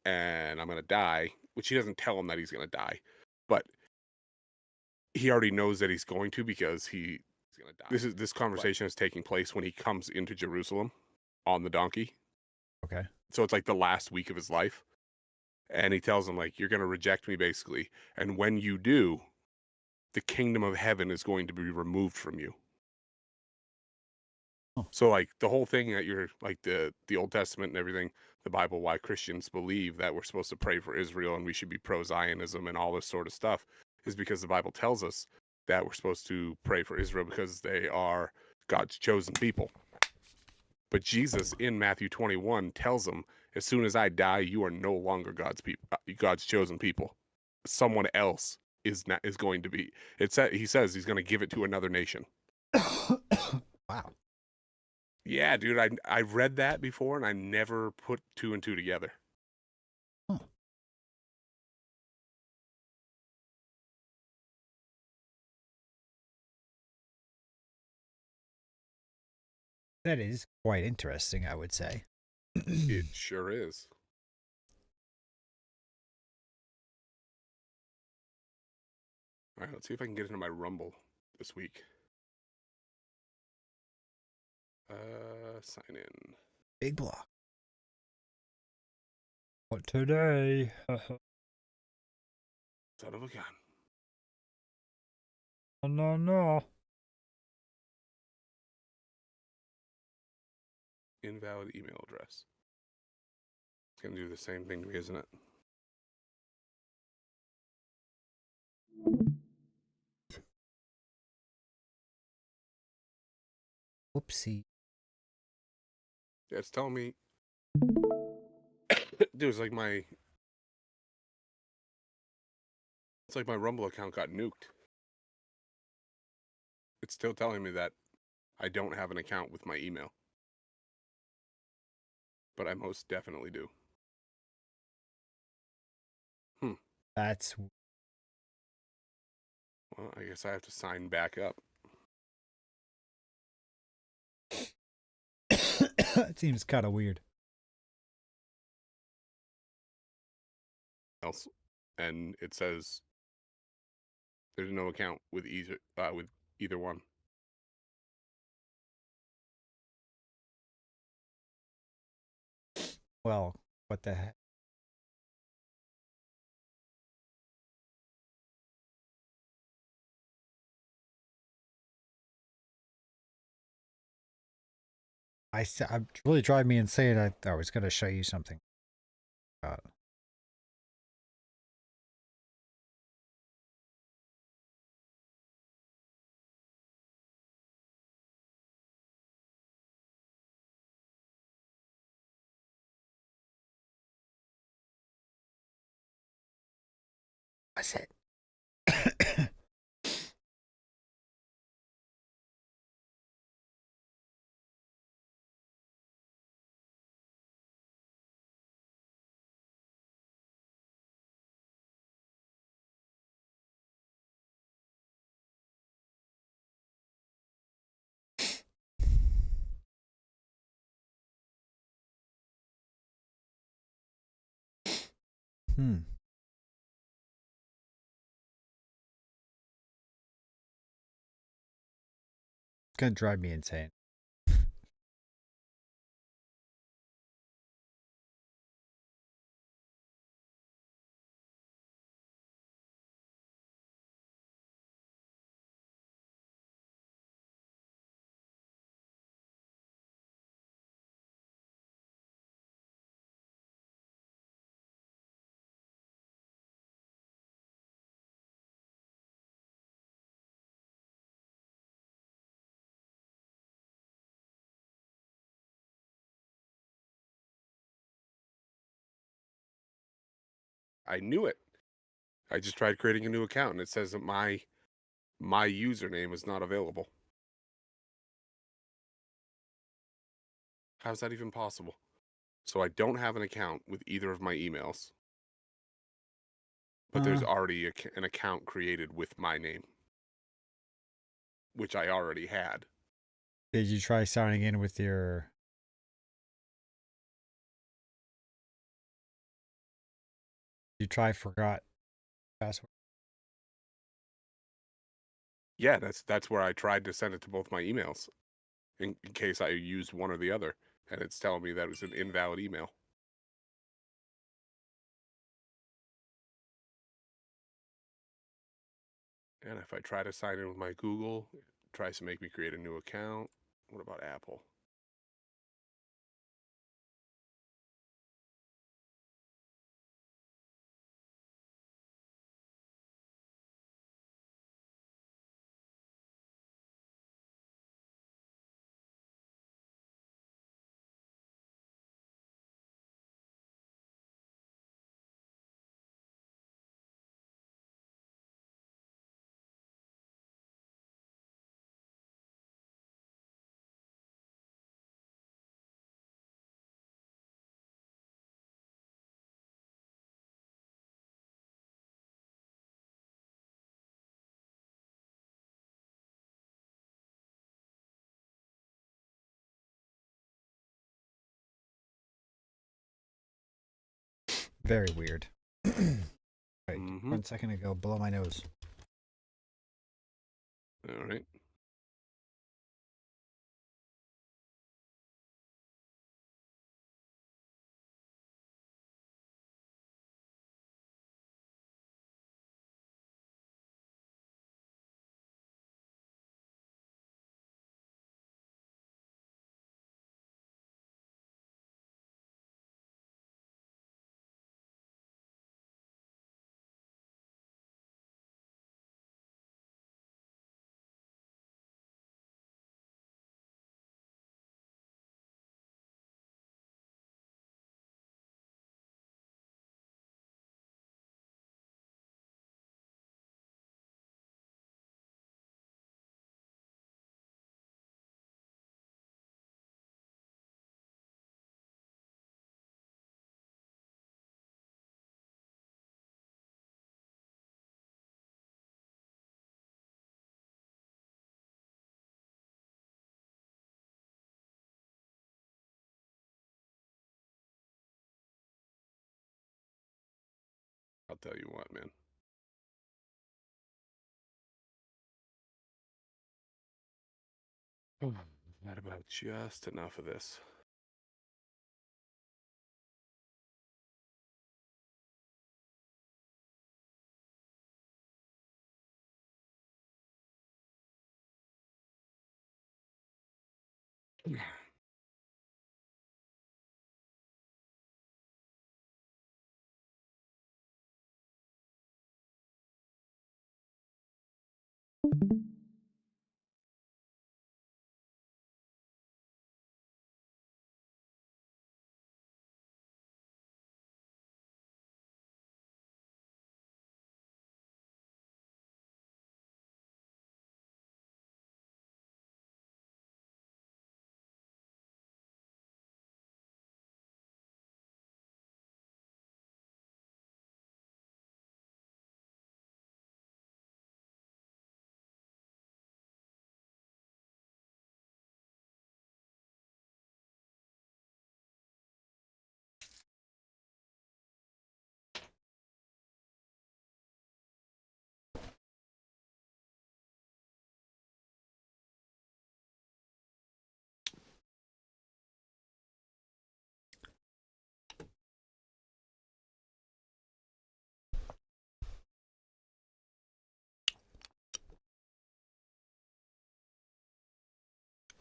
and I'm gonna die, which he doesn't tell him that he's gonna die, but he already knows that he's going to because he's gonna die. This conversation is taking place when he comes into Jerusalem on the donkey. Okay. So it's like the last week of his life. And he tells him, like, you're gonna reject me basically. And when you do, the kingdom of heaven is going to be removed from you. Oh, So like the whole thing that you're like the Old Testament and everything, the Bible, why Christians believe that we're supposed to pray for Israel and we should be pro Zionism and all this sort of stuff is because the Bible tells us that we're supposed to pray for Israel because they are God's chosen people. But Jesus in Matthew 21 tells them, as soon as I die, you are no longer God's people, God's chosen people. Someone else is going to be. He says he's going to give it to another nation. wow. Yeah, dude, I read that before and I never put two and two together. Huh. That is quite interesting, I would say. It sure is. All right, let's see if I can get into my Rumble this week. Sign in. Big block. What today? Son of a gun. Oh, no, no. Invalid email address. It's gonna do the same thing to me, isn't it? Whoopsie. Yeah, it's telling me. Dude, it's like my Rumble account got nuked. It's still telling me that I don't have an account with my email. But I most definitely do. That's. Well, I guess I have to sign back up. It seems kind of weird. Else, and it says there's no account with either one. Well, what the heck? I'm really driving me insane. I was going to show you something. Uh, what's it? Hmm. It's going to drive me insane. I knew it. I just tried creating a new account and it says that my username is not available. How's that even possible? So I don't have an account with either of my emails. But there's already an account created with my name, which I already had. Did you try signing in with your You try forgot password. Yeah, that's where I tried to send it to both my emails in case I used one or the other, and it's telling me that it was an invalid email. And if I try to sign in with my Google, it tries to make me create a new account. What about Apple? Very weird. Right, Mm-hmm. 1 second ago, blow my nose. All right. I'll tell you what, man. That about just enough of this.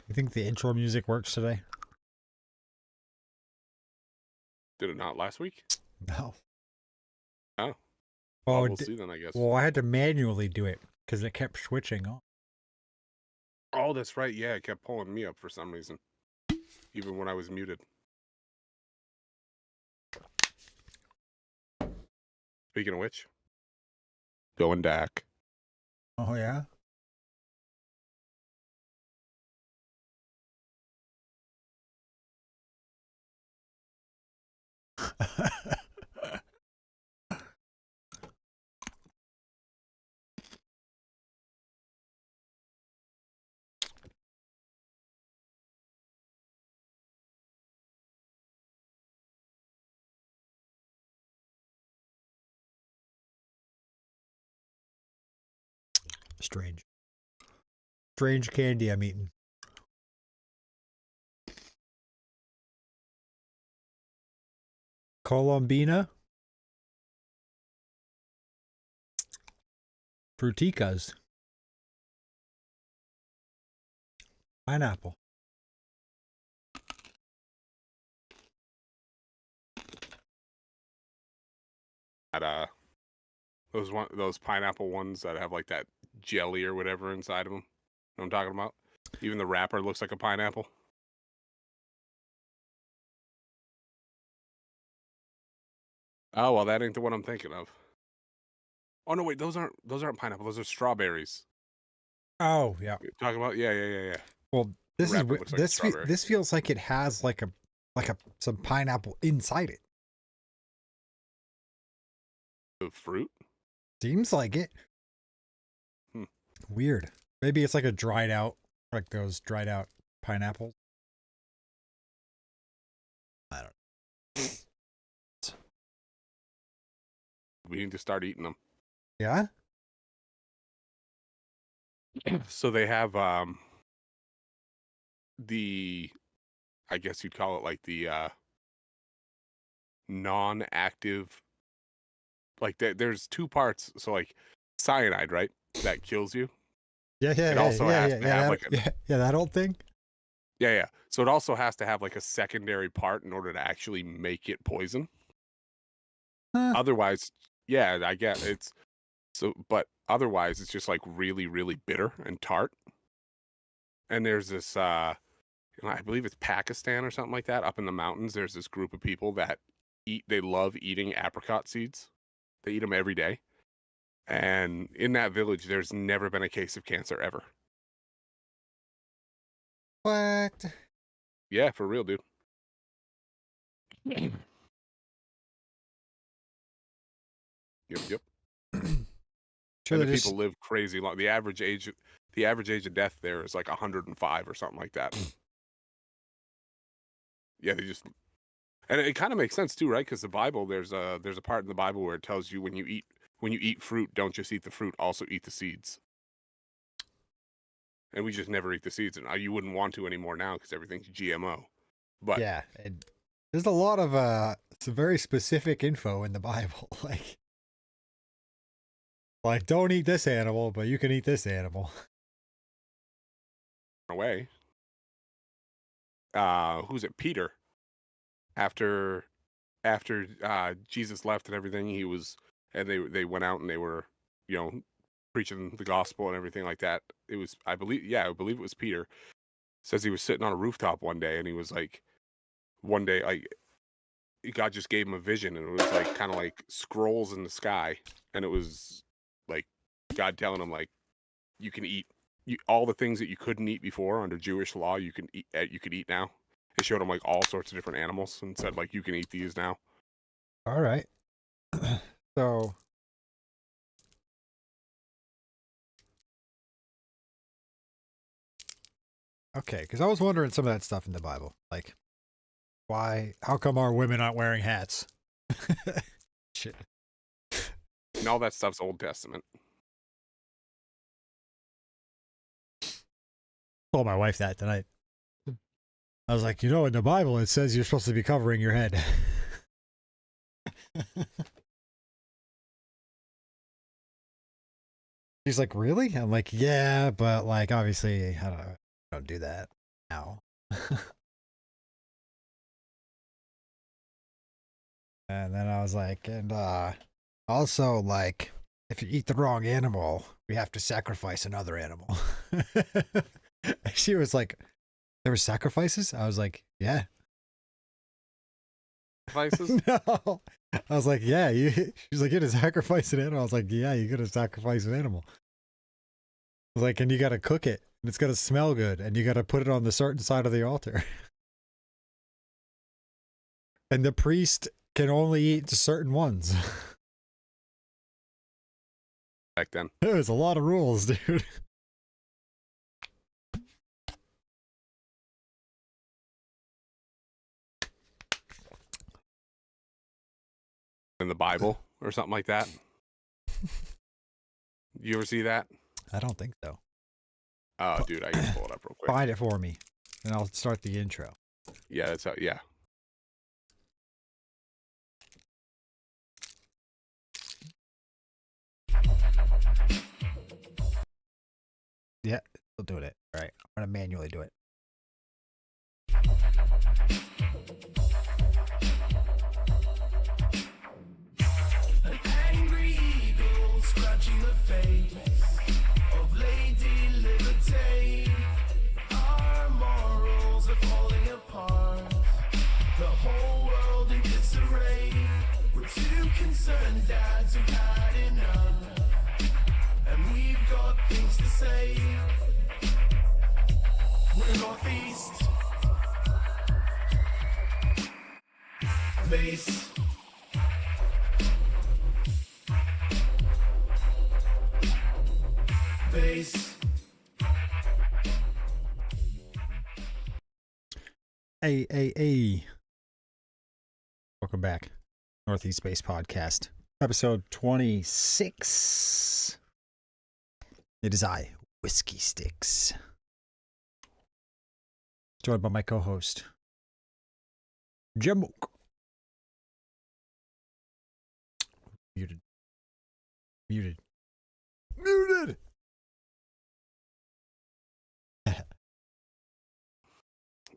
You think the intro music works today? Did it not last week? No. Oh, Well, well, we'll see then, I guess. well, I had to manually do it because it kept switching on. Oh, that's right. Yeah, it kept pulling me up for some reason, even when I was muted. Speaking of which, going Dak. Oh yeah. Strange. Strange candy I'm eating. Colombina. Fruticas. Pineapple. At those pineapple ones that have like that jelly or whatever inside of them. You know what I'm talking about? Even the wrapper looks like a pineapple. Oh well, that ain't the one I'm thinking of. Oh no, wait, those aren't pineapple. Those are strawberries. Oh yeah. You're talking about yeah. Well, The this is wrapper looks like a strawberry. this feels like it has like a some pineapple inside it. The fruit. Seems like it. Weird. Maybe it's like a dried out, like those dried out pineapples. I don't know. We need to start eating them. Yeah? So they have I guess you'd call it like the non-active, like there's two parts. So like cyanide, right? That kills you. Yeah, It also has to have like that old thing. yeah. So it also has to have like a secondary part in order to actually make it poison. Huh. Otherwise, yeah, I get it's so, but otherwise it's just like really, really bitter and tart. And there's this I believe it's Pakistan or something like that, up in the mountains. There's this group of people that they love eating apricot seeds. They eat them every day. And in that village, there's never been a case of cancer ever. What? Yeah, for real, dude. Yep. Sure, And the people live crazy long. The average age of death there is like 105 or something like that. Yeah, they just, and it kind of makes sense too, right? Because the Bible, there's a part in the Bible where it tells you when you eat fruit, don't just eat the fruit, also eat the seeds. And we just never eat the seeds, and you wouldn't want to anymore now because everything's GMO. But yeah, there's a lot of some very specific info in the Bible, like don't eat this animal, but you can eat this animal. Away. Who's it? Peter. After Jesus left and everything, they went out and they were, preaching the gospel and everything like that. It was, I believe it was Peter. Says he was sitting on a rooftop one day and he was like, one day, like, God just gave him a vision and it was like kind of like scrolls in the sky, and it was like God telling him like, you can eat all the things that you couldn't eat before under Jewish law. You could eat now. It showed him like all sorts of different animals and said like, you can eat these now. All right. So okay, because I was wondering some of that stuff in the Bible, like how come our women aren't wearing hats? Shit. And all that stuff's Old Testament. Told my wife that tonight. I was like, in the Bible it says you're supposed to be covering your head. She's like, really? I'm like, yeah, but like obviously I don't do that now. And then I was like, and also like, if you eat the wrong animal, we have to sacrifice another animal. She was like, there were sacrifices? I was like, yeah. Sacrifices? No. I was like, yeah. She's like, you gotta sacrifice an animal. I was like, yeah, you gotta sacrifice an animal. I was like, and you gotta cook it, and it's gotta smell good, and you gotta put it on the certain side of the altar. And the priest can only eat certain ones. Back then. There was a lot of rules, dude. In the Bible or something like that. You ever see that? I don't think so. Oh, dude, I can pull it up real quick. Find it for me, and I'll start the intro. Yeah, that's how. Yeah. Yeah, still doing it. All right, I'm gonna manually do it. An angry eagle scratching the face of Lady Liberty. Our morals are falling apart. The whole world in disarray. We're two concerned dads who've had enough, and we've got things to say. We're Northeast. Base. Base. Hey. Welcome back. Northeast Space Podcast, episode 26. It is I, Whiskey Sticks. Joined by my co-host, Jemok. Muted.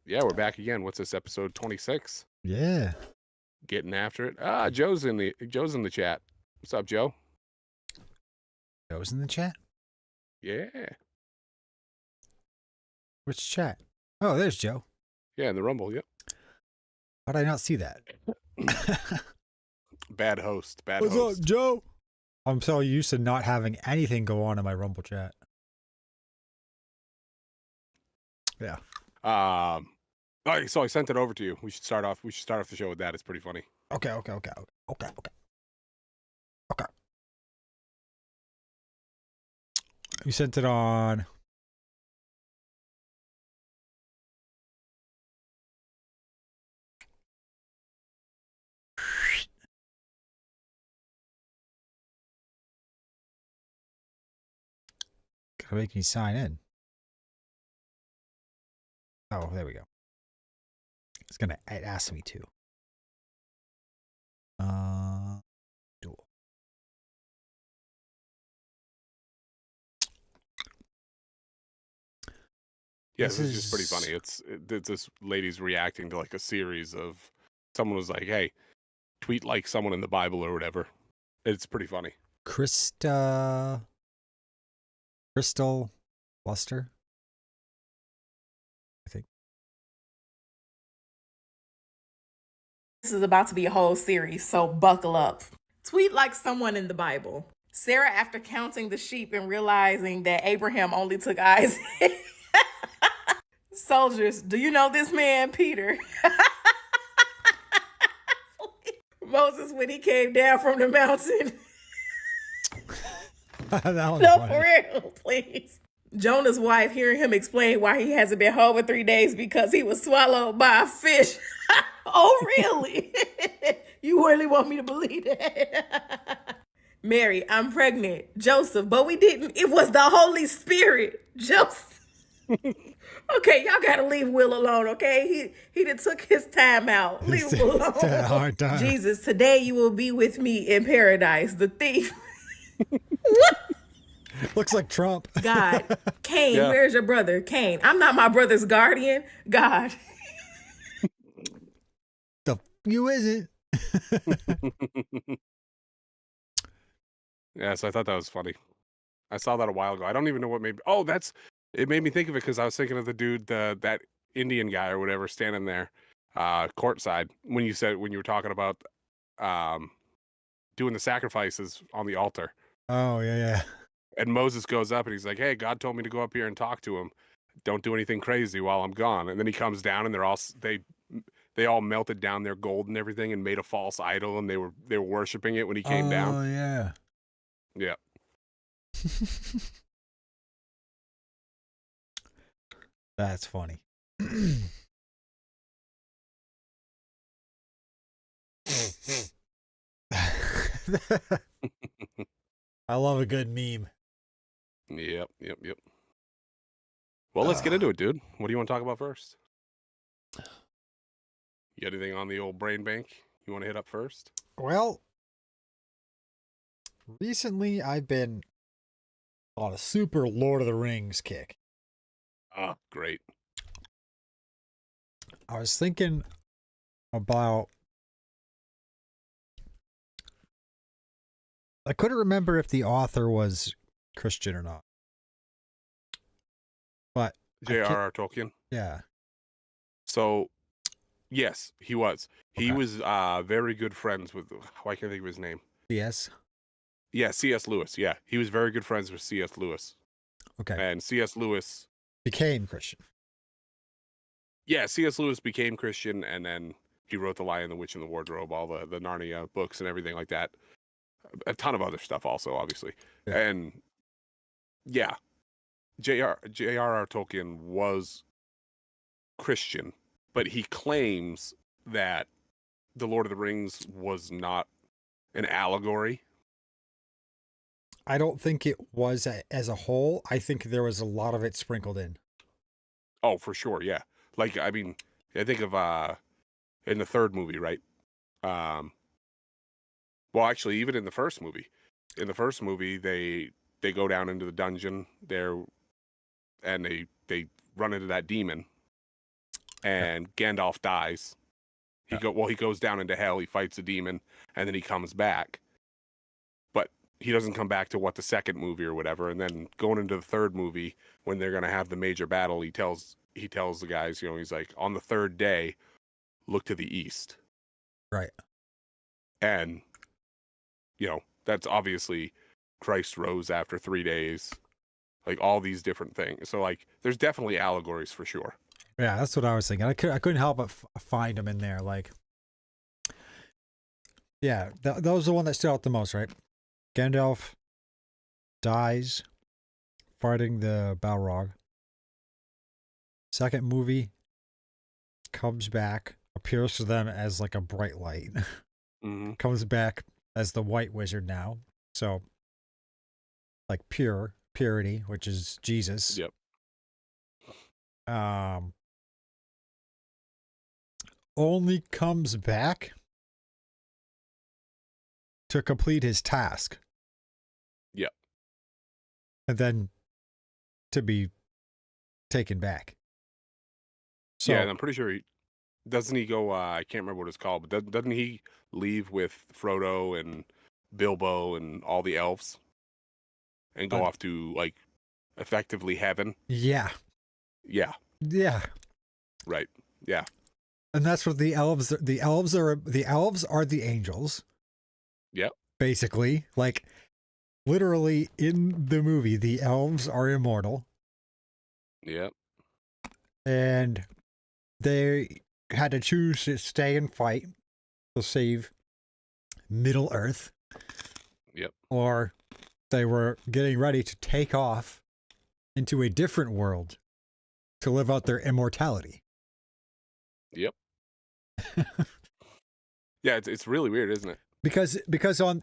Yeah, we're back again. What's this, episode 26? Yeah. Getting after it. Joe's in the chat. What's up, Joe? Joe's in the chat? Yeah. Which chat? Oh, there's Joe. Yeah, in the Rumble, yep. How did I not see that? Bad host. What's up, Joe? I'm so used to not having anything go on in my Rumble chat. Yeah. All right, so I sent it over to you. We should start off the show with that. It's pretty funny. Okay. You sent it on. Gotta make me sign in. Oh, there we go. It asked me to. Dual. Yeah, this is just pretty funny. It's this lady's reacting to like a series of someone was like, "Hey, tweet like someone in the Bible or whatever." It's pretty funny. Crystal Luster, I think. This is about to be a whole series, so buckle up. Tweet like someone in the Bible. Sarah, after counting the sheep and realizing that Abraham only took Isaac. Soldiers, do you know this man, Peter? Moses, when he came down from the mountain. No, for real, please. Jonah's wife, hearing him explain why he hasn't been home in 3 days because he was swallowed by a fish. Oh, really? You really want me to believe that? Mary, I'm pregnant. Joseph, but we didn't. It was the Holy Spirit. Joseph. Okay, y'all gotta leave Will alone, okay? He done took his time out. Leave him alone. It's a hard time. Jesus, today you will be with me in paradise. The thief. Looks like Trump. God. Cain, Yeah. Where's your brother? Cain. I'm not my brother's guardian. God. You isn't. Yeah, so I thought that was funny. I saw that a while ago. I don't even know what made. Oh, it made me think of it because I was thinking of the dude, that Indian guy or whatever, standing there, courtside when you were talking about doing the sacrifices on the altar. Oh, yeah. And Moses goes up and he's like, "Hey, God told me to go up here and talk to him. Don't do anything crazy while I'm gone." And then he comes down and they all melted down their gold and everything and made a false idol, and they were worshiping it when he came down. Oh, yeah. Yeah. That's funny. I love a good meme. Yep, yep, yep. Well, let's get into it, dude. What do you want to talk about first? You got anything on the old brain bank you want to hit up first? Well, recently I've been on a super Lord of the Rings kick. Ah, great. I was thinking about. I couldn't remember if the author was Christian or not. But J.R.R. Tolkien. Yeah. So, yes, he was. He Okay. was very good friends with. Why can't I think of his name? Yes. Yeah, C.S. Lewis. Yeah, he was very good friends with C.S. Lewis. Okay. And C.S. Lewis. Became Christian. Yeah, C.S. Lewis became Christian, and then he wrote The Lion, the Witch, and the Wardrobe, all the Narnia books and everything like that. A ton of other stuff also, obviously. Yeah. And yeah, J.R.R. Tolkien was Christian, but he claims that The Lord of the Rings was not an allegory. I don't think it was as a whole. I think there was a lot of it sprinkled in. Oh, for sure, yeah. Like, I mean, I think of in the third movie, right? Well, actually, even in the first movie, they go down into the dungeon there, and they run into that demon, and Gandalf dies. He goes down into hell. He fights the demon, and then he comes back. But he doesn't come back to the second movie or whatever. And then going into the third movie, when they're gonna have the major battle, he tells the guys, he's like, on the third day, look to the east. Right. And that's obviously Christ rose after 3 days, like all these different things. So like, there's definitely allegories for sure. Yeah, that's what I was thinking. I couldn't help but find them in there. Like, yeah, those are the one that stood out the most, right? Gandalf dies fighting the Balrog. Second movie comes back, appears to them as like a bright light. Mm-hmm. Comes back as the White Wizard now. So, like purity, which is Jesus. Yep. Only comes back to complete his task. Yep. And then to be taken back. So, yeah, and I'm pretty sure doesn't he go, I can't remember what it's called, but doesn't he leave with Frodo and Bilbo and all the elves and go off to, like, effectively heaven? Yeah. Yeah. Yeah. Right. Yeah. And that's what the elves are the angels. Yep. Basically, like literally in the movie, the elves are immortal. Yep. And they had to choose to stay and fight to save Middle Earth. Yep. Or they were getting ready to take off into a different world to live out their immortality. Yep. Yeah, it's really weird, isn't it? Because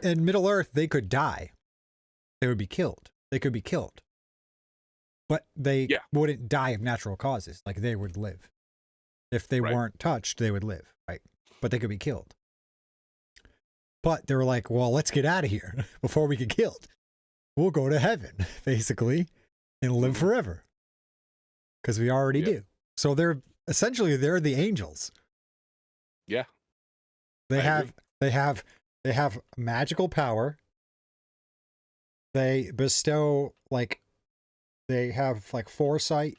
in Middle Earth they could die. They would be killed. They could be killed. But they wouldn't die of natural causes. Like they would live. If they weren't touched, they would live, right? But they could be killed. But they were like, well, let's get out of here before we get killed. We'll go to heaven, basically, and live forever. Because we already do. So they're the angels. Yeah. They have magical power. They bestow they have foresight.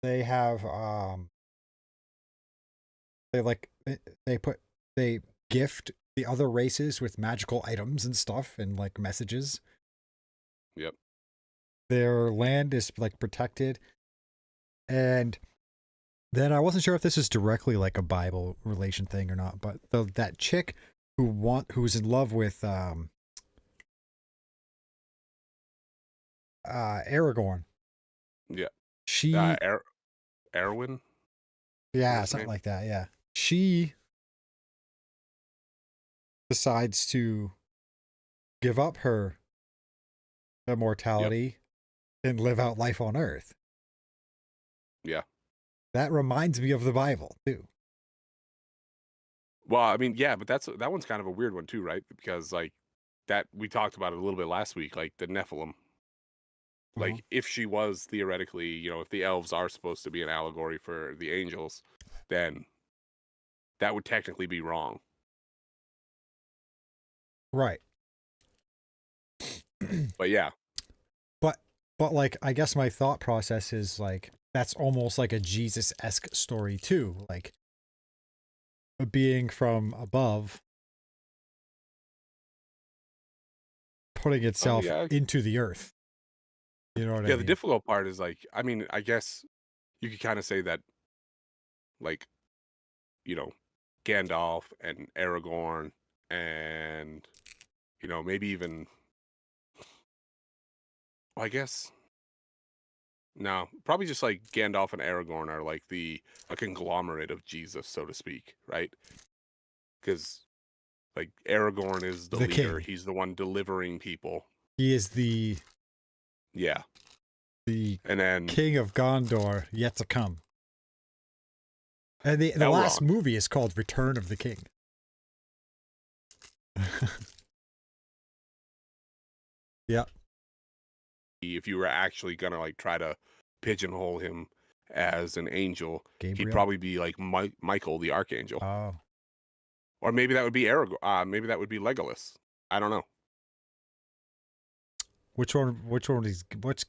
They have they gift the other races with magical items and stuff and like messages. Yep. Their land is like protected. And then I wasn't sure if this is directly like a Bible relation thing or not, but that chick who's in love with Aragorn. Yeah. She Erwin? Yeah, something like that, yeah. She decides to give up her immortality and live out life on Earth. Yeah. That reminds me of the Bible too. Well, I mean, yeah, but that one's kind of a weird one too, right? Because like that we talked about it a little bit last week, like the Nephilim. Like if she was theoretically, if the elves are supposed to be an allegory for the angels, then that would technically be wrong. Right. But yeah. But like, I guess my thought process is like, that's almost like a Jesus-esque story too. Like a being from above putting itself yeah. into the earth. You know what I Yeah, mean? the difficult part is like, I mean, I guess you could kind of say that, like, Gandalf and Aragorn and, maybe even, I guess, no, probably just like Gandalf and Aragorn are like a conglomerate of Jesus, so to speak, right? Because, like, Aragorn is the leader. king. He's the one delivering people. He is the Yeah. the And then king of Gondor yet to come. And the last Elrond. movie is called Return of the King. Yeah. if you were actually gonna like try to pigeonhole him as an angel, Gabriel. he'd probably be like Michael the Archangel. Oh. Or maybe that would be Aragorn. Maybe that would be Legolas. I don't know. What's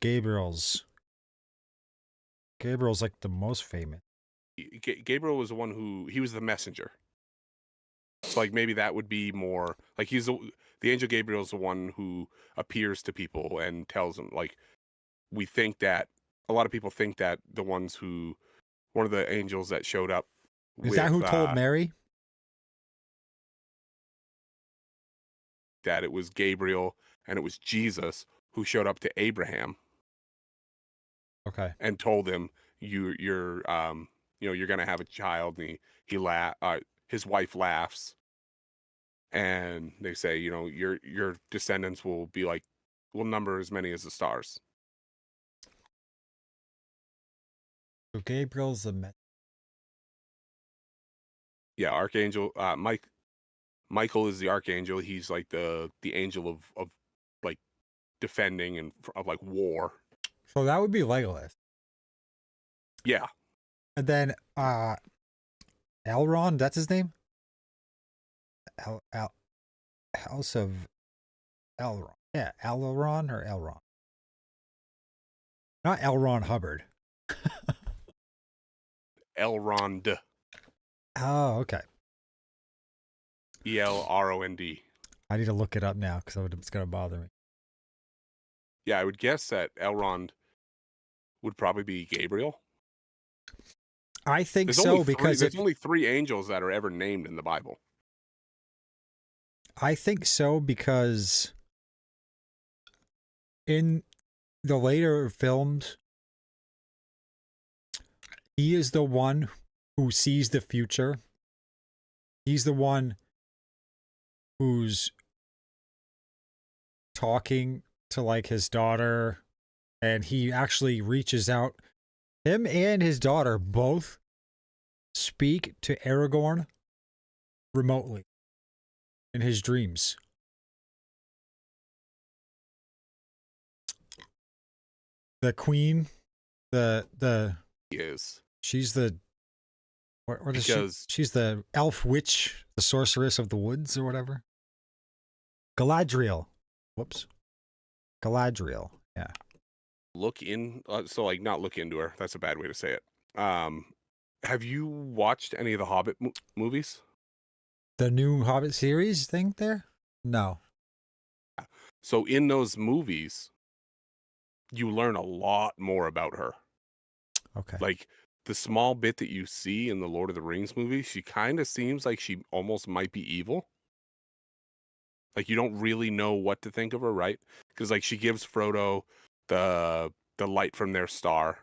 Gabriel's? Gabriel's like the most famous. Gabriel was the one he was the messenger. So like maybe that would be more like the angel Gabriel's the one who appears to people and tells them, like, we think that a lot of people think that one of the angels that showed up Is that who told Mary? That it was Gabriel and it was Jesus who showed up to Abraham. Okay. And told him you're gonna have a child, and his wife laughs, and they say, your descendants will number as many as the stars. So Gabriel's the Yeah, Archangel. Michael is the Archangel. He's like the angel of like defending and of like war. So that would be Legolas. Yeah. And then Elrond, that's his name? House of Elrond. Yeah, Elrond or Elrond. Not L. Ron Hubbard. Elrond. Oh, okay. Elrond. I need to look it up now because it's going to bother me. Yeah, I would guess that Elrond would probably be Gabriel. I think There's so only because there's only 3 angels that are ever named in the Bible. I think so because in the later films, he is the one who sees the future. He's the one who's talking to like his daughter, and he actually reaches out. Him and his daughter both speak to Aragorn remotely in his dreams. The queen, the He is. she's the what is Because- she? She's the elf witch, the sorceress of the woods or whatever. Galadriel. Whoops. Galadriel. Yeah. Not look into her. That's a bad way to say it. Have you watched any of the Hobbit movies? The new Hobbit series thing there? No. So in those movies, you learn a lot more about her. Okay. Like the small bit that you see in the Lord of the Rings movie, she kind of seems like she almost might be evil. Like you don't really know what to think of her, right? Because like she gives Frodo the light from their star,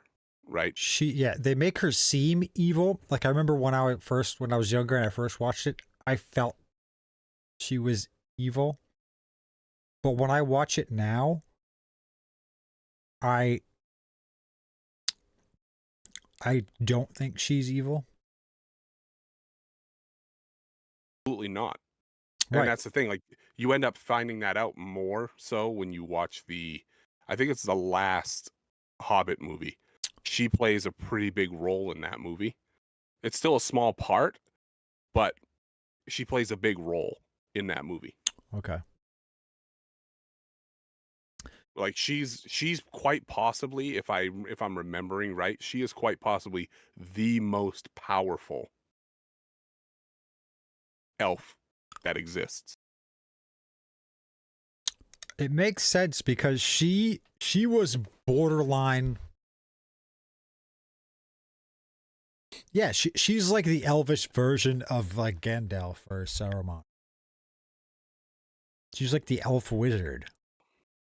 right? They make her seem evil. Like I remember when I was younger and I first watched it, I felt she was evil. But when I watch it now, I don't think she's evil. Absolutely not. Right. And that's the thing. Like, you end up finding that out more so when you watch I think it's the last Hobbit movie. She plays a pretty big role in that movie. It's still a small part, but she plays a big role in that movie. Okay. Like, she's quite possibly, if I'm remembering right, she is quite possibly the most powerful elf that exists. It makes sense because she was borderline. Yeah, she's like the elvish version of like Gandalf or Saruman. She's like the elf wizard.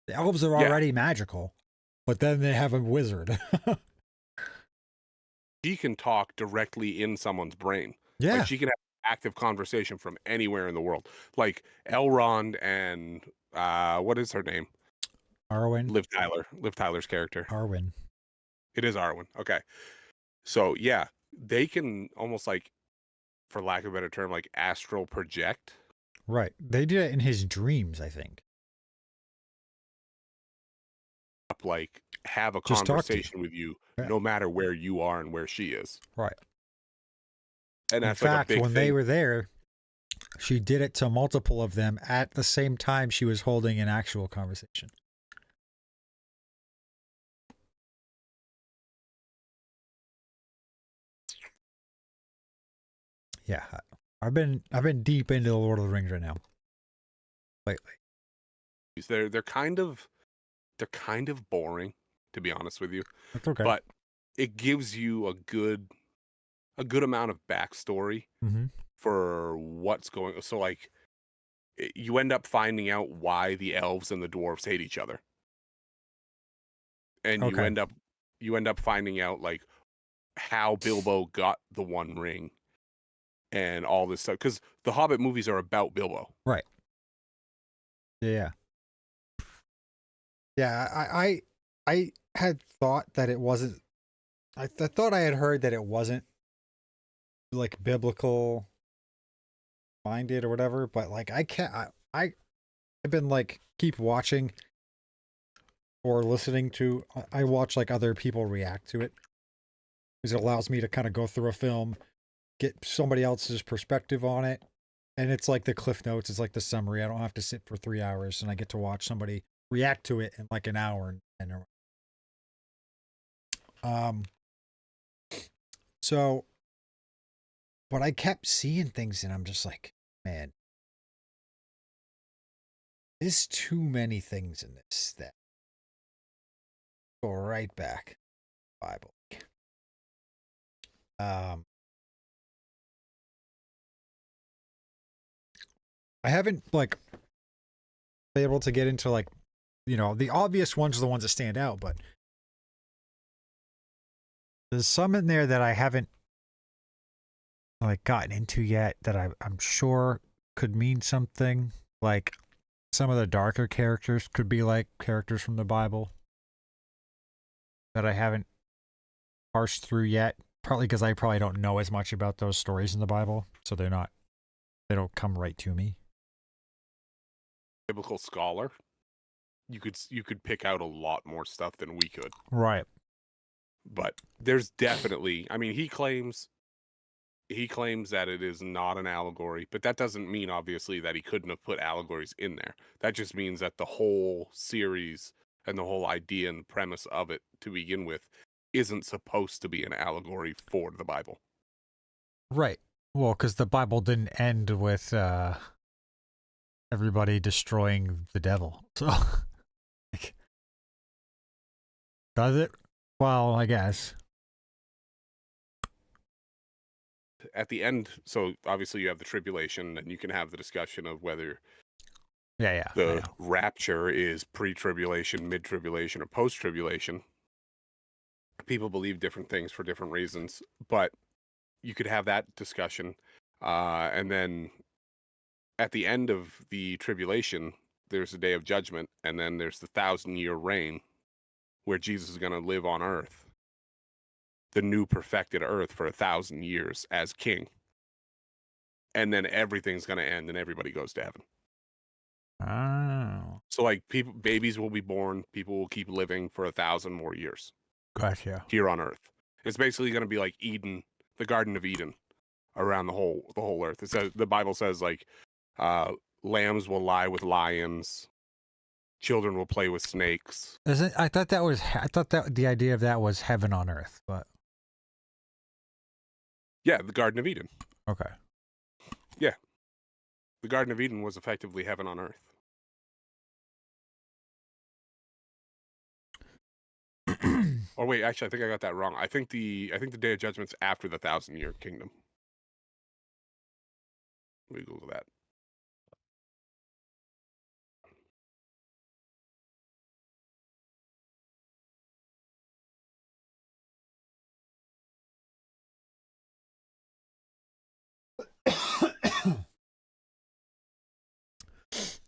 The elves are Yeah. already magical, but then they have a wizard. She can talk directly in someone's brain. Yeah. Like, she can have active conversation from anywhere in the world. Like Elrond and what is her name? Arwen. Liv Tyler's character. Arwen. It is Arwen. Okay. So yeah, they can almost, like, for lack of a better term, like astral project. Right. They do it in his dreams, I think. Like, have a Just talk to you. conversation with you, Yeah. no matter where you are and where she is. Right. And In that's fact, like a big when thing. they were there, she did it to multiple of them at the same time she was holding an actual conversation. Yeah, I've been deep into the Lord of the Rings right now. Lately. They're kind of boring, to be honest with you. That's okay. But it gives you a good amount of backstory Mm-hmm. for what's going. So, like, you end up finding out why the elves and the dwarves hate each other, and Okay. you end up finding out, like, how Bilbo got the One Ring and all this stuff, because the Hobbit movies are about Bilbo. Right. Yeah. Yeah, I had thought that it wasn't. I thought I had heard that it wasn't like biblical minded or whatever, but like I can't. I've been like keep watching or listening to. I watch like other people react to it because it allows me to kind of go through a film, get somebody else's perspective on it, and it's like the cliff notes. It's like the summary. I don't have to sit for 3 hours, and I get to watch somebody react to it in like an hour and so but I kept seeing things and I'm just like, man, there's too many things in this that go right back to the Bible. I haven't like been able to get into like, you know, the obvious ones are the ones that stand out, but there's some in there that I haven't like gotten into yet that I'm sure could mean something. Like some of the darker characters could be like characters from the Bible that I haven't parsed through yet. Partly because I probably don't know as much about those stories in the Bible, so they don't come right to me. Biblical scholar, you could pick out a lot more stuff than we could. Right. But there's definitely, I mean, he claims that it is not an allegory, but that doesn't mean obviously that he couldn't have put allegories in there. That just means that the whole series and the whole idea and premise of it to begin with isn't supposed to be an allegory for the Bible. Right. Well, because the Bible didn't end with everybody destroying the devil. So, like, does it? Well, I guess. At the end, so obviously you have the tribulation, and you can have the discussion of whether Yeah. the rapture is pre-tribulation, mid-tribulation, or post-tribulation. People believe different things for different reasons, but you could have that discussion. And then at the end of the tribulation, there's a day of judgment, and then there's the 1,000-year reign where Jesus is going to live on earth, the new perfected earth for 1,000 years as king. And then everything's going to end and everybody goes to heaven. Oh, So like babies will be born, people will keep living for 1,000 more years gotcha. here on earth. It's basically going to be like Eden, the Garden of Eden, around the whole earth. It says, the Bible says, like, lambs will lie with lions, children will play with snakes. Isn't I thought that the idea of that was heaven on earth, but Yeah, the Garden of Eden. okay. The Garden of Eden was effectively heaven on earth. Or wait, actually, I think I got that wrong. I think the Day of Judgment's after the 1,000-year kingdom. Let me Google that.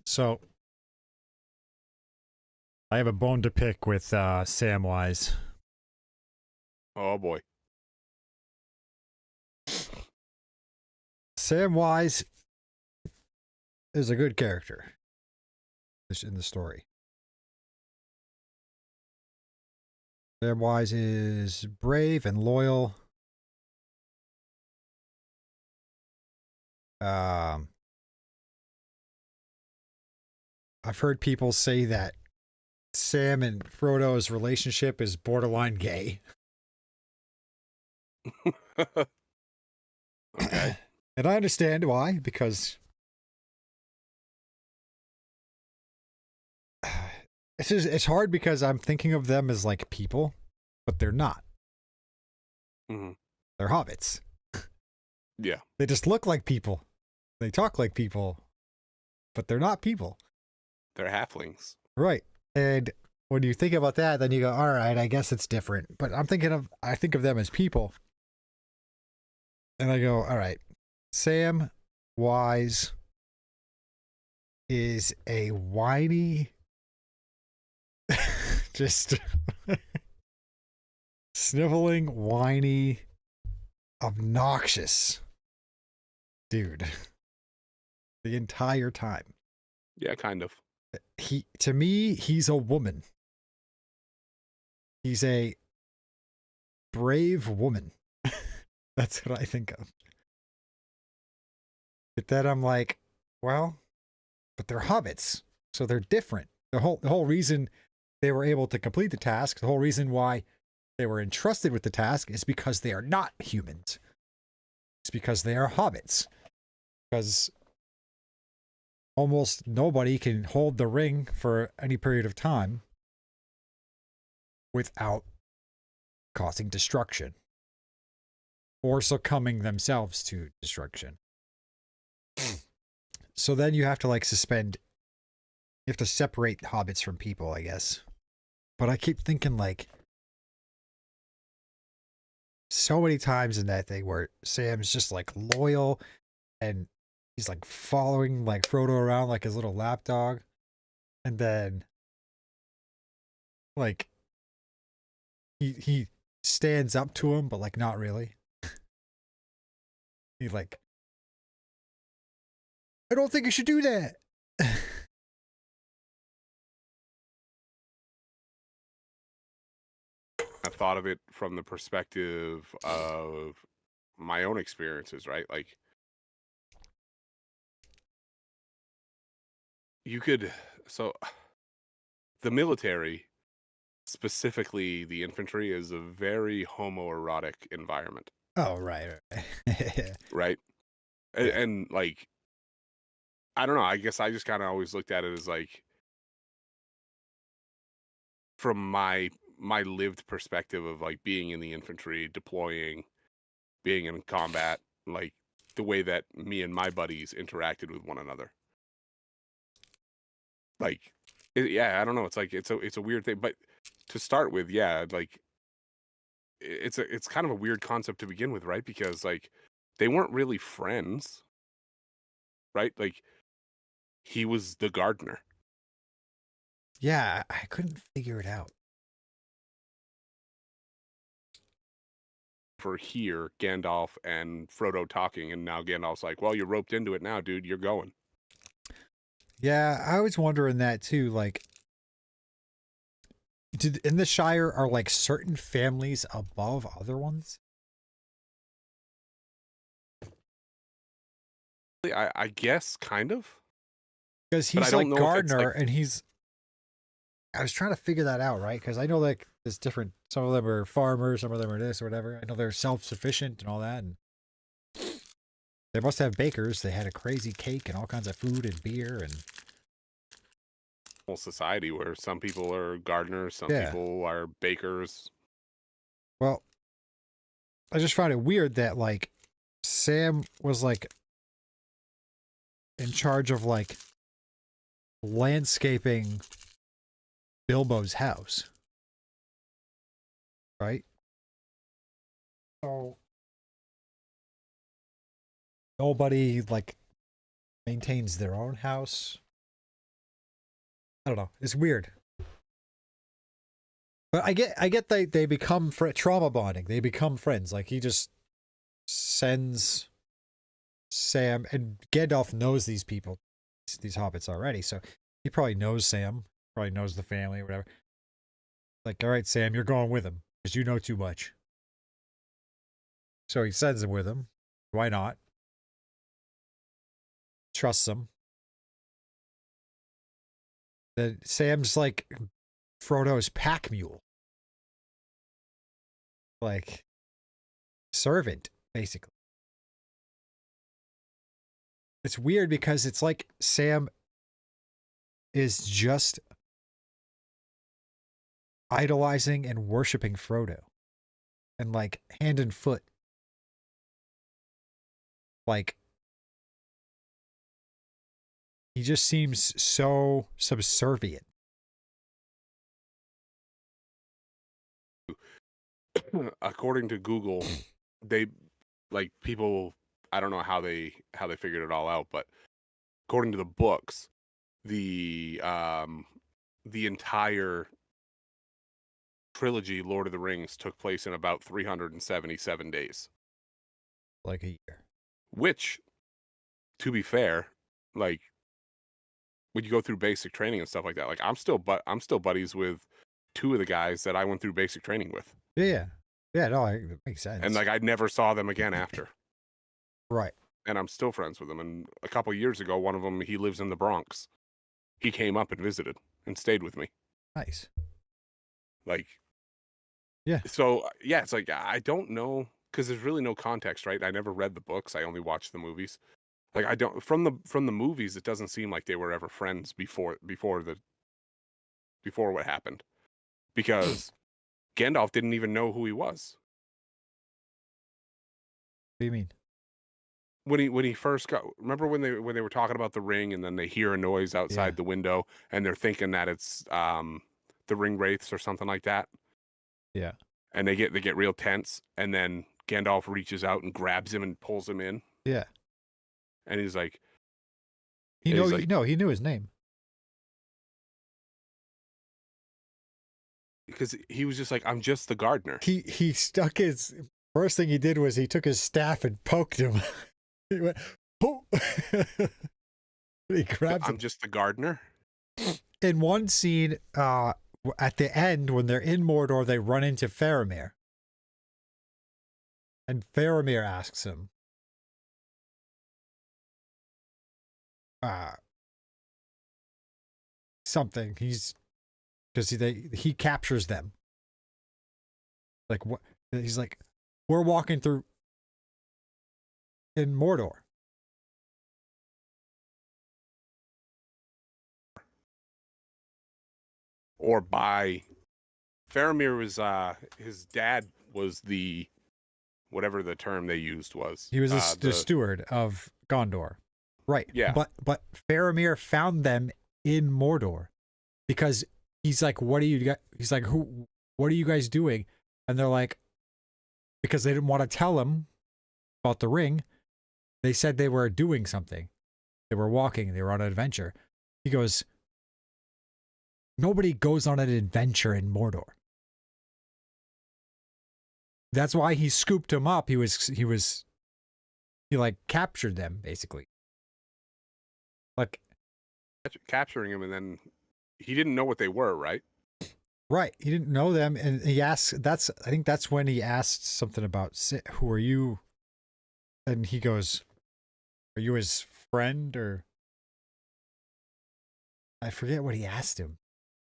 So I have a bone to pick with Samwise. Oh boy. Samwise is a good character in the story. Samwise is brave and loyal. I've heard people say that Sam and Frodo's relationship is borderline gay. Okay. And I understand why, because it's hard because I'm thinking of them as like people, but they're not. hmm They're hobbits. Yeah. They just look like people. They talk like people, but they're not people. They're halflings. Right. And when you think about that, then you go, all right, I guess it's different. But I think of them as people. And I go, all right, Sam Wise is a whiny, just sniveling, whiny, obnoxious dude the entire time. Yeah, kind of. To me, he's a woman. He's a brave woman. That's what I think of. But then I'm like, well, but they're hobbits, so they're different. The whole reason they were able to complete the task, the whole reason why they were entrusted with the task is because they are not humans. It's because they are hobbits. Because almost nobody can hold the ring for any period of time without causing destruction or succumbing themselves to destruction. So then you have to you have to separate hobbits from people, I guess. But I keep thinking like so many times in that thing where Sam's just like loyal and he's like following like Frodo around like his little lapdog. And then like he stands up to him, but like not really. He like, I don't think you should do that. I've thought of it from the perspective of my own experiences, right? Like, the military, specifically the infantry, is a very homoerotic environment, Oh, right. right? And like, I don't know, I guess I just kind of always looked at it as like, from my lived perspective of like being in the infantry, deploying, being in combat, like the way that me and my buddies interacted with one another. Like, yeah, I don't know. It's like it's a weird thing, but to start with, yeah, like it's kind of a weird concept to begin with, right? Because like they weren't really friends, right? Like he was the gardener. Yeah, I couldn't figure it out. for here, Gandalf and Frodo talking, and now Gandalf's like, well, you're roped into it now, dude. You're going. Yeah, I was wondering that too. Like, in the Shire, are like certain families above other ones? I guess kind of. Because But I he's don't like know if it's, Gardner, like- and he's. I was trying to figure that out, right? Because I know like there's different. Some of them are farmers, some of them are this or whatever. I know they're self-sufficient and all that, and they must have bakers. They had a crazy cake and all kinds of food and beer and. Whole society where some people are gardeners, some Yeah. people are bakers. Well, I just found it weird that like Sam was like in charge of like landscaping Bilbo's house. Right? So nobody like maintains their own house. I don't know. It's weird. But I get they become trauma bonding. They become friends. Like he just sends Sam, and Gandalf knows these people, these hobbits already. So he probably knows Sam, probably knows the family or whatever. Like, all right, Sam, you're going with him because you know too much. So he sends him with him. Why not? Trusts him. Then Sam's like Frodo's pack mule. Like, servant, basically. It's weird because it's like Sam is just idolizing and worshiping Frodo. And like hand and foot. Like, he just seems so subservient. According to Google, they like people. I don't know how they figured it all out, but according to the books, the entire trilogy, Lord of the Rings, took place in about 377 days. Like a year. Which, to be fair, like when you go through basic training and stuff like that, like I'm still buddies with two of the guys that I went through basic training with. Yeah. Yeah, no, it makes sense. And like I never saw them again after. Right. And I'm still friends with them. And a couple years ago, one of them, he lives in the Bronx. He came up and visited and stayed with me. Nice. Like, yeah. So yeah, it's like I don't know because there's really no context, right? I never read the books. I only watched the movies. Like I don't from the movies, it doesn't seem like they were ever friends before what happened, because Gandalf didn't even know who he was. What do you mean? When he first got, remember when they were talking about the ring, and then they hear a noise outside the window, and they're thinking that it's the ring wraiths or something like that. Yeah. And they get real tense, and then Gandalf reaches out and grabs him and pulls him in. Yeah. And he's like, he knew his name. Because he was just like, I'm just the gardener. He stuck his first thing he did was he took his staff and poked him. He went, oh. He grabs him. I'm just the gardener. In one scene, at the end, when they're in Mordor, they run into Faramir. And Faramir asks him, something. Because he captures them. Like, what? He's like, we're walking through in Mordor. Or by Faramir was his dad was the whatever the term they used was. He was the steward of Gondor. Right. Yeah. But Faramir found them in Mordor because he's like, what are you guys? He's like, what are you guys doing? And they're like, because they didn't want to tell him about the ring. They said they were doing something. They were walking. They were on an adventure. He goes, nobody goes on an adventure in Mordor. That's why he scooped him up. He like captured them basically. Like, Capturing him, and then he didn't know what they were, right? right. He didn't know them. And he asked, I think that's when he asked something about, who are you? And he goes, are you his friend? Or I forget what he asked him.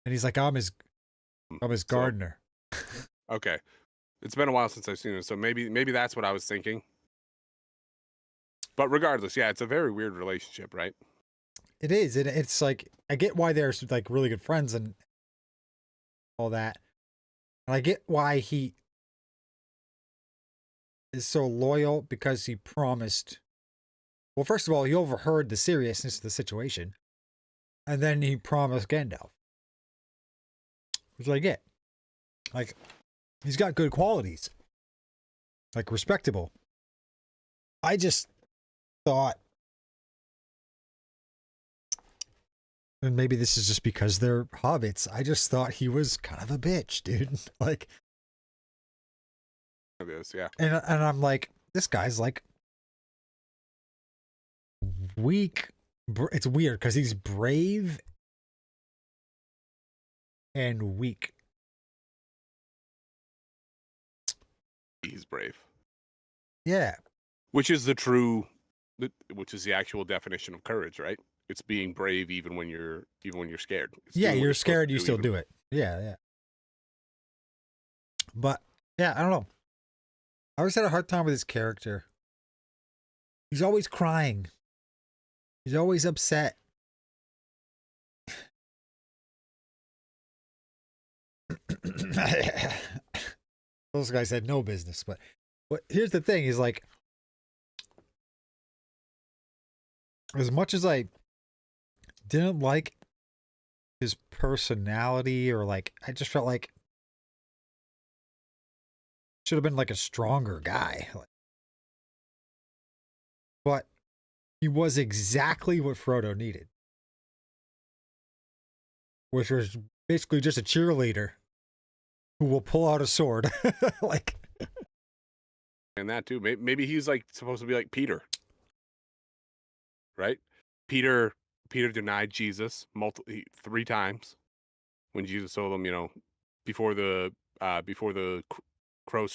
And he's like, I'm his gardener. Okay. It's been a while since I've seen it, so maybe that's what I was thinking. But regardless, yeah, it's a very weird relationship, right? It is. It's like, I get why they're like really good friends and all that. And I get why he is so loyal, because he promised. Well, first of all, he overheard the seriousness of the situation. And then he promised Gandalf. Which I get. Like, he's got good qualities. Like, respectable. I just thought, and maybe this is just because they're hobbits, I just thought he was kind of a bitch, dude. Like, It is, yeah. and I'm like, this guy's like weak. It's weird because he's brave and weak. He's brave. Yeah. Which is which is the actual definition of courage, right? It's being brave even when you're scared. It's Yeah, doing what you're supposed scared, to you do still even- do it. Yeah, yeah. But yeah, I don't know. I always had a hard time with his character. He's always crying. He's always upset. Those guys had no business, but here's the thing, is like, as much as I didn't like his personality, or like, I just felt like should have been like a stronger guy. But he was exactly what Frodo needed, which was basically just a cheerleader who will pull out a sword. Like, And that too. Maybe he's like supposed to be like Peter, right? Peter denied Jesus 3 times when Jesus told him, before the crow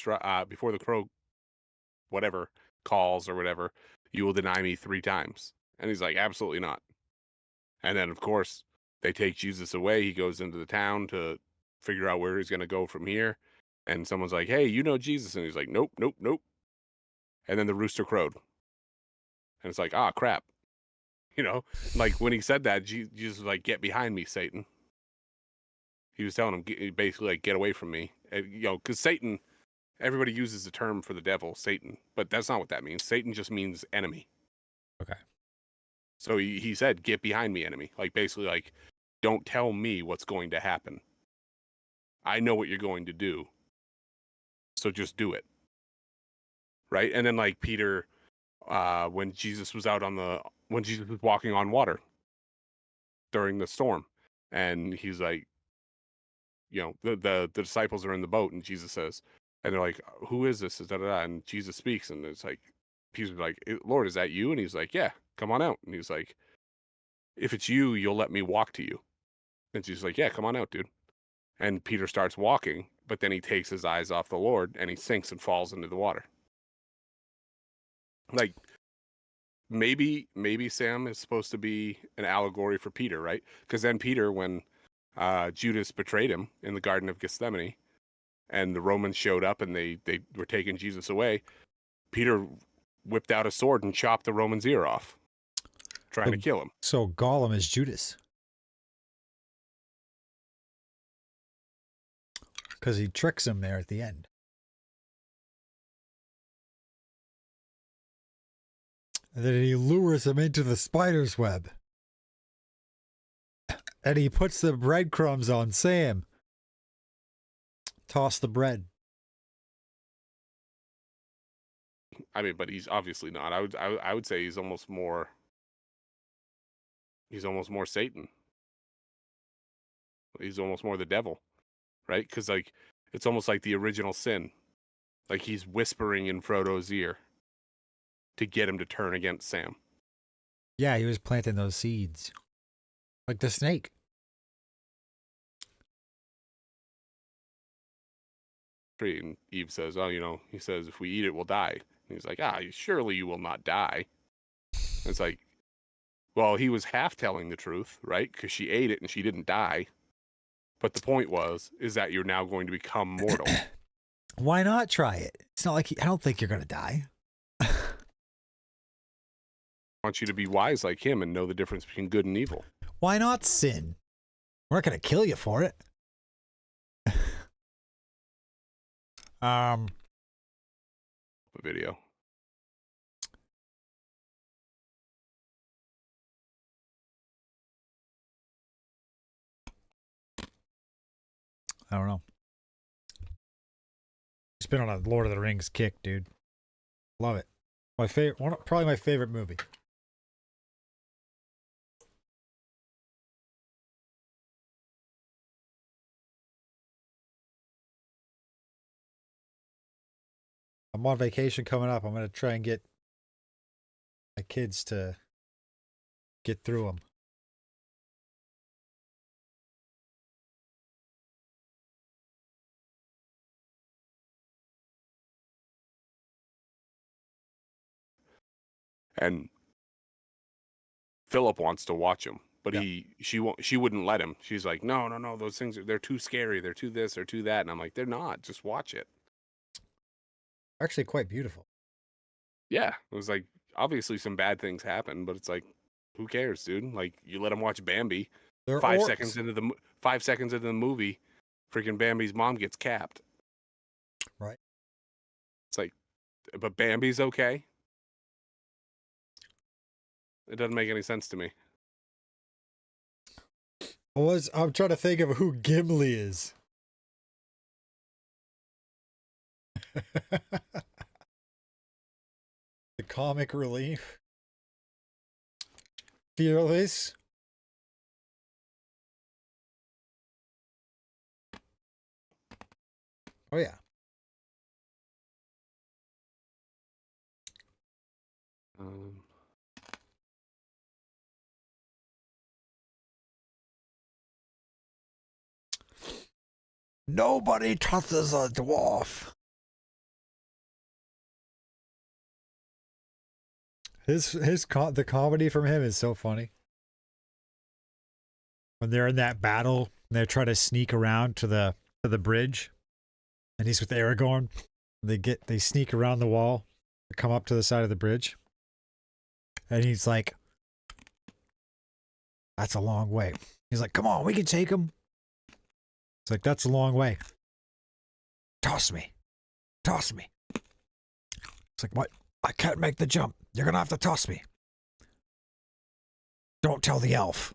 whatever calls or whatever, you will deny me 3 times. And he's like, absolutely not. And then of course they take Jesus away. He goes into the town to figure out where he's going to go from here. And someone's like, hey, you know Jesus? And he's like, nope, nope, nope. And then the rooster crowed. And it's like, ah, crap. Like when he said that, Jesus was like, get behind me, Satan. He was telling him, basically, like, get away from me. Because Satan, everybody uses the term for the devil, Satan. But that's not what that means. Satan just means enemy. okay. So he said, get behind me, enemy. Like, basically, like, don't tell me what's going to happen. I know what you're going to do. So just do it. Right? And then, like, Peter, when Jesus was walking on water during the storm, and he's like, the disciples are in the boat, and Jesus says, and they're like, who is this? And Jesus speaks, and it's like, Peter's like, Lord, is that you? And he's like, yeah, come on out. And he's like, if it's you, you'll let me walk to you. And Jesus like, yeah, come on out, dude. And Peter starts walking, but then he takes his eyes off the Lord, and he sinks and falls into the water. Like, maybe Sam is supposed to be an allegory for Peter, right? Because then Peter, when Judas betrayed him in the Garden of Gethsemane, and the Romans showed up and they were taking Jesus away, Peter whipped out a sword and chopped the Roman's ear off, trying to kill him. So Gollum is Judas. Because he tricks him there at the end. And then he lures him into the spider's web. And he puts the breadcrumbs on Sam. Toss the bread. I mean, but he's obviously not. I would say he's almost more Satan. He's almost more the devil, right? Because like it's almost like the original sin Like he's whispering in Frodo's ear to get him to turn against Sam. Yeah, he was planting those seeds. Like the snake. And Eve says, "Oh, he says if we eat it, we'll die." And he's like, surely you will not die. And it's like, well, he was half telling the truth, right? Because she ate it and she didn't die. But the point is that you're now going to become mortal. Why not try it? It's not like I don't think you're going to die. I want you to be wise like him and know the difference between good and evil. Why not sin? We're not going to kill you for it. A video. I don't know. Just been on a Lord of the Rings kick, dude. Love it. My favorite, probably my favorite movie. I'm on vacation coming up. I'm going to try and get my kids to get through them. And Philip wants to watch him, but Yeah. she wouldn't let him. She's like, no, those things they're too scary. They're too this, they're too that. And I'm like, they're not. Just watch it. Actually, quite beautiful. Yeah, it was like obviously some bad things happen, but it's like, who cares, dude? Like you let him watch Bambi. They're 5 orcs. seconds into the movie, freaking Bambi's mom gets capped. Right. It's like, but Bambi's okay. It doesn't make any sense to me. I'm trying to think of who Gimli is. The comic relief. Fearless. Oh yeah. Nobody touches a dwarf. The comedy from him is so funny. When they're in that battle and they're trying to sneak around to the bridge, and he's with Aragorn. They sneak around the wall, come up to the side of the bridge, and he's like, "That's a long way." He's like, "Come on, we can take him." It's like, "That's a long way. Toss me. Toss me." It's like, "What? I can't make the jump. You're going to have to toss me." "Don't tell the elf."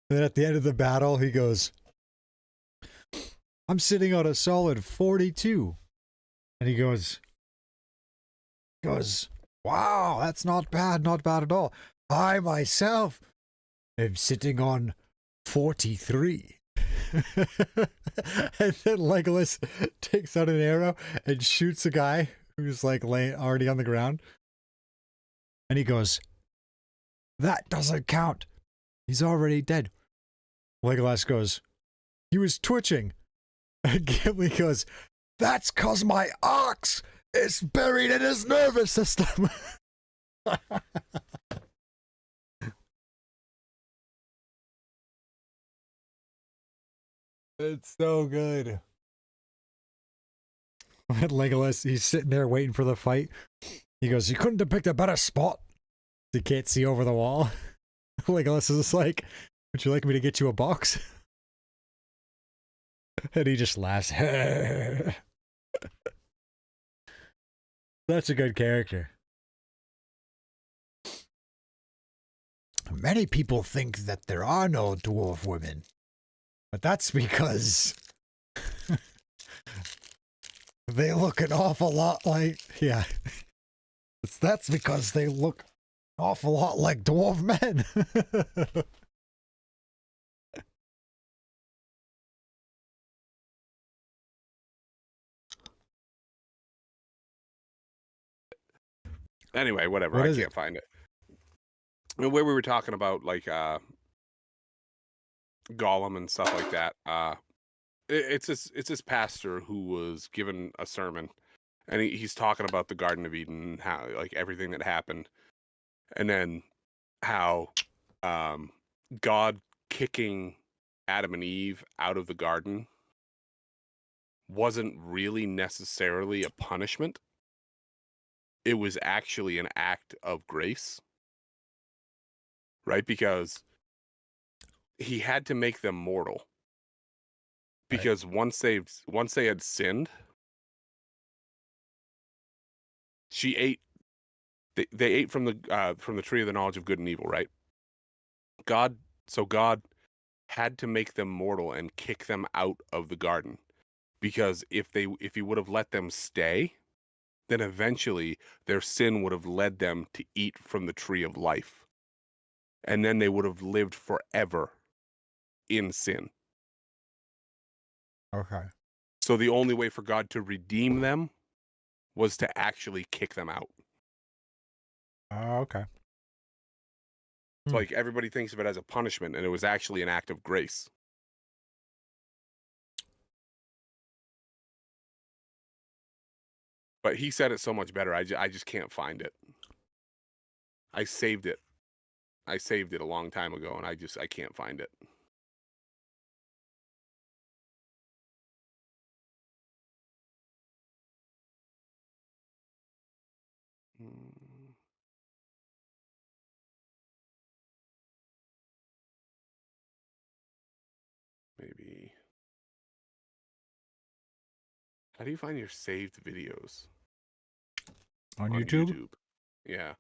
Then at the end of the battle, he goes, "I'm sitting on a solid 42. And he goes, "Wow, that's not bad at all. I myself am sitting on 43. And then Legolas takes out an arrow and shoots a guy who's like laying already on the ground. And he goes, "That doesn't count. He's already dead." Legolas goes, "He was twitching." And Gimli goes, "That's 'cause my ox is buried in his nervous system." It's so good. When Legolas, he's sitting there waiting for the fight. He goes, "You couldn't have picked a better spot." He can't see over the wall. Legolas is just like, "Would you like me to get you a box?" And he just laughs. That's a good character. Many people think that there are no dwarf women, but that's because they look an awful lot like, yeah. That's because they look an awful lot like dwarf men. Anyway, whatever. What I is can't it? find it. And where we were talking about like Gollum and stuff like that. It's this pastor who was given a sermon, and he's talking about the Garden of Eden and how like everything that happened, and then how God kicking Adam and Eve out of the garden wasn't really necessarily a punishment. It was actually an act of grace, right? Because he had to make them mortal. Because once they had sinned, they ate from the tree of the knowledge of good and evil, right? God had to make them mortal and kick them out of the garden, because if he would have let them stay, then eventually their sin would have led them to eat from the tree of life, and then they would have lived forever in sin. Okay. So the only way for God to redeem them was to actually kick them out. Oh, okay. So like everybody thinks of it as a punishment, and it was actually an act of grace. But he said it so much better. I just can't find it. I saved it a long time ago, and I can't find it. Maybe. How do you find your saved videos? On YouTube? Yeah.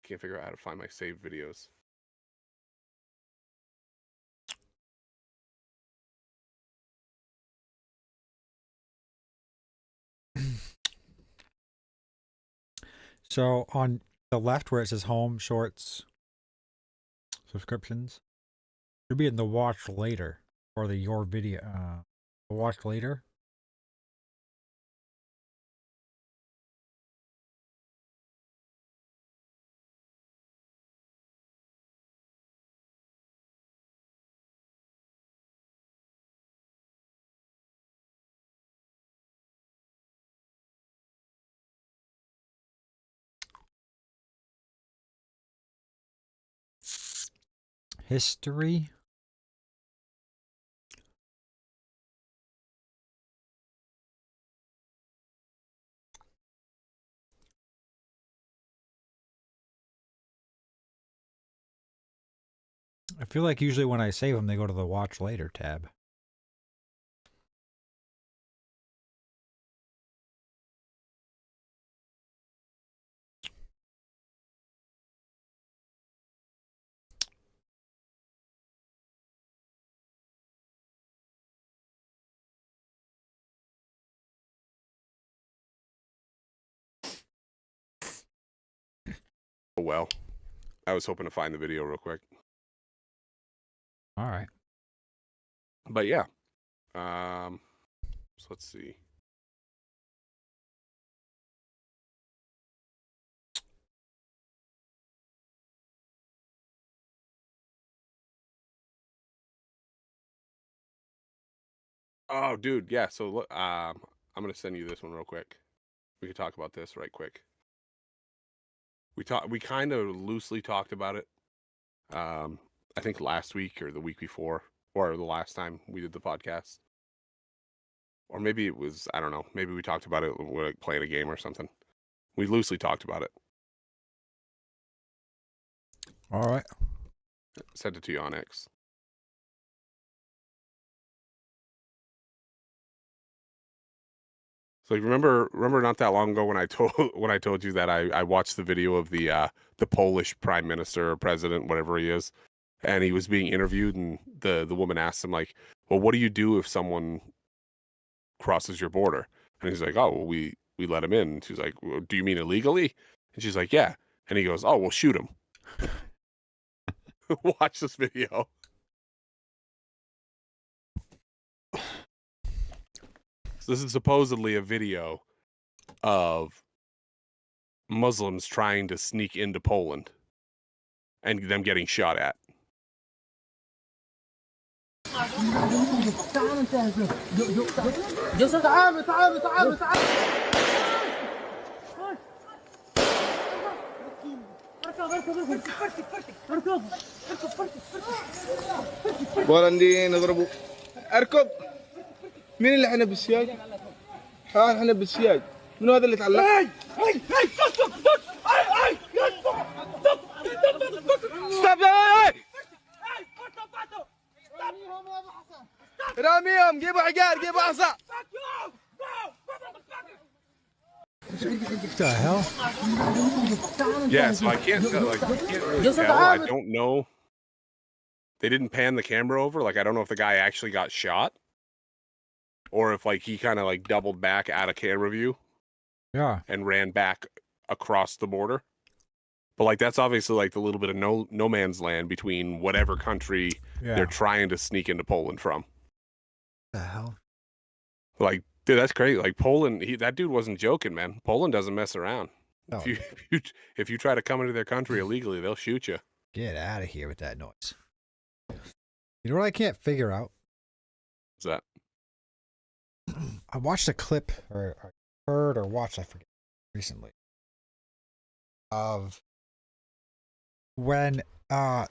Can't figure out how to find my saved videos. So on the left where it says home, shorts, subscriptions, should be in the watch later or the your video, watch later. History. I feel like usually when I save them, they go to the watch later tab. Oh well. I was hoping to find the video real quick. All right. But yeah. So let's see. Oh, dude, yeah. So look, I'm gonna send you this one real quick. We could talk about this right quick. We kind of loosely talked about it. I think last week or the week before, or the last time we did the podcast, or maybe it was, I don't know. Maybe we talked about it when we were like playing a game or something. We loosely talked about it. All right. Sent it to you on X. So remember not that long ago when I told you that I watched the video of the Polish prime minister or president, whatever he is, and he was being interviewed, and the woman asked him like, well, what do you do if someone crosses your border? And he's like, oh, well, we let him in. And she's like, well, do you mean illegally? And she's like, yeah. And he goes, oh, well, shoot him. Watch this video. So this is supposedly a video of Muslims trying to sneak into Poland and them getting shot at. بولنديين نضربوا اركب. مين اللي حنا بالسياج؟ ها حنا بالسياج. منو هذا اللي تعلق؟ راميهم جيبوا عقال جيبوا عصا. What the hell? Yeah, so I can't really tell. I don't know. They didn't pan the camera over. Like, I don't know if the guy actually got shot or if like he kind of like doubled back out of camera view Yeah. and ran back across the border. But like that's obviously like the little bit of no man's land between whatever country Yeah. they're trying to sneak into Poland from. What the hell? Like, dude, that's crazy. Like Poland, that dude wasn't joking, man. Poland doesn't mess around. No. If you try to come into their country illegally, they'll shoot you. Get out of here with that noise. You know what I can't figure out? What's that? I watched a clip, or heard or watched, I forget, recently, of when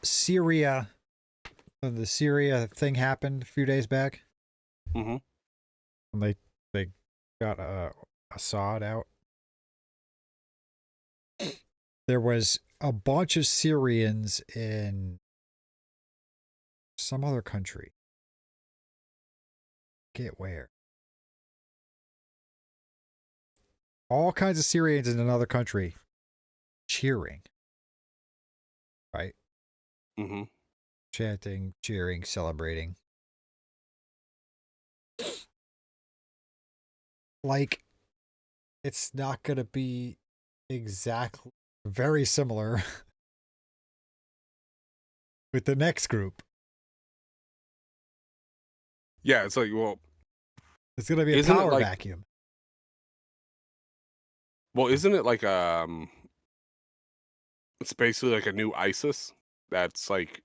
Syria, when the Syria thing happened a few days back, Mm-hmm. when they got Assad out. There was a bunch of Syrians in some other country. Get where? All kinds of Syrians in another country cheering. Right? Mm-hmm. Chanting, cheering, celebrating. Like, it's not going to be exactly very similar with the next group. Yeah, it's like, well, It's going to be a Isn't it power like- vacuum. isn't it like it's basically like a new ISIS that's like,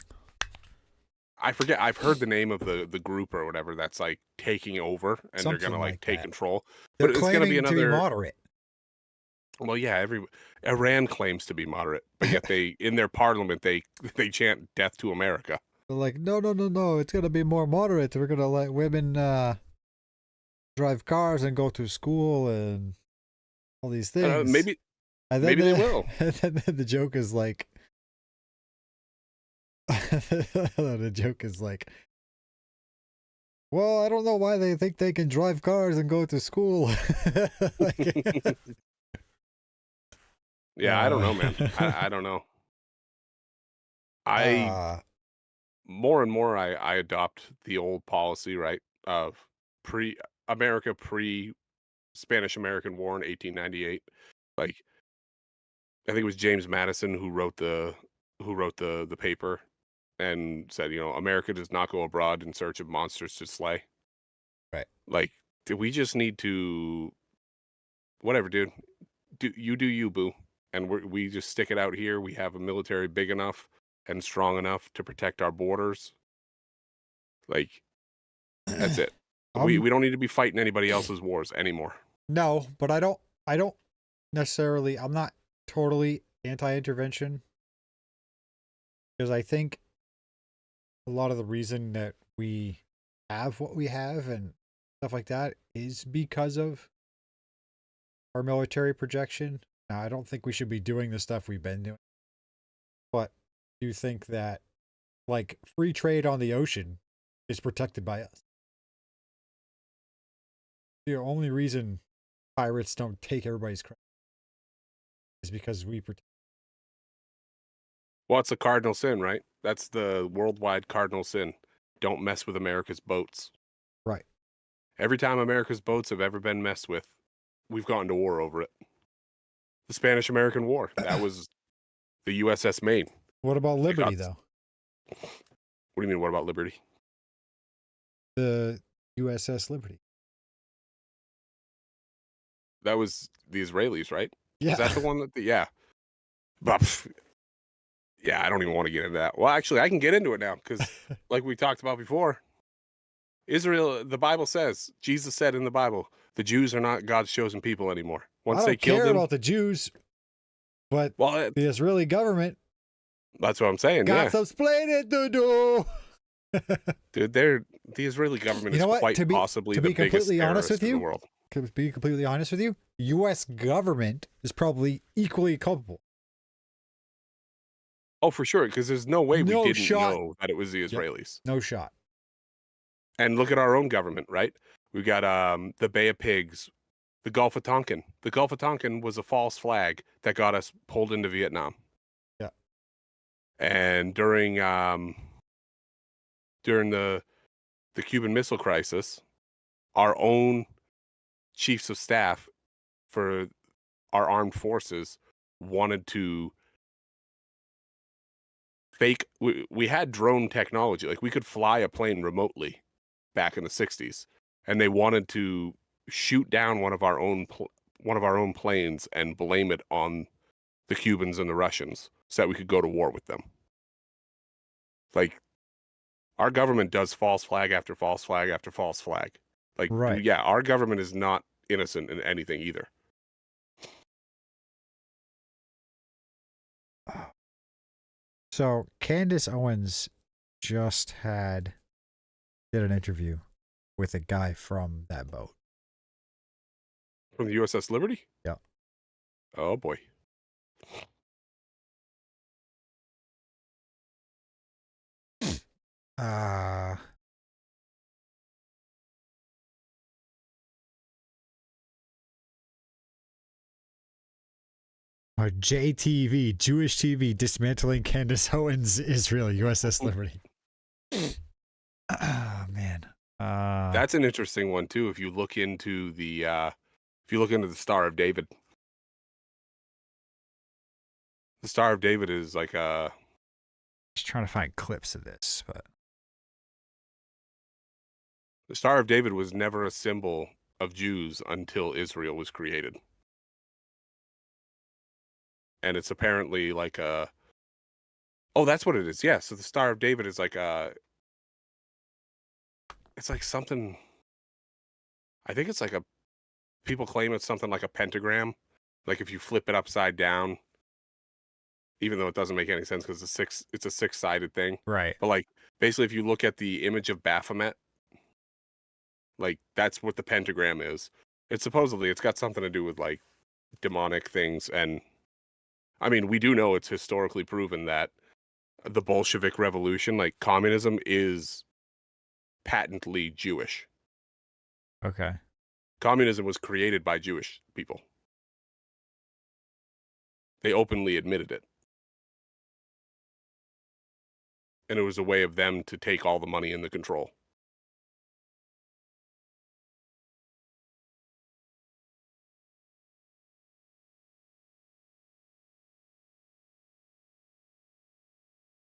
I forget, I've heard the name of the group or whatever that's like taking over and they're Something gonna like like take that. control. They're But it's gonna be claiming to be another. moderate. Well, yeah, Iran claims to be moderate, but yet they in their parliament they chant "Death to America." They're like, no, it's going to be more moderate. We're going to let women drive cars and go to school and all these things. Maybe And then maybe they will. And then the joke is like, the joke is like, well, I don't know why they think they can drive cars and go to school. Like, Yeah, I don't know, man. I don't know. More and more I adopt the old policy, right, of pre-America, pre-Spanish American War in 1898. Like, I think it was James Madison who wrote the paper and said, America does not go abroad in search of monsters to slay. Right. Like, we just need to, whatever, dude. Do you, boo. And we just stick it out here. We have a military big enough and strong enough to protect our borders. Like, that's it. We don't need to be fighting anybody else's wars anymore. no, but I don't necessarily, I'm not totally anti-intervention, because I think a lot of the reason that we have what we have and stuff like that is because of our military projection. Now, I don't think we should be doing the stuff we've been doing, but I do think that, like, free trade on the ocean is protected by us. The only reason pirates don't take everybody's credit is because we protect. Well, it's a cardinal sin, right? That's the worldwide cardinal sin. Don't mess with America's boats. Right. Every time America's boats have ever been messed with, we've gone to war over it. The Spanish-American War. That was the USS Maine. What about Liberty, got- though? What do you mean, what about Liberty? The USS Liberty. That was the Israelis, right? Was that the one that? Yeah. But yeah, I don't even want to get into that. Well, actually, I can get into it now because, like we talked about before, Israel. The Bible says, Jesus said in the Bible, the Jews are not God's chosen people anymore. Once I they don't killed care them, about the Jews, but well, the Israeli government that's what I'm saying. got Yeah, some explaining to do. dude, the Israeli government You know is what? quite To be- possibly to the be biggest completely honest terrorist with in the you, world. To be completely honest with you, U.S. government is probably equally culpable. Oh, for sure, because there's no way No we didn't shot. know that it was the Israelis. No shot. And look at our own government, right? We got the Bay of Pigs, the Gulf of Tonkin. The Gulf of Tonkin was a false flag that got us pulled into Vietnam. Yeah. And during the Cuban Missile Crisis, our own chiefs of staff for our armed forces wanted to fake. We had drone technology, like we could fly a plane remotely back in the 60s, and they wanted to shoot down one of our own planes and blame it on the Cubans and the Russians so that we could go to war with them. Like, our government does false flag after false flag after false flag. Like, Right. yeah, our government is not innocent in anything either. So Candace Owens just did an interview with a guy from that boat. From the USS Liberty? Yeah. Oh, boy. JTV, Jewish TV, dismantling Candace Owens, Israel, USS Liberty. Oh, man. That's an interesting one too. If you look into the Star of David, the Star of David is like a. Just trying to find clips of this, but The Star of David was never a symbol of Jews until Israel was created, and it's apparently like a. Oh, that's what it is. Yeah. So the Star of David is like a. It's like something. I think it's like a. People claim it's something like a pentagram. Like if you flip it upside down, even though it doesn't make any sense because it's a six-sided thing. right. But like basically, if you look at the image of Baphomet, like that's what the pentagram is. It's got something to do with like demonic things, and I mean we do know it's historically proven that the Bolshevik Revolution, like communism, is patently Jewish. Okay. Communism was created by Jewish people. They openly admitted it. And it was a way of them to take all the money and the control.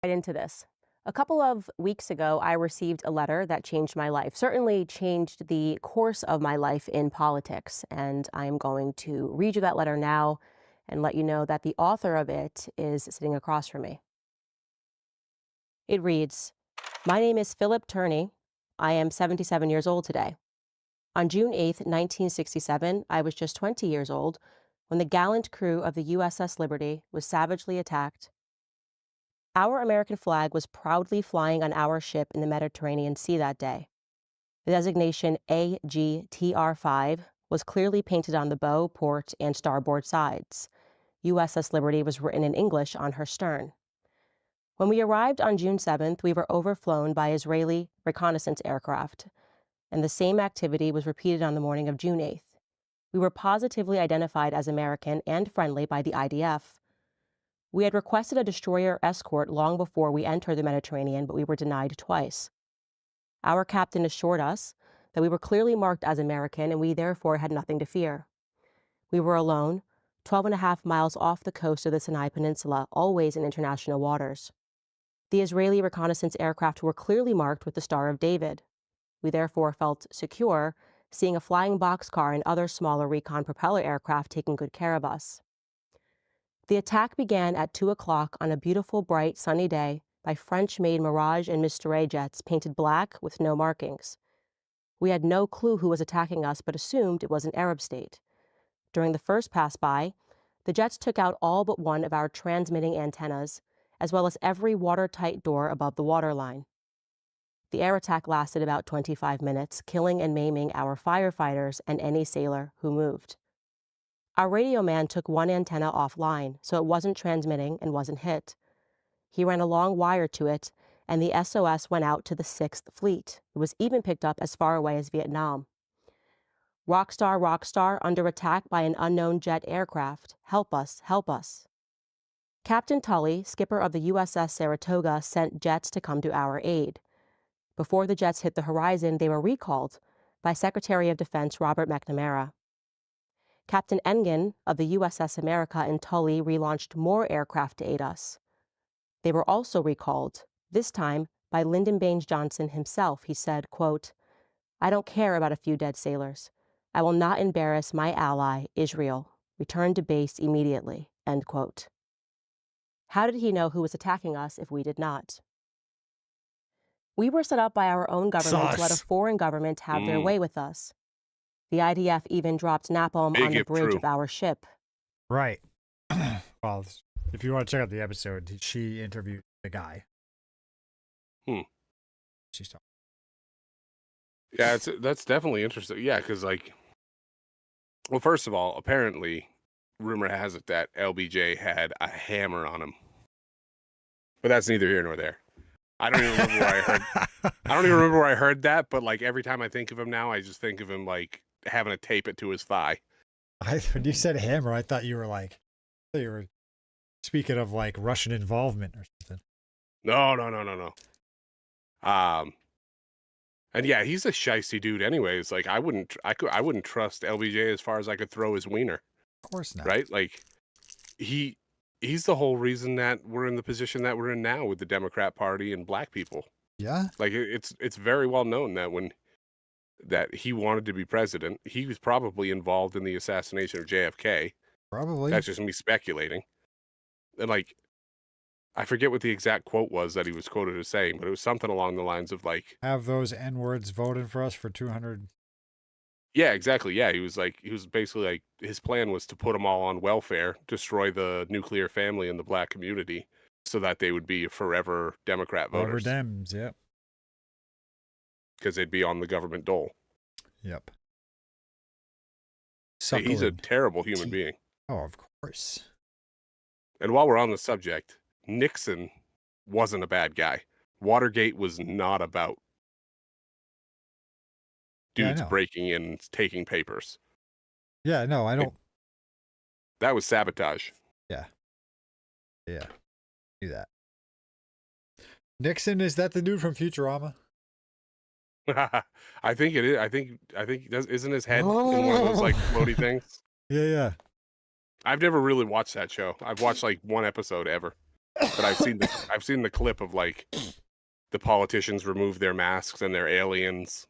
Right into this. A couple of weeks ago, I received a letter that changed my life, certainly changed the course of my life in politics. And I am going to read you that letter now and let you know that the author of it is sitting across from me. It reads, "My name is Philip Turney. I am 77 years old today. On June 8th, 1967, I was just 20 years old when the gallant crew of the USS Liberty was savagely attacked. Our American flag was proudly flying on our ship in the Mediterranean Sea that day. The designation AGTR-5 was clearly painted on the bow, port, and starboard sides. USS Liberty was written in English on her stern. When we arrived on June 7th, we were overflown by Israeli reconnaissance aircraft, and the same activity was repeated on the morning of June 8th. We were positively identified as American and friendly by the IDF. We had requested a destroyer escort long before we entered the Mediterranean, but we were denied twice. Our captain assured us that we were clearly marked as American and we therefore had nothing to fear. We were alone, 12.5 miles off the coast of the Sinai Peninsula, always in international waters. The Israeli reconnaissance aircraft were clearly marked with the Star of David. We therefore felt secure, seeing a flying boxcar and other smaller recon propeller aircraft taking good care of us. The attack began at 2 o'clock on a beautiful, bright, sunny day by French-made Mirage and Mistral jets painted black with no markings. We had no clue who was attacking us, but assumed it was an Arab state. During the first pass-by, the jets took out all but one of our transmitting antennas, as well as every watertight door above the waterline. The air attack lasted about 25 minutes, killing and maiming our firefighters and any sailor who moved. Our radio man took one antenna offline, so it wasn't transmitting and wasn't hit. He ran a long wire to it, and the SOS went out to the 6th Fleet. It was even picked up as far away as Vietnam. Rockstar, Rockstar, under attack by an unknown jet aircraft. Help us, help us. Captain Tully, skipper of the USS Saratoga, sent jets to come to our aid. Before the jets hit the horizon, they were recalled by Secretary of Defense Robert McNamara. Captain Engen of the USS America and Tully relaunched more aircraft to aid us. They were also recalled, this time by Lyndon Baines Johnson himself. He said, quote, "I don't care about a few dead sailors. I will not embarrass my ally, Israel. Return to base immediately," end quote. How did he know who was attacking us if we did not? We were set up by our own government to let a Sus. foreign government have their way with us. The IDF even dropped napalm Big on the if bridge true. of our ship. Right. Well, if you want to check out the episode, she interviewed the guy. She's talking. Yeah, that's definitely interesting. Yeah, because like, well, first of all, apparently, rumor has it that LBJ had a hammer on him, but that's neither here nor there. I don't even remember where I heard. I don't even remember where I heard that. But like every time I think of him now, I just think of him like having to tape it to his thigh. When you said hammer, I thought you were speaking of like Russian involvement or something. No. And yeah, he's a shicey dude. Anyways, like I wouldn't trust LBJ as far as I could throw his wiener. Of course not. Right? Like he's the whole reason that we're in the position that we're in now with the Democrat Party and black people. Yeah. Like it's very well known that he wanted to be president. He was probably involved in the assassination of JFK. Probably. That's just me speculating. And like, I forget what the exact quote was that he was quoted as saying, but it was something along the lines of like, Have those N-words voting for us for 200. yeah, exactly. Yeah, he was basically like, his plan was to put them all on welfare, destroy the nuclear family in the black community so that they would be forever Democrat Over voters Dems, yep. because they'd be on the government dole. Yep. He's a Suckling. terrible human being. Oh, of course. And while we're on the subject, Nixon wasn't a bad guy. Watergate was not about Yeah, I dudes know. breaking in and taking papers. Yeah, no, I don't. That was sabotage. Yeah. Do that. Nixon, is that the dude from Futurama? I think it is. I think isn't his head in one of those like floaty things? Yeah. I've never really watched that show. I've watched like one episode ever, but I've seen the clip of like the politicians remove their masks and they're aliens.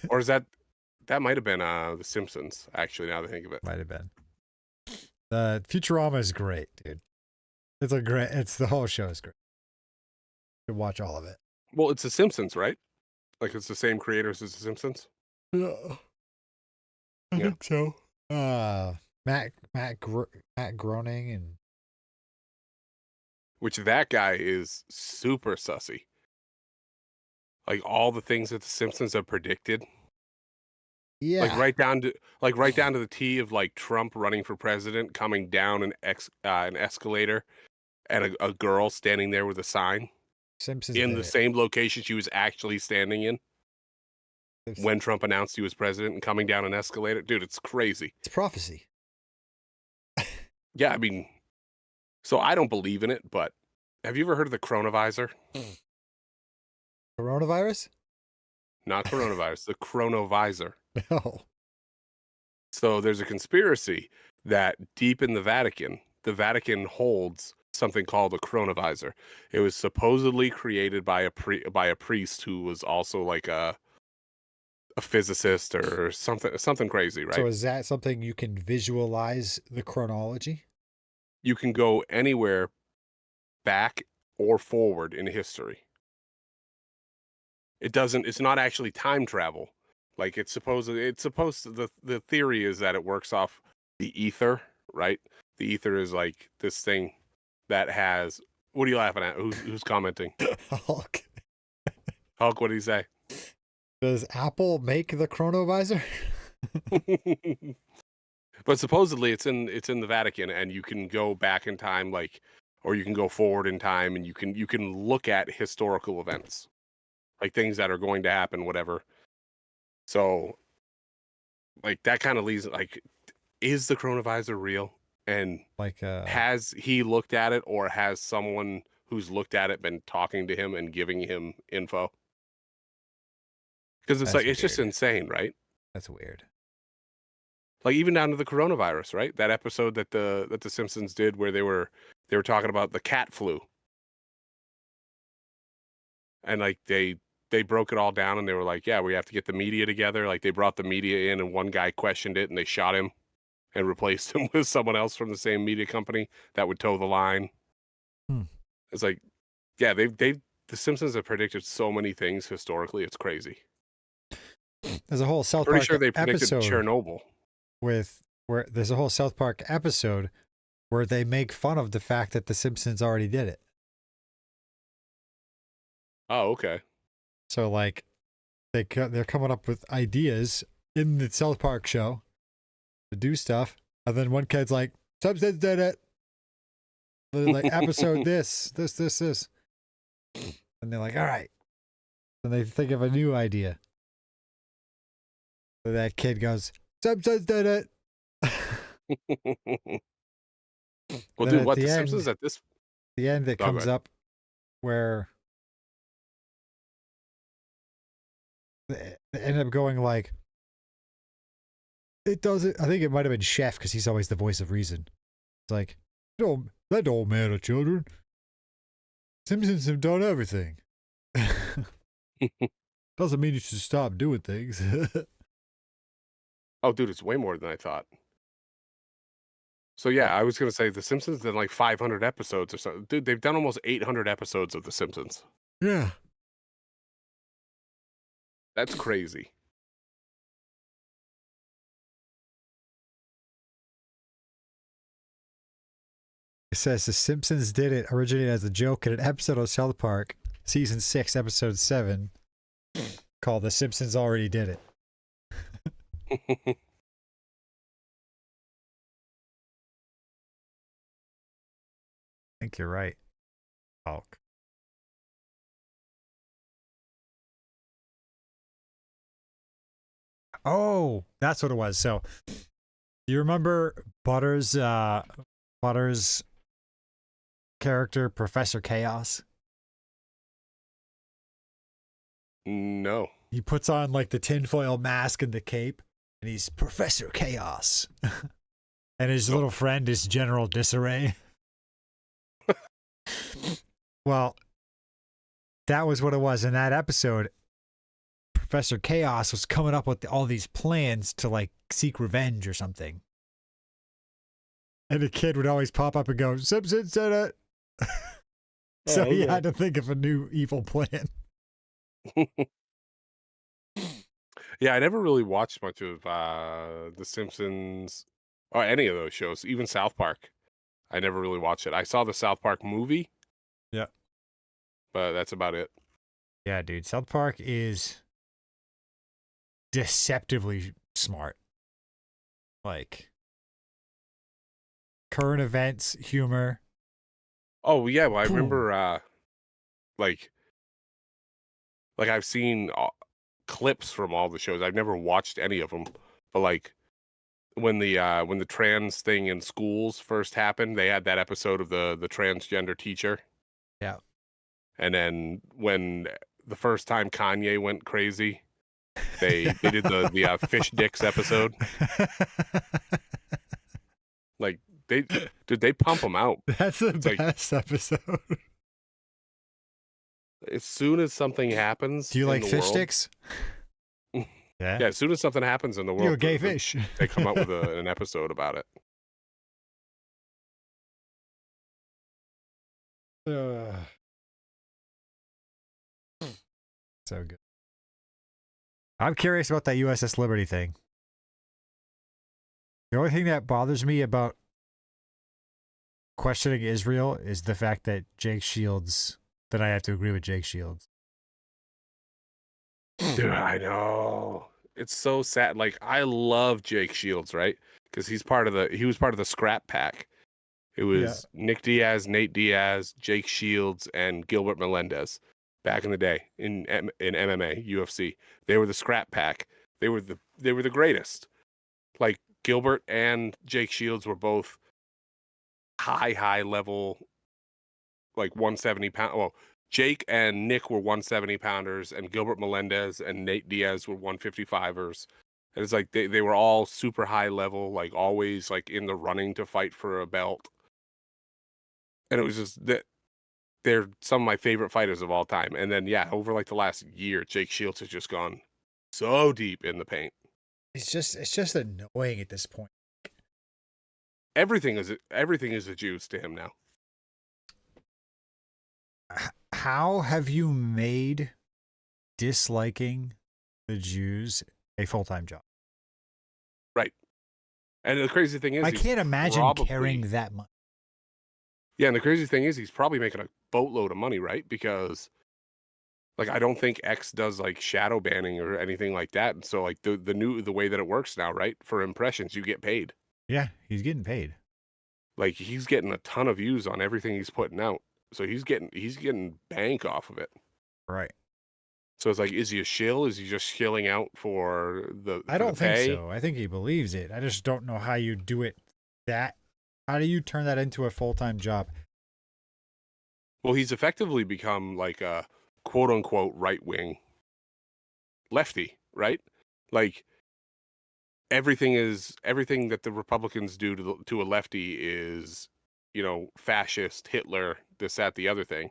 Or is that might have been The Simpsons, actually, now that I think of it. Might have been. Futurama is great, dude. It's the whole show is great. You should watch all of it. Well, it's The Simpsons, right? Like it's the same creators as The Simpsons? Yeah. I Yeah. think so. Matt Groening and Which that guy is super sussy. Like all the things that The Simpsons have predicted. yeah. Like right down to the T of like Trump running for president, coming down an escalator and a girl standing there with a sign Simpsons in did the it. same location she was actually standing in when Trump announced he was president and coming down an escalator. Dude, it's crazy. It's prophecy. Yeah, I mean, so I don't believe in it, but have you ever heard of the chronovisor? Coronavirus? Not coronavirus, the chronovisor. No. So there's a conspiracy that deep in the Vatican holds something called a chronovisor. It was supposedly created by a priest who was also like a physicist or something crazy, right? So is that something you can visualize the chronology? you can go anywhere back or forward in history. It's not actually time travel. Like it's supposed the theory is that it works off the ether, right? The ether is like this thing that has, what are you laughing at? Who's commenting? Hulk. Hulk, what did he say? Does Apple make the chronovisor? But supposedly it's in the Vatican, and you can go back in time, like, or you can go forward in time, and you can look at historical events, like things that are going to happen, whatever. So, like, that kind of leads, like, is the chronovisor real? And Like has he looked at it, or has someone who's looked at it been talking to him and giving him info? Because it's That's like, it's just weird. insane, right? That's weird. Like even down to the coronavirus, right? That episode that the Simpsons did where they were talking about the cat flu. And like they broke it all down, and they were like, yeah, we have to get the media together. Like they brought the media in, and one guy questioned it, and they shot him and replaced him with someone else from the same media company that would toe the line. It's like, yeah, the Simpsons have predicted so many things historically. It's crazy. There's a whole South Pretty Park sure they predicted episode Chernobyl. where there's a whole South Park episode where they make fun of the fact that the Simpsons already did it. Oh, okay. So like they're coming up with ideas in the South Park show to do stuff, and then one kid's like, Simpsons did it. They're like, episode this, and they're like, all right. Then they think of a new idea. So that kid goes, Simpsons did it. Well, Then dude, at what the the end- Simpsons at this? The end that Oh, go comes ahead. up where they end up going like, it doesn't. I think it might have been Chef because he's always the voice of reason. It's like, that don't matter, children. Simpsons have done everything. Doesn't mean you should stop doing things. Oh, dude, it's way more than I thought. So yeah, I was gonna say the Simpsons did like 500 episodes or something. Dude, they've done almost 800 episodes of the Simpsons. Yeah. That's crazy. It says The Simpsons did it originated as a joke in an episode of South Park, season 6, episode 7, called The Simpsons Already Did It. I think you're right, Hulk. Oh, that's what it was. So, you remember Butters' character, Professor Chaos? No. He puts on like the tinfoil mask and the cape, and he's Professor Chaos. And his little friend is General Disarray. Well, that was what it was in that episode. Professor Chaos was coming up with all these plans to like seek revenge or something. And the kid would always pop up and go, Simpsons did it. So Oh, he okay. had to think of a new evil plan. Yeah, I never really watched much of The Simpsons or any of those shows, even South Park. I never really watched it. I saw the South Park movie. Yeah. But that's about it. Yeah, dude. South Park is deceptively smart. Like, current events, humor. Oh, yeah, well, I Boom. remember like I've seen clips from all the shows. I've never watched any of them, but like when the trans thing in schools first happened, they had that episode of the transgender teacher. Yeah. And then when the first time Kanye went crazy, they did the fish dicks episode. Like they pump them out. That's the It's like- best episode. As soon as something happens, Do you in like the fish world- sticks? Yeah. Yeah, as soon as something happens in the world, You a gay the- fish. they come up with an episode about it. So good. I'm curious about that USS Liberty thing. The only thing that bothers me about questioning Israel is the fact that I have to agree with Jake Shields. Dude, I know. It's so sad. Like, I love Jake Shields, right? Because he was part of the Scrap Pack. It was Nick Diaz, Nate Diaz, Jake Shields, and Gilbert Melendez back in the day in MMA, UFC. They were the Scrap Pack. They were the greatest. Like, Gilbert and Jake Shields were both high level, like 170 pound. Well, Jake and Nick were 170 pounders, and Gilbert Melendez and Nate Diaz were 155ers. And it's like they were all super high level, like always like in the running to fight for a belt. And it was just that they're some of my favorite fighters of all time. And then over like the last year, Jake Shields has just gone so deep in the paint. It's just annoying at this point. Everything is a Jews to him now. How have you made disliking the Jews a full-time job? Right. And the crazy thing is, I can't imagine caring that much. Yeah, and the crazy thing is he's probably making a boatload of money, right? Because like I don't think X does like shadow banning or anything like that. And so like the way that it works now, right? For impressions, you get paid. Yeah, he's getting paid. Like he's getting a ton of views on everything he's putting out. So he's getting bank off of it. Right. So it's like, is he a shill? Is he just shilling out for the I don't think pay? so. I think he believes it. I just don't know how you do it. How do you turn that into a full-time job? Well, he's effectively become like a quote unquote right-wing lefty, right? Like everything that the Republicans do to a lefty is, fascist, Hitler, this, that, the other thing.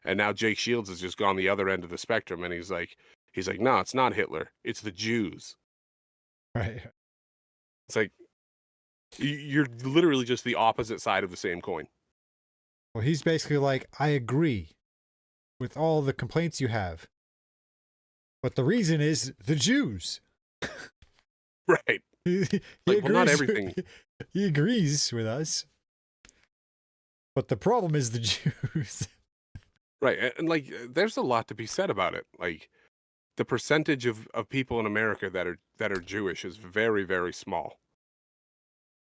And now Jake Shields has just gone the other end of the spectrum, and he's like, no, it's not Hitler, it's the Jews. Right. It's like you're literally just the opposite side of the same coin. Well, he's basically like, I agree with all the complaints you have, but the reason is the Jews. Right. Like, well, not everything. He agrees with us, but the problem is the Jews. Right. And like, there's a lot to be said about it. Like, the percentage of people in America that are Jewish is very, very small,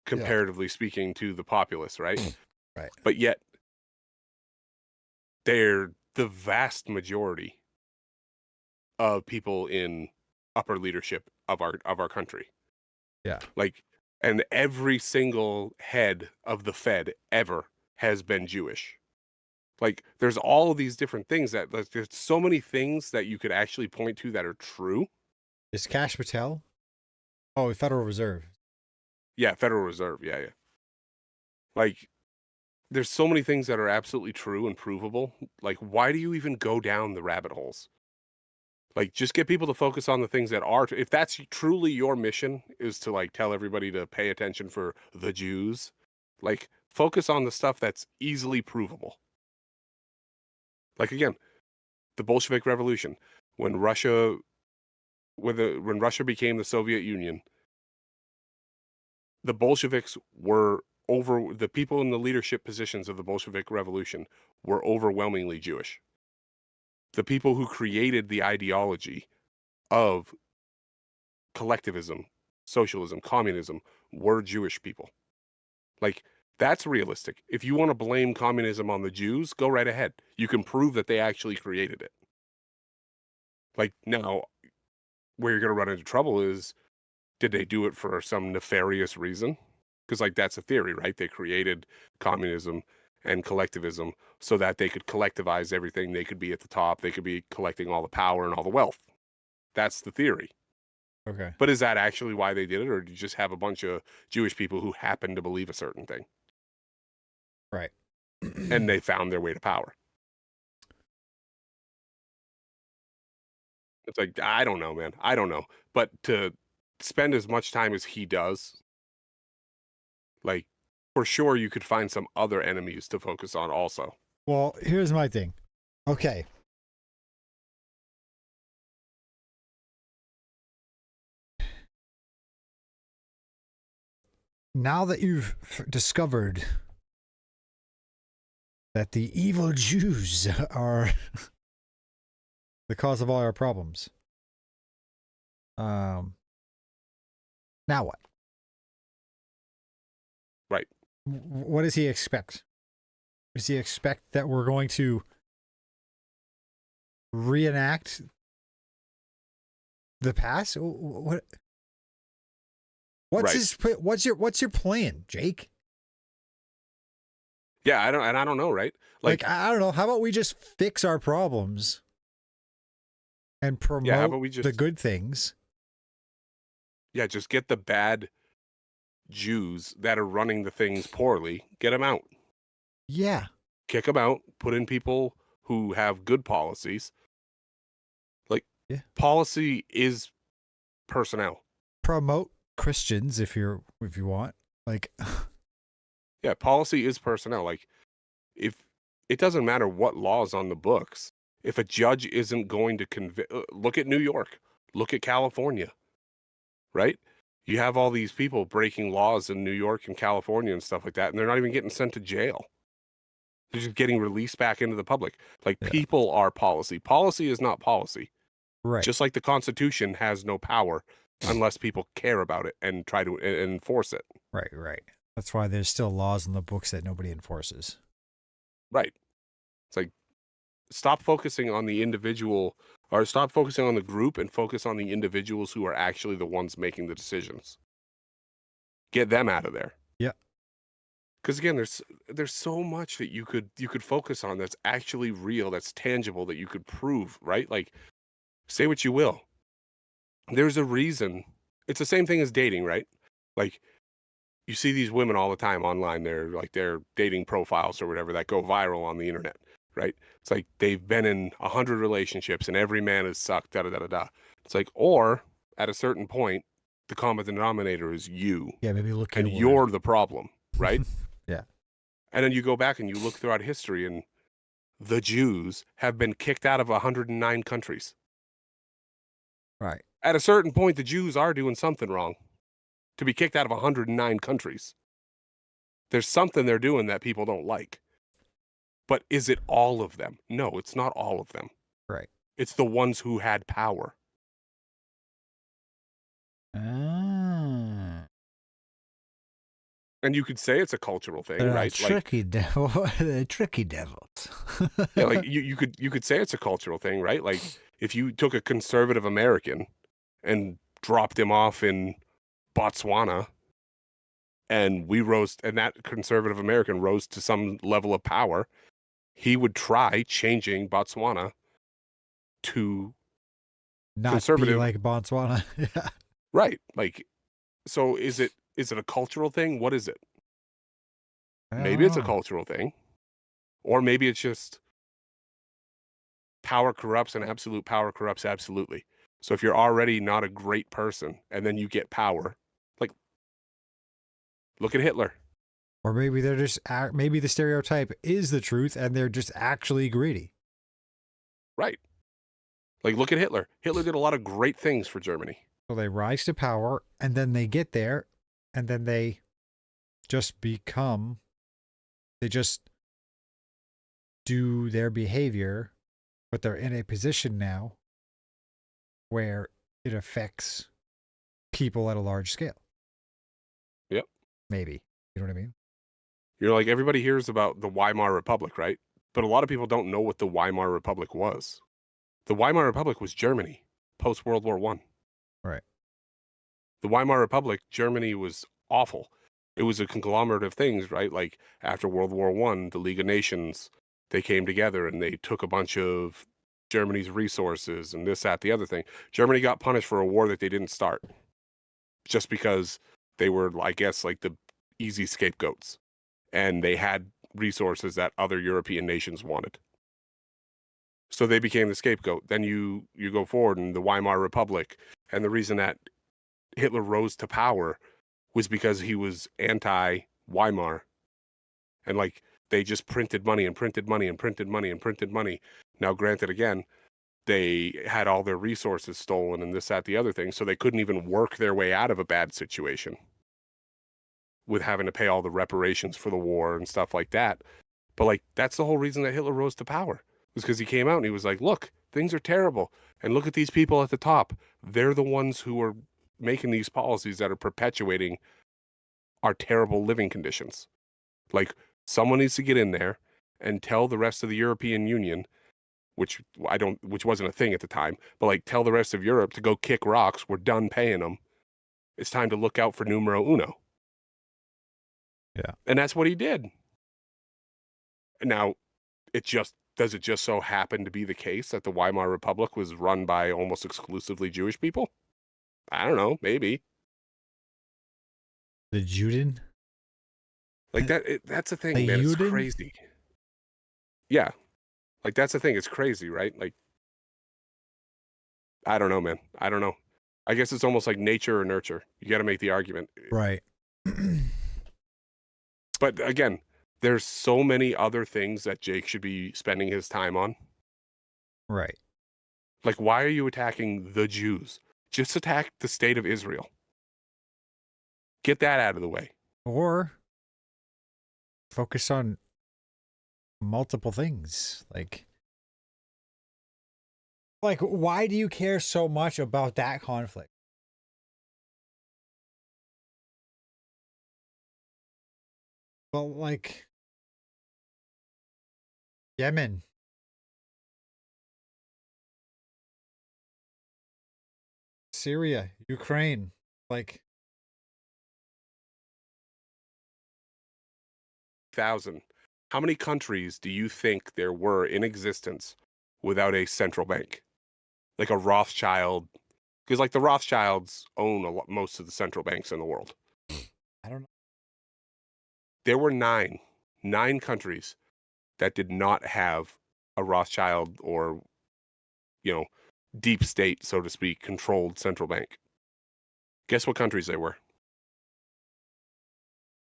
comparatively speaking to the populace, right? Right. But yet, they're the vast majority of people in upper leadership of our country. Yeah. Like, and every single head of the Fed ever has been Jewish. Like, there's all of these different things there's so many things that you could actually point to that are true. Is Kash Patel? Oh, Federal Reserve. Yeah, Federal Reserve. Yeah. Like, there's so many things that are absolutely true and provable. Like, why do you even go down the rabbit holes? Like, just get people to focus on the things that are, if that's truly your mission, is to like tell everybody to pay attention for the Jews, like focus on the stuff that's easily provable. Like, again, the Bolshevik Revolution, when Russia became the Soviet Union, the Bolsheviks were the people in the leadership positions of the Bolshevik Revolution were overwhelmingly Jewish. The people who created the ideology of collectivism, socialism, communism were Jewish people. Like, that's realistic. If you want to blame communism on the Jews, go right ahead. You can prove that they actually created it. Like, now, where you're going to run into trouble is, did they do it for some nefarious reason? Because, like, that's a theory, right? They created communism and collectivism so that they could collectivize everything. They could be at the top. They could be collecting all the power and all the wealth. That's the theory. Okay. But is that actually why they did it? Or do you just have a bunch of Jewish people who happen to believe a certain thing? Right. And they found their way to power. It's like, I don't know, man. I don't know. But to spend as much time as he does, like, for sure you could find some other enemies to focus on also. Well, here's my thing. Okay. Now that you've discovered that the evil Jews are the cause of all our problems, now what? Right. What does he expect? Does he expect that we're going to reenact the past? What? What's Right. what's your plan, Jake? Yeah, I don't know, right? Like I don't know. How about we just fix our problems and yeah, how promote about we the just good things? yeah, just get the bad Jews that are running the things poorly, get them out. Yeah. Kick them out, put in people who have good policies. Like Yeah. policy is personnel. Promote Christians if you want. Like Yeah, policy is personnel. Like if it doesn't matter what law's on the books, if a judge isn't going to convict, look at New York, look at California, right? You have all these people breaking laws in New York and California and stuff like that, and they're not even getting sent to jail. They're just getting released back into the public. Like Yeah. people are policy. Policy is not policy. right. Just like the Constitution has no power unless people care about it and try to enforce it. Right. That's why there's still laws in the books that nobody enforces. Right. It's like stop focusing on the individual or stop focusing on the group and focus on the individuals who are actually the ones making the decisions. Get them out of there. Yeah. Because again, there's so much that you could focus on that's actually real, that's tangible, that you could prove, right? Like say what you will. There's a reason. It's the same thing as dating, right? Like you see these women all the time online. They're like their dating profiles or whatever that go viral on the internet, right? It's like they've been in 100 relationships and every man has sucked, da da da da da. It's like, or at a certain point, the common denominator is you, Yeah, maybe look and inward. you're the problem, right? Yeah. And then you go back and you look throughout history, and the Jews have been kicked out of 109 countries. Right. At a certain point, the Jews are doing something wrong to be kicked out of 109 countries. There's something they're doing that people don't like. But is it all of them? No, it's not all of them. Right. It's the ones who had power. Ah. And you could say it's a cultural thing, They're right? tricky devil. They're tricky devils. Yeah, like you could say it's a cultural thing, right? Like if you took a conservative American and dropped him off in Botswana, and that conservative American rose to some level of power, he would try changing Botswana to Not be conservative. like Botswana. Yeah. Right. Like, so is it a cultural thing? What is it? Maybe it's a Oh. cultural thing, or maybe it's just power corrupts and absolute power corrupts absolutely. So if you're already not a great person and then you get power, like look at Hitler. Or maybe they're just maybe the stereotype is the truth and they're just actually greedy. Right. Like look at Hitler. Hitler did a lot of great things for Germany. So they rise to power and then they get there and then they just do their behavior, but they're in a position now where it affects people at a large scale. Yep. Maybe. You know what I mean? You're like, everybody hears about the Weimar Republic, right? But a lot of people don't know what the Weimar Republic was. The Weimar Republic was Germany post World War I. Right. The Weimar Republic, Germany was awful. It was a conglomerate of things, right? Like after World War I, the League of Nations, they came together and they took a bunch of Germany's resources and this, that, the other thing. Germany got punished for a war that they didn't start just because they were, I guess, like the easy scapegoats. And they had resources that other European nations wanted. So they became the scapegoat. Then you go forward in the Weimar Republic. And the reason that Hitler rose to power was because he was anti-Weimar. And like they just printed money and printed money and printed money and printed money. Now, granted, again, they had all their resources stolen and this, that, the other thing, so they couldn't even work their way out of a bad situation with having to pay all the reparations for the war and stuff like that. But like, that's the whole reason that Hitler rose to power, was because he came out and he was like, look, things are terrible. And look at these people at the top. They're the ones who are making these policies that are perpetuating our terrible living conditions. Like, someone needs to get in there and tell the rest of the European Union, which wasn't a thing at the time, but like, tell the rest of Europe to go kick rocks. We're done paying them. It's time to look out for numero uno. Yeah. And that's what he did. Now, does it just so happen to be the case that the Weimar Republic was run by almost exclusively Jewish people? I don't know, maybe. The Juden? Like that's the thing, The man. It's Juden? crazy. Yeah. Like, that's the thing. It's crazy, right? Like, I don't know, man. I don't know. I guess it's almost like nature or nurture. You got to make the argument. Right. But again, there's so many other things that Jake should be spending his time on. Right. Like, why are you attacking the Jews? Just attack the state of Israel. Get that out of the way. Or focus on multiple things. Like, why do you care so much about that conflict? Well, like, Yemen. Syria, Ukraine, like, 1,000. How many countries do you think there were in existence without a central bank? Like a Rothschild? Because like the Rothschilds own most of the central banks in the world. I don't know. There were nine countries that did not have a Rothschild or, deep state, so to speak, controlled central bank. Guess what countries they were?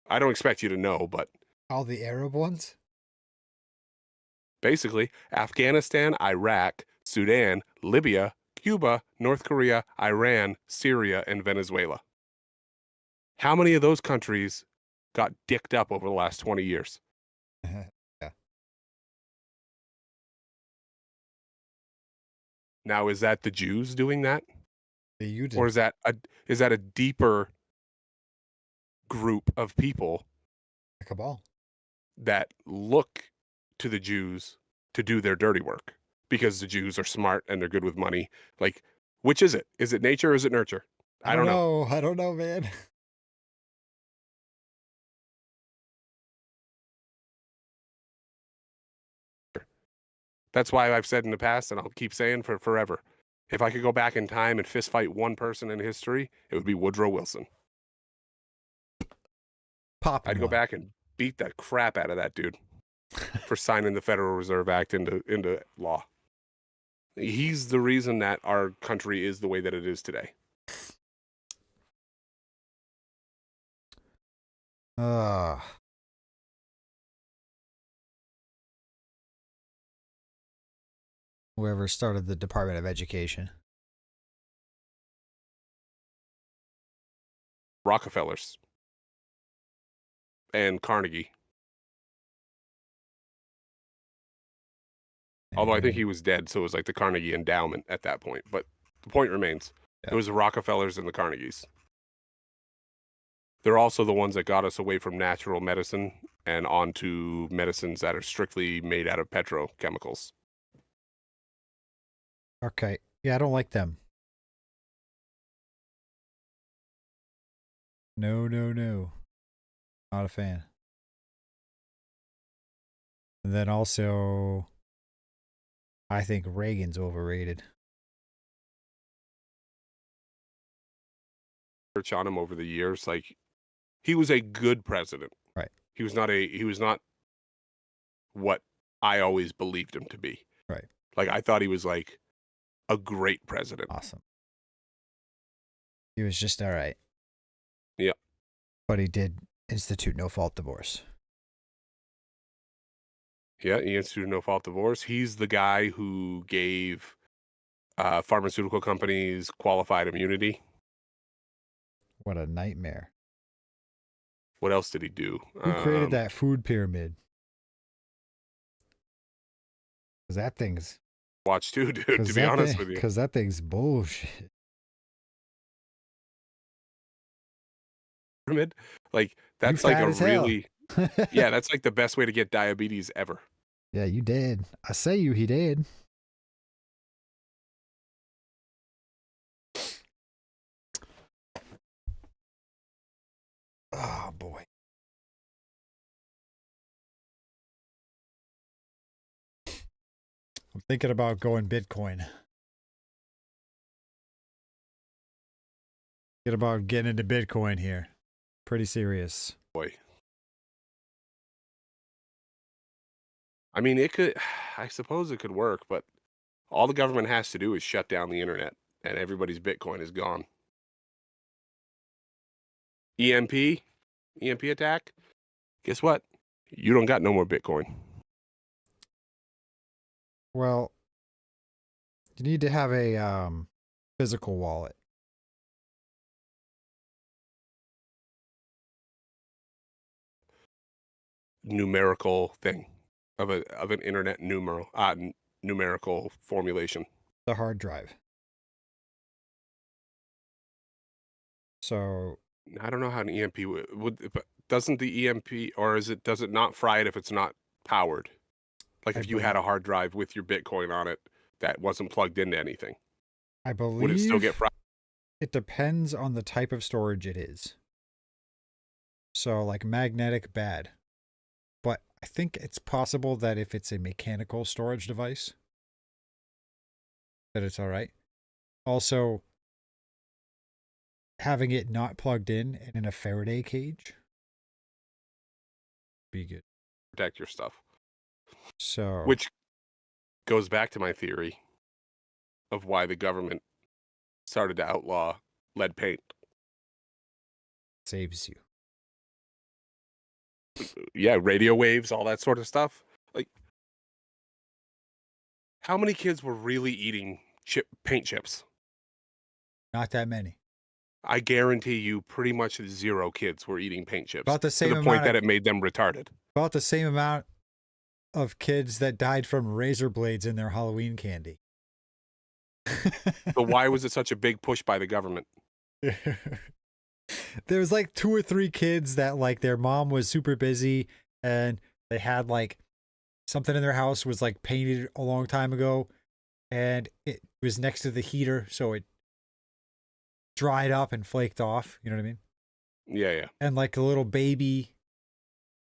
I don't expect you to know, but All the Arab ones? basically Afghanistan, Iraq, Sudan, Libya, Cuba, North Korea, Iran, Syria, and Venezuela. How many of those countries got dicked up over the last 20 years? Yeah. Now, is that the Jews doing that? The Juden. Or is that a deeper group of people The cabal. that look to the Jews to do their dirty work because the Jews are smart and they're good with money? Like, which is it? Is it nature or is it nurture? I don't know. I don't know, man. That's why I've said in the past, and I'll keep saying for forever, if I could go back in time and fist fight one person in history, it would be Woodrow Wilson. Pop. I'd go back and beat the crap out of that dude for signing the Federal Reserve Act into law. He's the reason that our country is the way that it is today. Whoever started the Department of Education. Rockefellers and Carnegie. Although I think he was dead, so it was like the Carnegie Endowment at that point. But the point remains, Yeah. It was the Rockefellers and the Carnegies. They're also the ones that got us away from natural medicine and onto medicines that are strictly made out of petrochemicals. Okay. Yeah, I don't like them. No. Not a fan. And then also, I think Reagan's overrated. Research on him over the years, like, he was a good president. Right. He was not what I always believed him to be. Right. Like, I thought he was like a great president. Awesome. He was just all right. Yep. But he did institute no-fault divorce. Yeah, Ian's through no fault divorce. He's the guy who gave pharmaceutical companies qualified immunity. What a nightmare. What else did he do? Who created that food pyramid? Because that thing's... Watch too, dude, to be honest with you. Because that thing's bullshit. Pyramid, like, You that's like fat a as hell. really... Yeah, that's like the best way to get diabetes ever. Yeah, you did. I say he did. Oh, boy. I'm thinking about going Bitcoin. Thinking about getting into Bitcoin here. Pretty serious. Boy. I mean, it could... I suppose it could work, but all the government has to do is shut down the internet, and everybody's Bitcoin is gone. EMP attack? Guess what? You don't got no more Bitcoin. Well, you need to have a physical wallet. Numerical thing of an internet numerical formulation. The hard drive. So I don't know how an EMP would but doesn't the EMP, or does it not fry it if it's not powered? Like I if you had a hard drive with your Bitcoin on it that wasn't plugged into anything, I believe would it still get fried? it depends on the type of storage it is. So like magnetic, bad. But I think it's possible that if it's a mechanical storage device, that it's all right. Also, having it not plugged in and in a Faraday cage, be good. Protect your stuff. So, Which goes back to my theory of why the government started to outlaw lead paint. saves you. Yeah, radio waves, all that sort of stuff. Like, how many kids were really eating paint chips? Not that many. I guarantee you pretty much 0 kids were eating paint chips. About the same to the point amount that of- it made them retarded. About the same amount of kids that died from razor blades in their Halloween candy. But why was it such a big push by the government? There was like 2 or 3 kids that like their mom was super busy and they had like something in their house was like painted a long time ago and it was next to the heater, so it dried up and flaked off. You know what I mean? Yeah. And like a little baby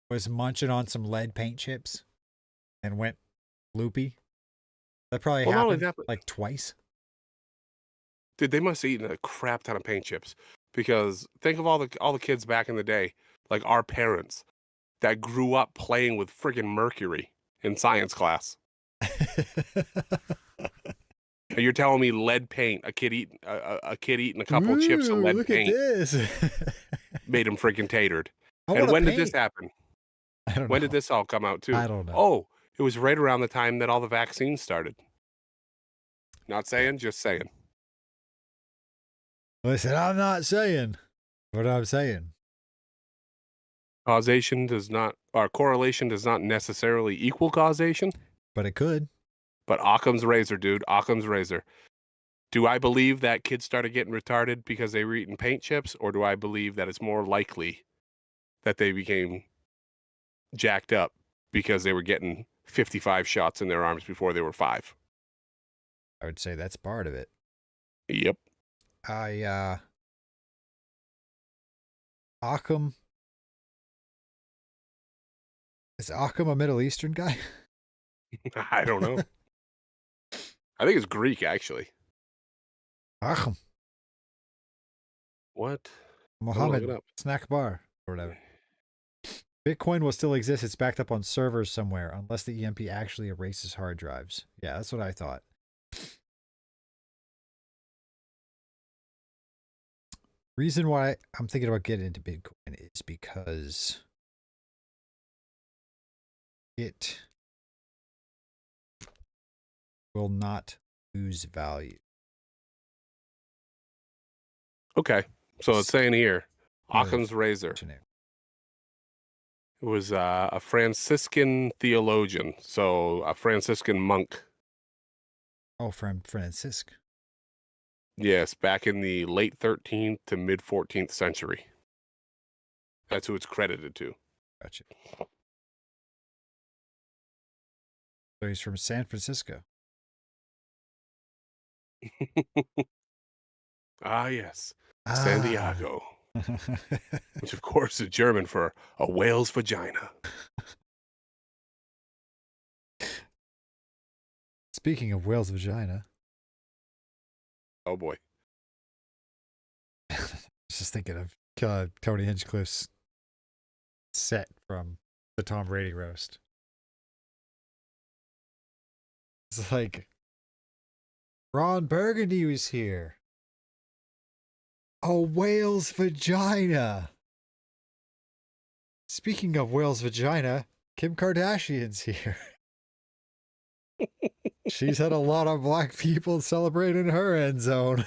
was munching on some lead paint chips and went loopy. That probably Well, not only happened that, but- like twice. Dude, they must have eaten a crap ton of paint chips. Because think of all the kids back in the day, like our parents, that grew up playing with friggin' mercury in science class. And you're telling me lead paint, a kid eating a couple of chips of Ooh, lead look paint at this. made him friggin' tatered. I And wanna when did this paint. happen? I don't When know. did this all come out too? I don't know. Oh, it was right around the time that all the vaccines started. Not saying, just saying. Listen, I'm not saying what I'm saying. Correlation does not necessarily equal causation. But it could. But Occam's razor, dude. Occam's razor. Do I believe that kids started getting retarded because they were eating paint chips, or do I believe that it's more likely that they became jacked up because they were getting 55 shots in their arms before they were 5? I would say that's part of it. Yep. Occam. Is Occam a Middle Eastern guy? I don't know. I think it's Greek, actually. Occam. What? Mohammed it up. Snack Bar or whatever. Bitcoin will still exist. It's backed up on servers somewhere unless the EMP actually erases hard drives. Yeah, that's what I thought. Reason why I'm thinking about getting into Bitcoin is because it will not lose value. Okay, so it's saying here, Really Occam's razor. fascinating. It was a Franciscan theologian, so a Franciscan monk. Oh, from Francisco. Yes, back in the late 13th to mid 14th century. That's who it's credited to. Gotcha. So he's from San Francisco. Ah, yes, San Diego, which of course is German for a whale's vagina. Speaking of whale's vagina, Oh boy. I was just thinking of Tony Hinchcliffe's set from the Tom Brady roast. It's like Ron Burgundy was here. A whale's vagina. Speaking of whale's vagina, Kim Kardashian's here. She's had a lot of black people celebrate in her end zone.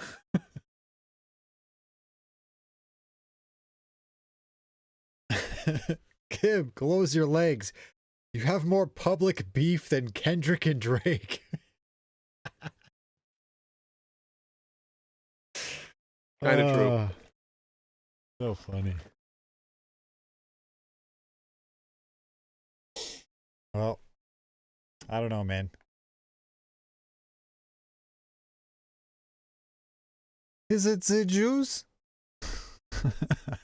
Kim, close your legs. You have more public beef than Kendrick and Drake. Kinda true. So funny. Well, I don't know, man. Is it the Jews?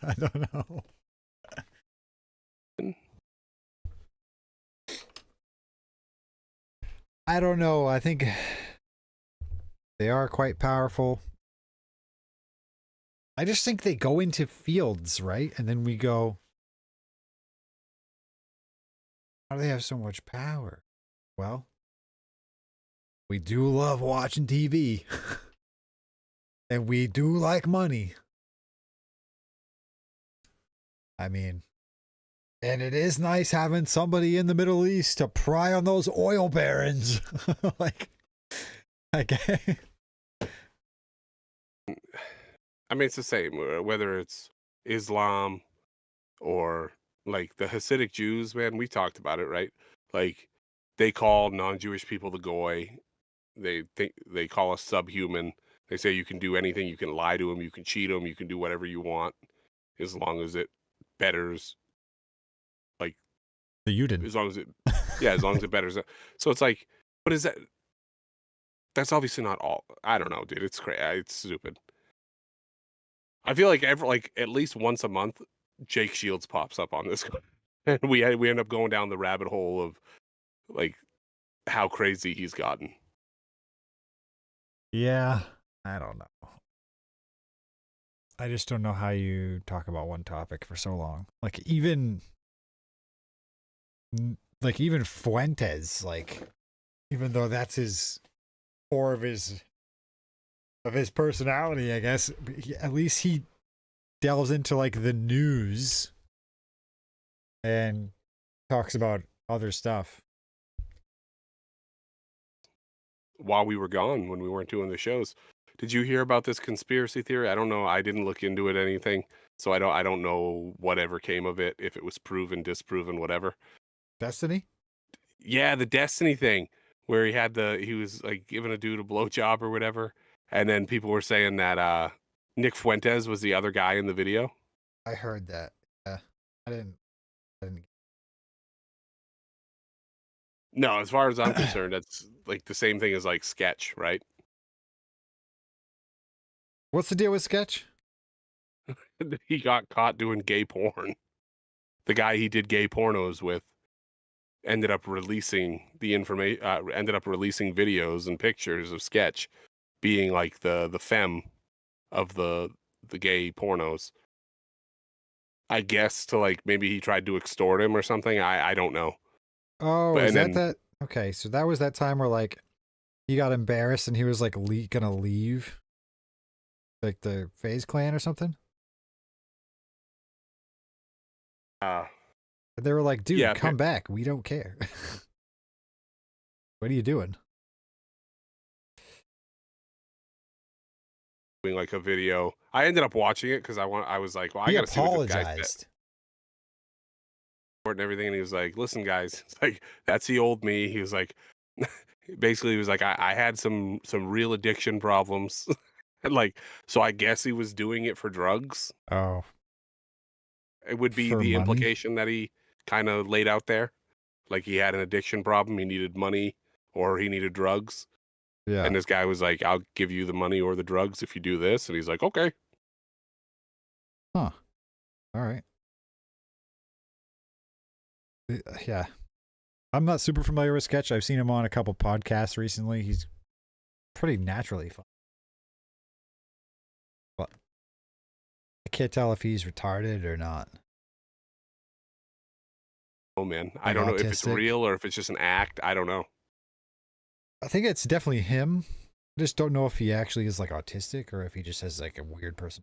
I don't know. I don't know. I think they are quite powerful. I just think they go into fields, right? And then we go, how do they have so much power? Well, we do love watching TV. And we do like money. I mean, and it is nice having somebody in the Middle East to pry on those oil barons. like, I mean, it's the same, whether it's Islam or like the Hasidic Jews, man. We talked about it, right? Like, they call non-Jewish people the goy. They call us subhuman. They say you can do anything. You can lie to them. You can cheat them. You can do whatever you want, as long as it betters. Like the Yudin. As long as it, yeah, as long as it betters. So it's like, what is that? That's obviously not all. I don't know, dude. It's crazy. It's stupid. I feel like at least once a month, Jake Shields pops up on this, and we end up going down the rabbit hole of like how crazy he's gotten. Yeah, I don't know. I just don't know how you talk about one topic for so long. Like even Fuentes, like even though that's his core of his personality, I guess, at least he delves into like the news and talks about other stuff. While we were gone, when we weren't doing the shows, did you hear about this conspiracy theory? I don't know. I didn't look into it anything, so I don't know whatever came of it, if it was proven, disproven, whatever. Destiny? Yeah, the Destiny thing, where he was like giving a dude a blowjob or whatever, and then people were saying that Nick Fuentes was the other guy in the video. I heard that. Yeah, I didn't. No, as far as I'm concerned, that's like the same thing as like Sketch, right? What's the deal with Sketch? He got caught doing gay porn. The guy he did gay pornos with ended up releasing the information. Ended up releasing videos and pictures of Sketch being like the femme of the gay pornos. I guess to like maybe he tried to extort him or something. I don't know. Oh, is that? Okay, so that was that time where like he got embarrassed and he was like gonna leave, like the FaZe Clan or something. They were like, "Dude, come back. We don't care." What are you doing? doing like a video. I ended up watching it because I was like, well, I He got to see what this guy said apologized. and everything. And he was like, listen, guys, it's like that's the old me. He was like, basically, he was like, I had some real addiction problems, and like, so I guess he was doing it for drugs. Oh, It would be For the money? implication that he kind of laid out there, like he had an addiction problem, he needed money, or he needed drugs. yeah. And this guy was like, I'll give you the money or the drugs if you do this. And he's like, okay. All right. Yeah. I'm not super familiar with Sketch. I've seen him on a couple podcasts recently. He's pretty naturally fun. But I can't tell if he's retarded or not. Oh man, I Like don't know if it's autistic? real or if it's just an act. I don't know. I think it's definitely him. I just don't know if he actually is like autistic or if he just has like a weird person.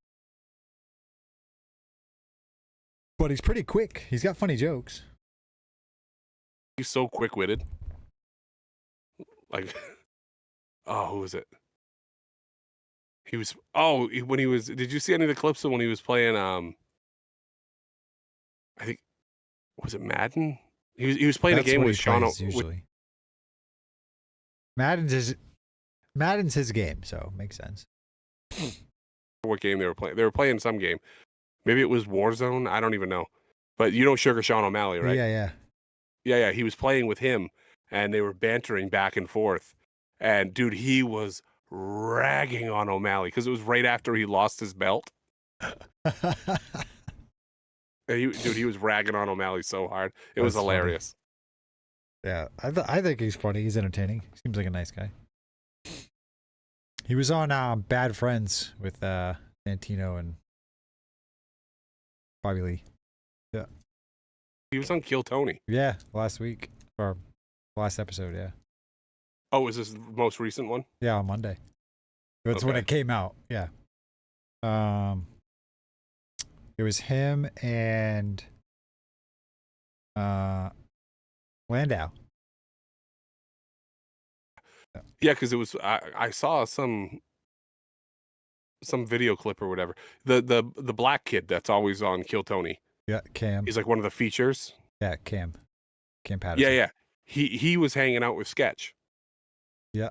But he's pretty quick. He's got funny jokes. He's so quick-witted. Like, oh, who was it? He was. Oh, when he was. Did you see any of the clips of when he was playing? I think was it Madden? He was playing That's a game what with he Sean. plays usually. Madden's his game, so makes sense. What game they were playing? They were playing some game. Maybe it was Warzone. I don't even know. But you know Sugar Sean O'Malley, right? Yeah. Yeah. He was playing with him, and they were bantering back and forth. And dude, he was ragging on O'Malley because it was right after he lost his belt. And he was ragging on O'Malley so hard. It was That's funny. hilarious. Yeah, I think he's funny. He's entertaining. Seems like a nice guy. He was on Bad Friends with Santino and Bobby Lee. He was on Kill Tony. Yeah, last week or last episode. Yeah, Oh, is this the most recent one? yeah, on Monday. That's when Okay. it came out. Yeah. It was him and Landau. Yeah, because it was. I saw some video clip or whatever. The black kid that's always on Kill Tony. Yeah, Cam. He's like one of the features. Yeah, Cam Patterson. Yeah. He was hanging out with Sketch. Yeah.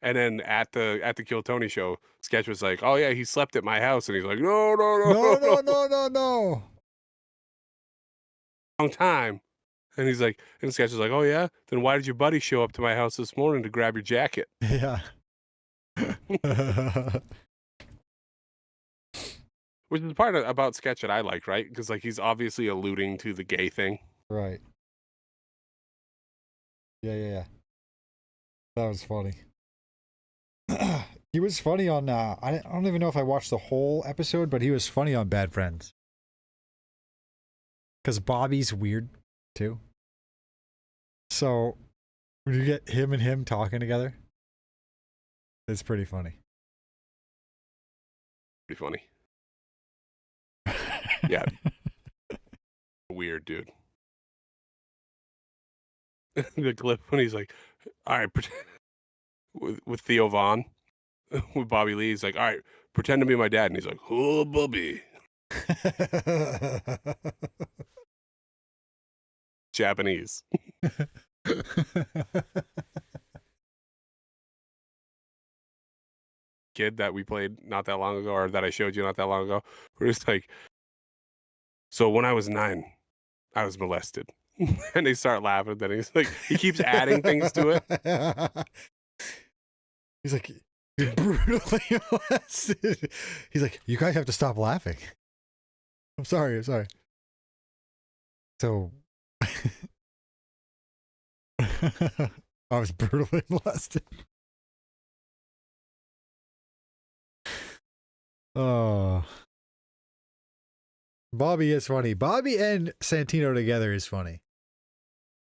And then at the Kill Tony show, Sketch was like, "Oh yeah, he slept at my house," and he's like, "No, No. long time." And he's like, and Sketch is like, "Oh yeah, then why did your buddy show up to my house this morning to grab your jacket?" Yeah. Which is the part about Sketch that I like, right? Because like he's obviously alluding to the gay thing. Right. Yeah. That was funny. He was funny on I don't even know if I watched the whole episode, but he was funny on Bad Friends. Cuz Bobby's weird too. So when you get him and him talking together, it's pretty funny. Pretty funny. Yeah. Weird dude. The clip when he's like, "All right," with Theo Vaughn, with Bobby Lee, he's like, "All right, pretend to be my dad," and he's like, "Oh, Bobby." Japanese. Kid that we played not that long ago, or that I showed you not that long ago, where it's like, so when I was 9, I was molested. And they start laughing. Then he's like, he keeps adding things to it. He's like, "You're brutally molested." He's like, "You guys have to stop laughing." I'm sorry. So I was brutally molested. Oh, Bobby is funny. Bobby and Santino together is funny.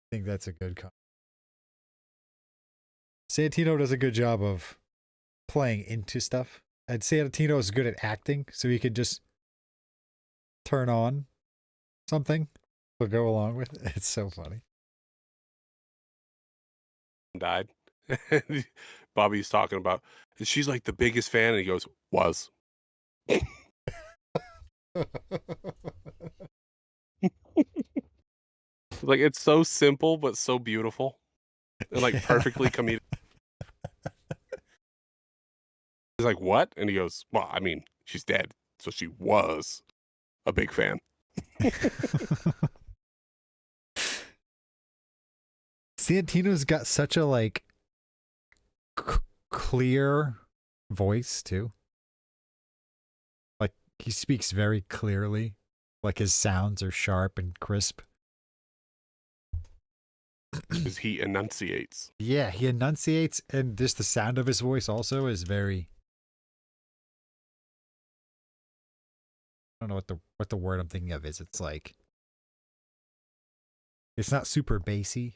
I think that's a good Santino does a good job of playing into stuff. And Santino is good at acting, so he could just turn on something to go along with. It's so funny. Died. And Bobby's talking about, and she's like the biggest fan, and he goes, was. Like, it's so simple, but so beautiful. And like perfectly comedic. He's like, what? And he goes, well, I mean, she's dead. So she was a big fan. Santino's got such a like clear voice too. Like he speaks very clearly. Like his sounds are sharp and crisp. Because he enunciates. Yeah, he enunciates, and just the sound of his voice also is very. I don't know what the word I'm thinking of is. It's like. It's not super bassy.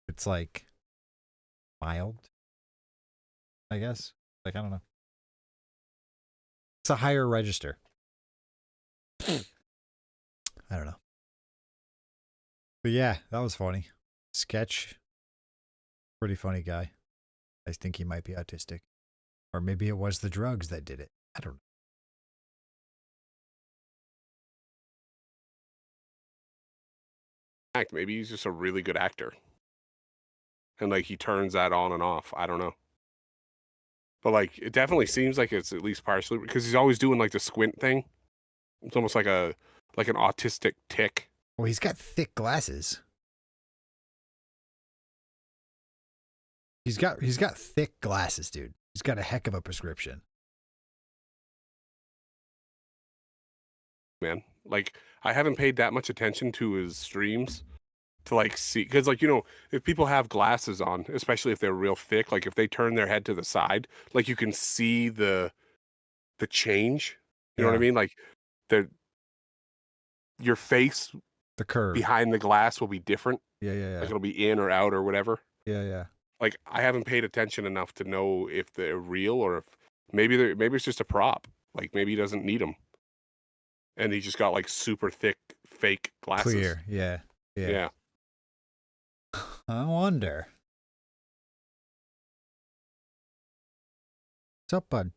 It's like mild, I guess. Like, I don't know. It's a higher register. I don't know. But yeah, that was funny. Sketch. Pretty funny guy. I think he might be autistic. Or maybe it was the drugs that did it. I don't know. Maybe he's just a really good actor. And like he turns that on and off. I don't know. But like it definitely seems like it's at least partially because he's always doing like the squint thing. It's almost like an autistic tick. Well, he's got thick glasses. He's got thick glasses, dude. He's got a heck of a prescription. Man, like I haven't paid that much attention to his streams to like see, because like, you know, if people have glasses on, especially if they're real thick, like if they turn their head to the side, like you can see the change. You know what I mean? Like your face, the curve behind the glass will be different. Yeah. Like it'll be in or out or whatever. Yeah. Like I haven't paid attention enough to know if they're real or if maybe it's just a prop. Like maybe he doesn't need them. And he just got like super thick fake glasses. Clear, yeah. I wonder. What's up, bud?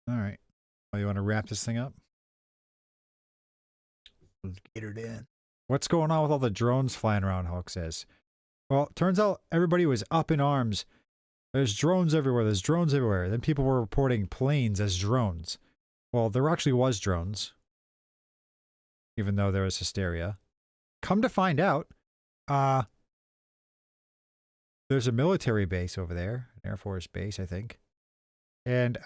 All right. Well, you want to wrap this thing up? Let's get it in. What's going on with all the drones flying around, Hulk says. Well, turns out everybody was up in arms. There's drones everywhere. Then people were reporting planes as drones. Well, there actually was drones. Even though there was hysteria. Come to find out, there's a military base over there. An Air Force base, I think. And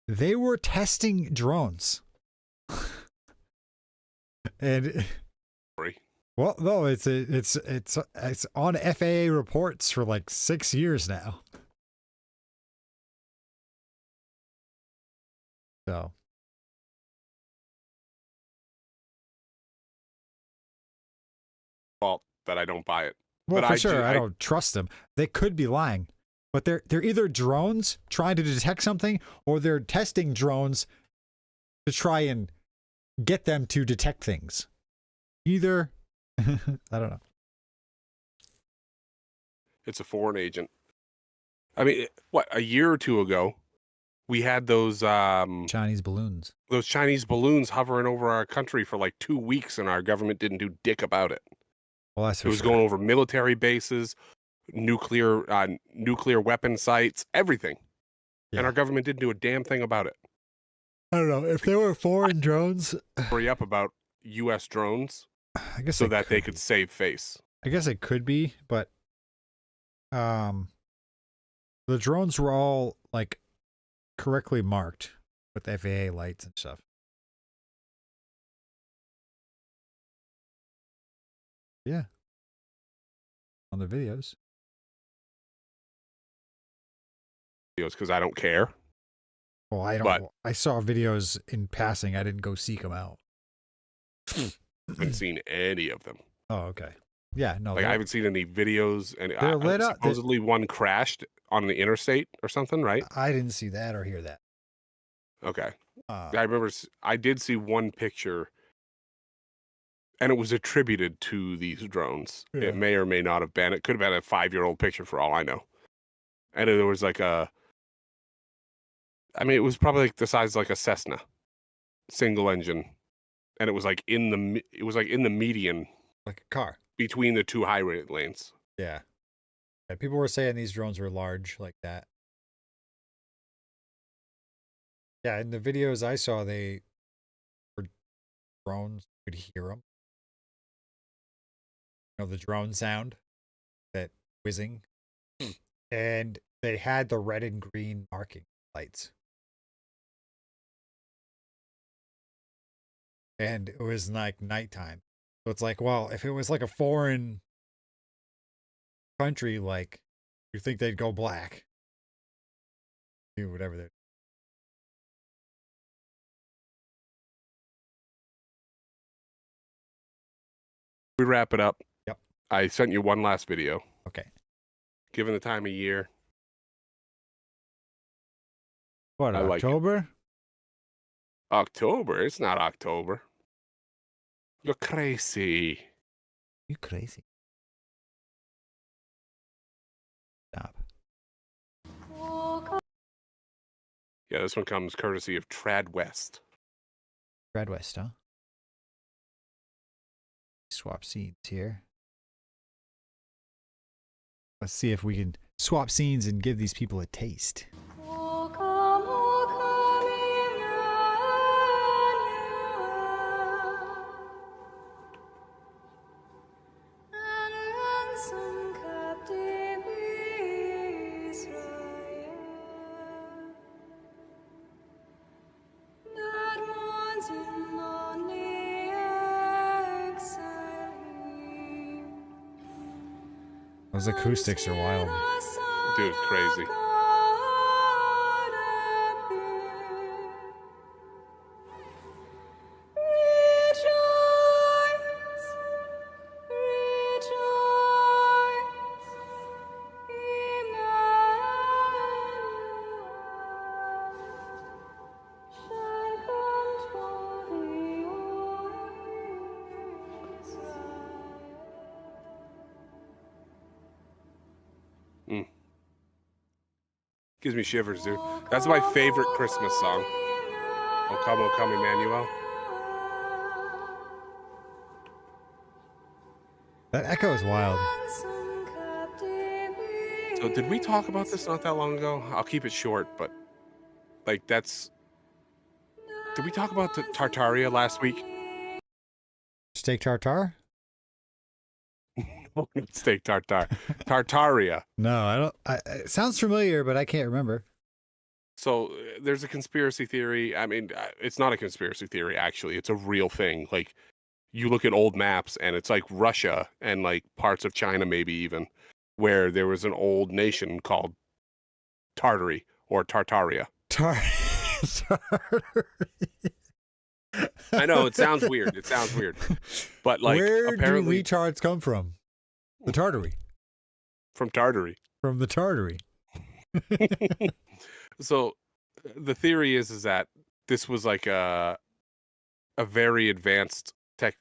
they were testing drones. And well, no, it's on FAA reports for like 6 years now. So fault that I don't buy it. well, but for sure, I don't trust them. They could be lying, but they're either drones trying to detect something, or they're testing drones to try and get them to detect things. Either, I don't know. It's a foreign agent. I mean, what, a year or two ago, we had those Chinese balloons. Those Chinese balloons hovering over our country for like 2 weeks, and our government didn't do dick about it. Well, that's it was going over military bases, nuclear weapon sites, everything, and our government didn't do a damn thing about it. I don't know if there were foreign drones. Hurry up about U.S. drones, I guess so that they could save face. I guess it could be, but the drones were all like correctly marked with FAA lights and stuff. Yeah. On the videos. Because I don't care. Well, I don't. But I saw videos in passing. I didn't go seek them out. I haven't seen any of them. Oh, okay. Yeah, no. Like I haven't seen any videos, and they're lit up. Supposedly one crashed on the interstate or something, right? I didn't see that or hear that. Okay. I remember I did see one picture and it was attributed to these drones. Yeah. It may or may not have been. It could have been a 5-year-old picture for all I know. And there was like it was probably like the size of like a Cessna, single engine, and it was like in the median Like a car. between the two highway lanes. Yeah. Yeah, people were saying these drones were large like that. Yeah, in the videos I saw, they were drones. You could hear them. You know, the drone sound, that whizzing. And they had the red and green marking lights. And it was like nighttime. So it's like, well, if it was like a foreign country, like, you think they'd go black. Do whatever they're. We wrap it up. Yep. I sent you one last video. Okay. Given the time of year, What, I like it. October? October. It's not October. You're crazy. You crazy. Stop. Yeah, this one comes courtesy of Trad West. Red West, huh? Swap scenes here. Let's see if we can swap scenes and give these people a taste. Those acoustics are wild. Dude, it's crazy. Gives me shivers, dude. That's my favorite Christmas song. O come, Emmanuel. That echo is wild. So did we talk about this not that long ago? I'll keep it short, but like that's... Did we talk about the Tartaria last week? Steak tartare? Steak tartare. Tartaria. No, I don't. It sounds familiar, but I can't remember. So there's a conspiracy theory. I mean, it's not a conspiracy theory, actually. It's a real thing. Like, you look at old maps, and it's like Russia and like parts of China, maybe even, where there was an old nation called Tartary or Tartaria. I know it sounds weird. It sounds weird, but like, where apparently do retards come from? The Tartary. from Tartary. From the Tartary. So the theory is that this was like a very advanced tech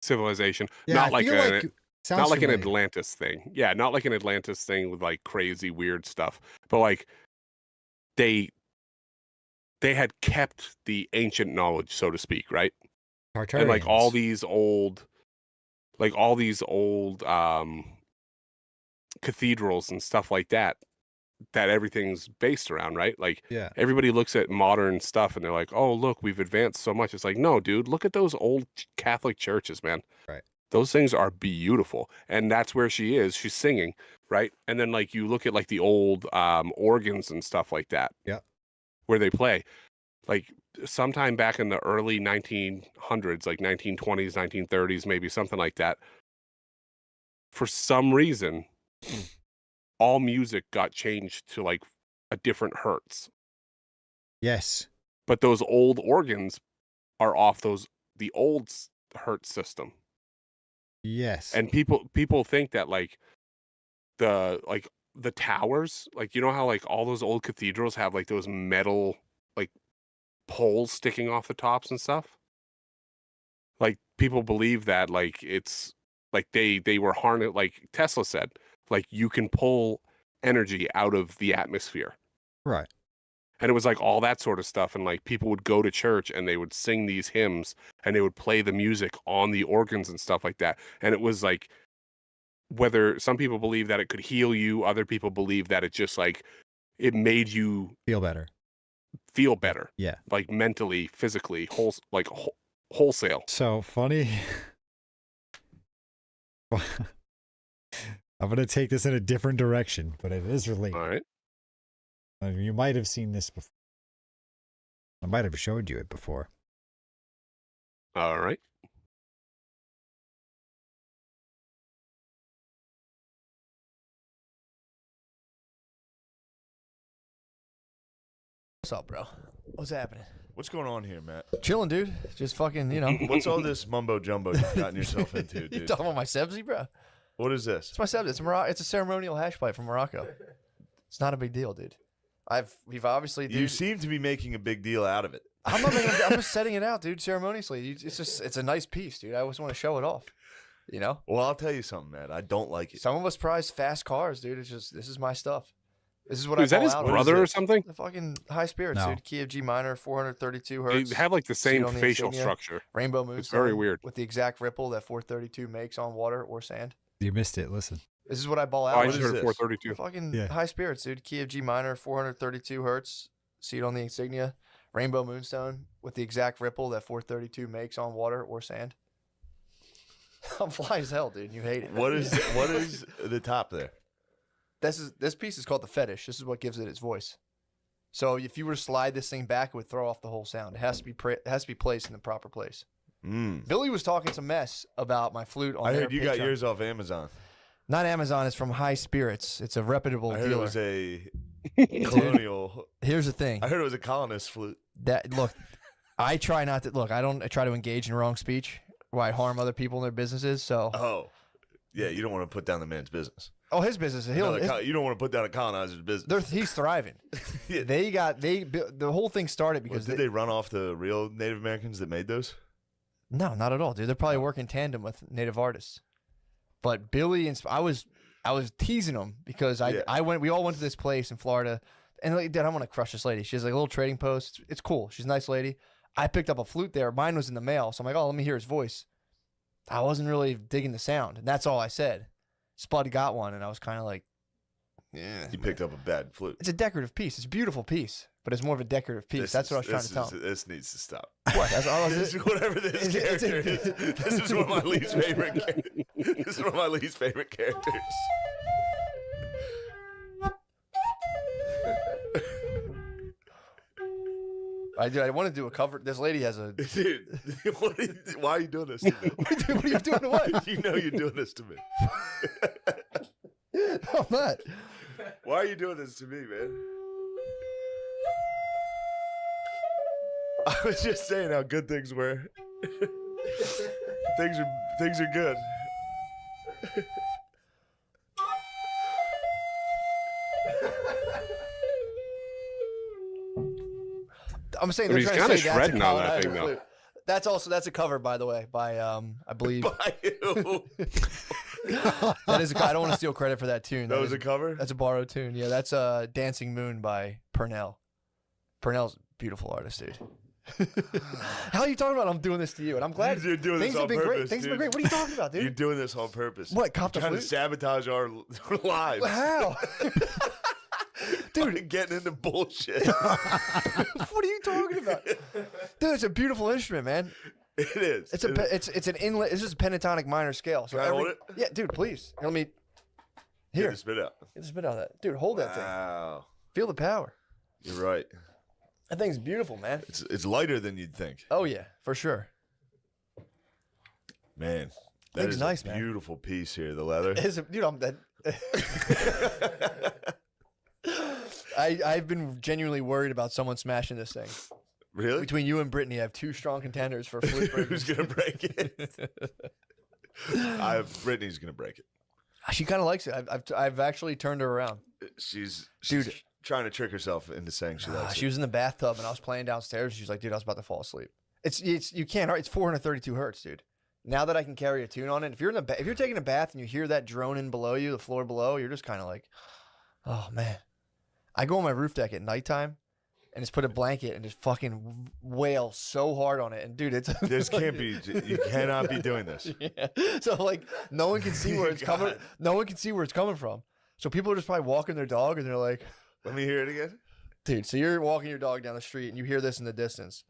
civilization, Yeah, not I like feel a, sounds not like an familiar. Atlantis thing. Yeah, not like an Atlantis thing with like crazy weird stuff, but like they had kept the ancient knowledge, so to speak, right? And like all these old cathedrals and stuff like that everything's based around, right? Like, Yeah. everybody looks at modern stuff and they're like, oh, look, we've advanced so much. It's like, no, dude, look at those old Catholic churches, man. Right. Those things are beautiful. And that's where she is. She's singing, right? And then like you look at like the old organs and stuff like that. Yeah. Where they play. Like sometime back in the early 1900s, like 1920s, 1930s, maybe something like that. For some reason, all music got changed to like a different hertz. Yes. But those old organs are off the old hertz system. Yes. And people think that like the towers, like, you know how like all those old cathedrals have like those metal like poles sticking off the tops and stuff? like people believe that like it's like they were harnessed, like Tesla said, like you can pull energy out of the atmosphere. Right. And it was like all that sort of stuff. And like people would go to church and they would sing these hymns and they would play the music on the organs and stuff like that. And it was like, whether some people believe that it could heal you, other people believe that it just like, it made you Feel better. feel better, Yeah. like mentally, physically, wholesale. So funny. I'm going to take this in a different direction, but it is related. All right. You might have seen this before. I might have showed you it before. All right. What's up, bro? What's happening? What's going on here, Matt? Chilling, dude. Just fucking, you know. What's all this mumbo jumbo you've gotten yourself into, You dude? talking about my sebzi, bro? What is this? It's my sebzi. It's a ceremonial hash pipe from Morocco. It's not a big deal, dude. We've obviously, dude. You seem to be making a big deal out of it. I'm not making. I'm just setting it out, dude. Ceremoniously. It's a nice piece, dude. I always want to show it off. You know. Well, I'll tell you something, Matt. I don't like it. Some of us prize fast cars, dude. It's just this is my stuff. This is what Dude, is I that his ball out brother on. or something? The fucking high spirits, No. dude. Key of G minor, 432 They hertz. have like the same on the facial insignia. structure. Rainbow moon. It's very sign weird. with the exact ripple that 432 makes on water or sand. You missed it. Listen. This is what I ball Oh, out. I with. just is heard this? 432. Fucking Yeah. high spirits, dude. Key of G minor, 432 hertz. See it on the insignia. Rainbow moonstone with the exact ripple that 432 makes on water or sand. I'm fly as hell, dude. You hate it. What is the top there? This piece is called the fetish. This is what gives it its voice. So if you were to slide this thing back, it would throw off the whole sound. It has to be placed in the proper place. Billy was talking some mess about my flute on I their heard you got Patreon. yours off Amazon. Not Amazon. It's from High Spirits. It's a reputable I heard dealer. it was a colonial. Here's the thing. I heard it was a colonist flute. Look, I try not to look. I try to engage in wrong speech where I harm other people in their businesses. So, Oh, yeah. You don't want to put down the man's business. his business. You don't want to put down a colonizer's business. He's thriving. Yeah. The whole thing started What, because did they run off the real Native Americans that made those? no, not at all, dude. They're probably working in tandem with native artists. But Billy and I was teasing him because we all went to this place in Florida, and like, dude, I want to crush this lady. She has like a little trading post. It's cool. She's a nice lady. I picked up a flute there. Mine was in the mail, so I'm like, oh, let me hear his voice. I wasn't really digging the sound, and that's all I said. Spud got one, and I was kind of like, yeah. You picked up a bad flute. It's a decorative piece. It's a beautiful piece, but it's more of a decorative piece. That's what I was trying to tell him. This needs to stop. What? That's all I was. Whatever this character is. This is one of my least favorite. This is one of my least favorite characters. I want to do a cover. This lady has a. Dude, why are you doing this to me? What are you doing to what? You know you're doing this to me. I'm not. Why are you doing this to me, man? I was just saying how good things were. things are good. I'm saying I mean, they're he's trying to kinda say that's a shredding on that colonizer thing, though. flute. That's a cover, by the way, by I believe By you. that is. I don't want to steal credit for that tune. That was a cover? That's a borrowed tune. Yeah, that's "Dancing Moon" by Purnell. Purnell's a beautiful artist, dude. How are you talking about? I'm doing this to you, and I'm glad You're doing things this have on been great. purpose, Things have been dude. great. What are you talking about, dude? You're doing this on purpose. What, cop the Trying to flute? sabotage our lives. How? Dude, getting into bullshit. What are you talking about, dude? It's a beautiful instrument, man. It is. It's an inlet. It's just a pentatonic minor scale. So Can I hold it? Yeah, dude, please. Let me. Get Here, the spit out. get the spit out of that, dude. Hold that thing. Wow. Feel the power. You're right. That thing's beautiful, man. It's lighter than you'd think. Oh yeah, for sure. Man, that Thing's is nice, a man. beautiful piece here. The leather. Dude, I'm dead. I've been genuinely worried about someone smashing this thing. Really? Between you and Brittany, I have two strong contenders for flute Who's breakers. gonna break it? Brittany's gonna break it. She kind of likes it. I've actually turned her around. She's Dude. trying to trick herself into saying she likes She it. was in the bathtub and I was playing downstairs. She's like, "Dude, I was about to fall asleep." It's you can't. It's 432 hertz, dude. Now that I can carry a tune on it, if you're if you're taking a bath and you hear that droning below you, the floor below, you're just kind of like, oh man. I go on my roof deck at nighttime and just put a blanket and just fucking wail so hard on it. And dude, it's This can't be. You cannot be doing this. yeah. So like, no one can see where it's coming. God. No one can see where it's coming from. So people are just probably walking their dog and they're like, Let me hear it again. dude. So you're walking your dog down the street and you hear this in the distance.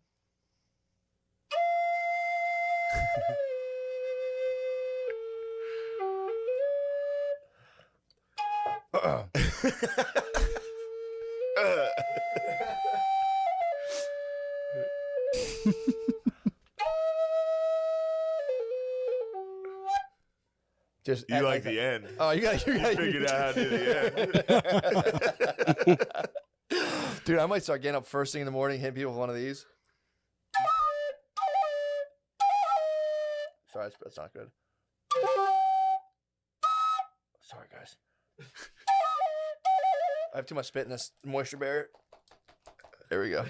Just You like the end. Oh, you got You figured out how to do the end. Dude, I might start getting up first thing in the morning, hitting people with one of these. Sorry, that's not good. Sorry, guys. I have too much spit in this moisture barrier. There we go.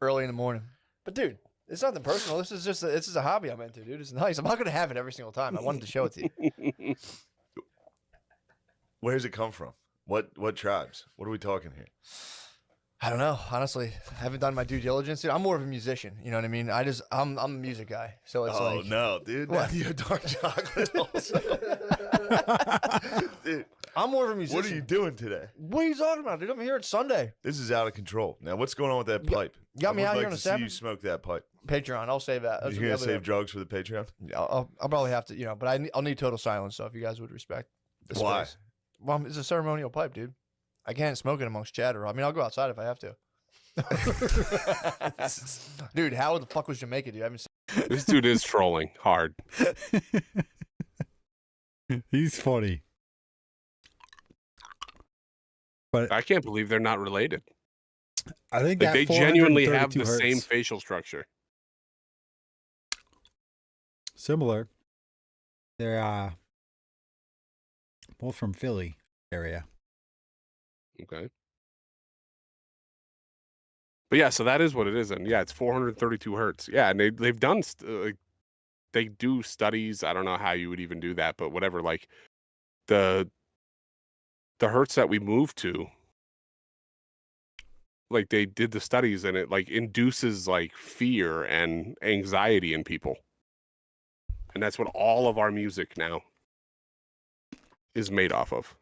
Early in the morning. But dude, it's nothing personal. This is just this is a hobby I'm into, dude. It's nice. I'm not gonna have it every single time. I wanted to show it to you. Where does it come from? What tribes? What are we talking here? I don't know. Honestly, I haven't done my due diligence. Dude, I'm more of a musician. You know what I mean? I'm a music guy. So it's Oh like no, dude! What? Now you have dark chocolate also. Dude, I'm more of a musician. what are you doing today? What are you talking about, dude? I'm here. It's Sunday. This is out of control. Now, what's going on with that pipe? got me I would out here like on to a see seven. you smoke that pipe. Patreon. I'll save that. You're gonna save drugs for the Patreon? I'll probably have to, but I'll need total silence. So if you guys would respect the Why? space. Well, it's a ceremonial pipe, dude. I can't smoke it amongst chatter. I mean, I'll go outside if I have to. Dude, how the fuck was Jamaica, dude? I haven't seen. This dude is trolling hard. He's funny. But I can't believe they're not related. I think Like, that they genuinely have 432 the same hertz, facial structure. similar. They're both from Philly area. Okay. But yeah, so that is what it is, and yeah, it's 432 hertz. Yeah, and they've done they do studies. I don't know how you would even do that, but whatever. Like the hertz that we moved to, like they did the studies, and it like induces like fear and anxiety in people, and that's what all of our music now is made off of.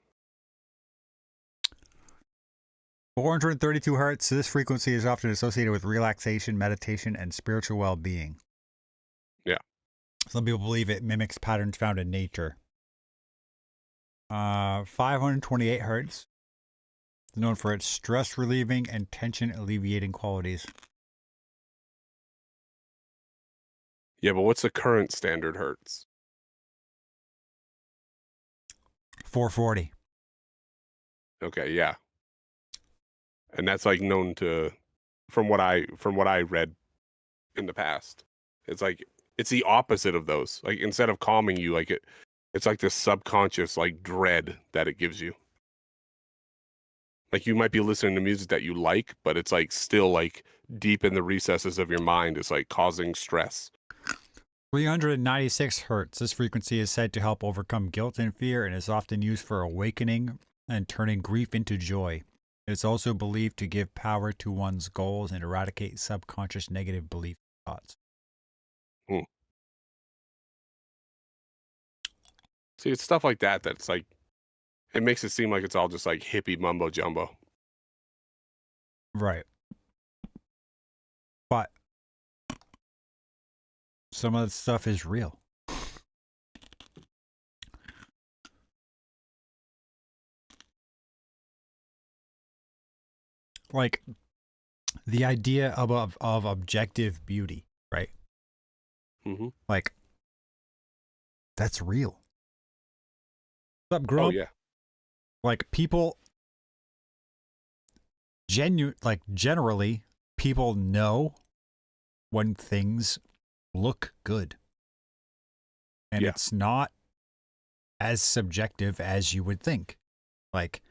432 hertz. This frequency is often associated with relaxation, meditation, and spiritual well-being. Yeah. Some people believe it mimics patterns found in nature. 528 hertz is known for its stress relieving and tension alleviating qualities. Yeah, but what's the current standard hertz? 440. Okay, yeah. And that's like known to from what I read in the past. It's like it's the opposite of those. Like instead of calming you, like it's like this subconscious like dread that it gives you. Like you might be listening to music that you like, but it's like still like deep in the recesses of your mind. It's like causing stress. 396 hertz. This frequency is said to help overcome guilt and fear and is often used for awakening and turning grief into joy. It's also believed to give power to one's goals and eradicate subconscious negative belief thoughts. See, it's stuff like that that's like it makes it seem like it's all just like hippie mumbo jumbo. Right. But some of the stuff is real. Like the idea of objective beauty, right? Mm-hmm. Like that's real. What's up, Oh Grump? yeah. Like people generally people know when things look good. And Yeah. it's not as subjective as you would think. Like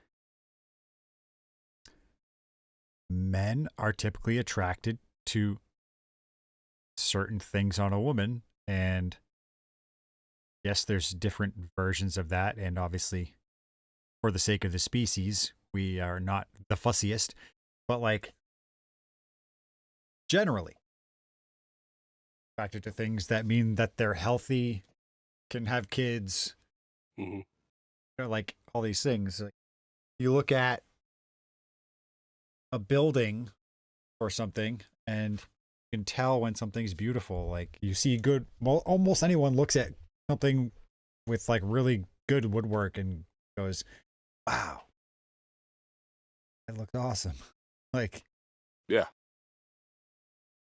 men are typically attracted to certain things on a woman, and yes, there's different versions of that, and obviously for the sake of the species, we are not the fussiest, but like generally attracted to things that mean that they're healthy, can have kids, Mhm. like all these things. Like, you look at a building or something and you can tell when something's beautiful. Like you see good, well, almost anyone looks at something with like really good woodwork and goes, wow, it looked awesome. Like, Yeah.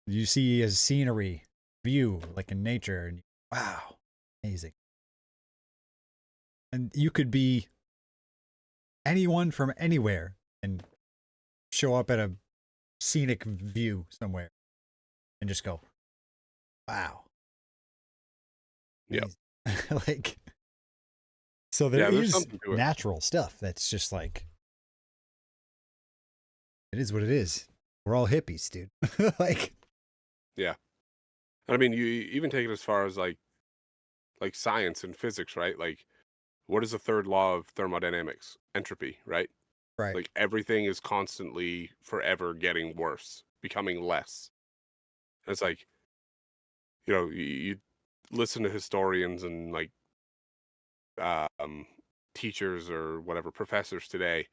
you see a scenery view like in nature and wow, amazing. And you could be anyone from anywhere and show up at a scenic view somewhere and just go, wow. Yep. Amazing. Like, so there Yeah, there's is something to it. natural stuff that's just like, it is what it is. We're all hippies, dude. Like, Yeah. I mean, you even take it as far as like science and physics, right? Like, what is the third law of thermodynamics? Entropy, right? right. Like everything is constantly forever getting worse, becoming less. And it's like, you listen to historians and like teachers or whatever professors today,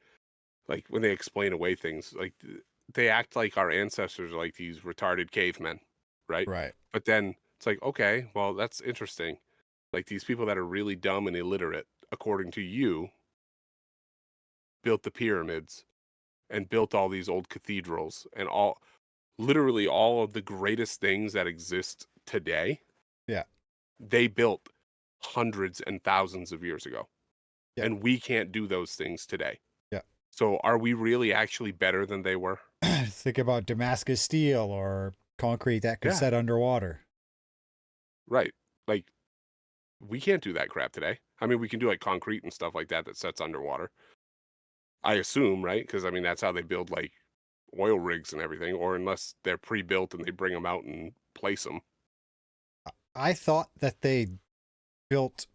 like when they explain away things, like they act like our ancestors are like these retarded cavemen, right? Right. But then it's like, okay, well, that's interesting. Like these people that are really dumb and illiterate, according to you, built the pyramids and built all these old cathedrals and literally all of the greatest things that exist today. Yeah. They built hundreds and thousands of years ago. Yeah. And we can't do those things today. Yeah. So are we really actually better than they were? Think about Damascus steel or concrete that could Yeah. set underwater. Right. Like we can't do that crap today. I mean, we can do like concrete and stuff like that sets underwater. I assume, right? Because I mean, that's how they build like oil rigs and everything, or unless they're pre-built and they bring them out and place them. I thought that they built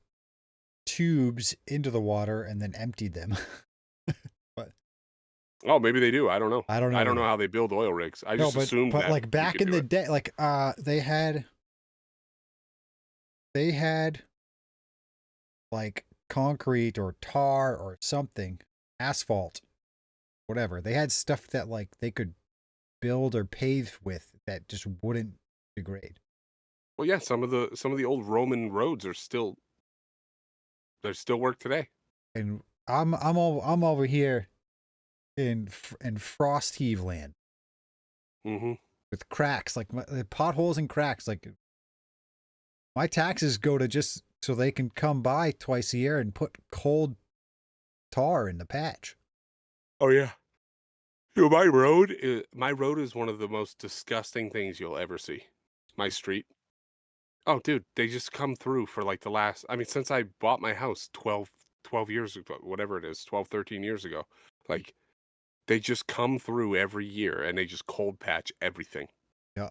tubes into the water and then emptied them. Oh, maybe they do. I don't know. I don't know. I don't know how they build oil rigs. I No, just assumed but that like you back could in do the it. day, like they had like concrete or tar or something, asphalt, whatever. They had stuff that like they could build or pave with that just wouldn't degrade. Well, yeah, some of the old Roman roads are still work today. And I'm over here in frost heave land Mm-hmm. with cracks, like potholes and cracks. Like my taxes go to just so they can come by twice a year and put cold tar in the patch. Oh yeah. My road is one of the most disgusting things you'll ever see. My street. Oh, dude, they just come through for like since I bought my house 12 years ago, whatever it is, 12, 13 years ago. Like they just come through every year and they just cold patch everything. Yeah.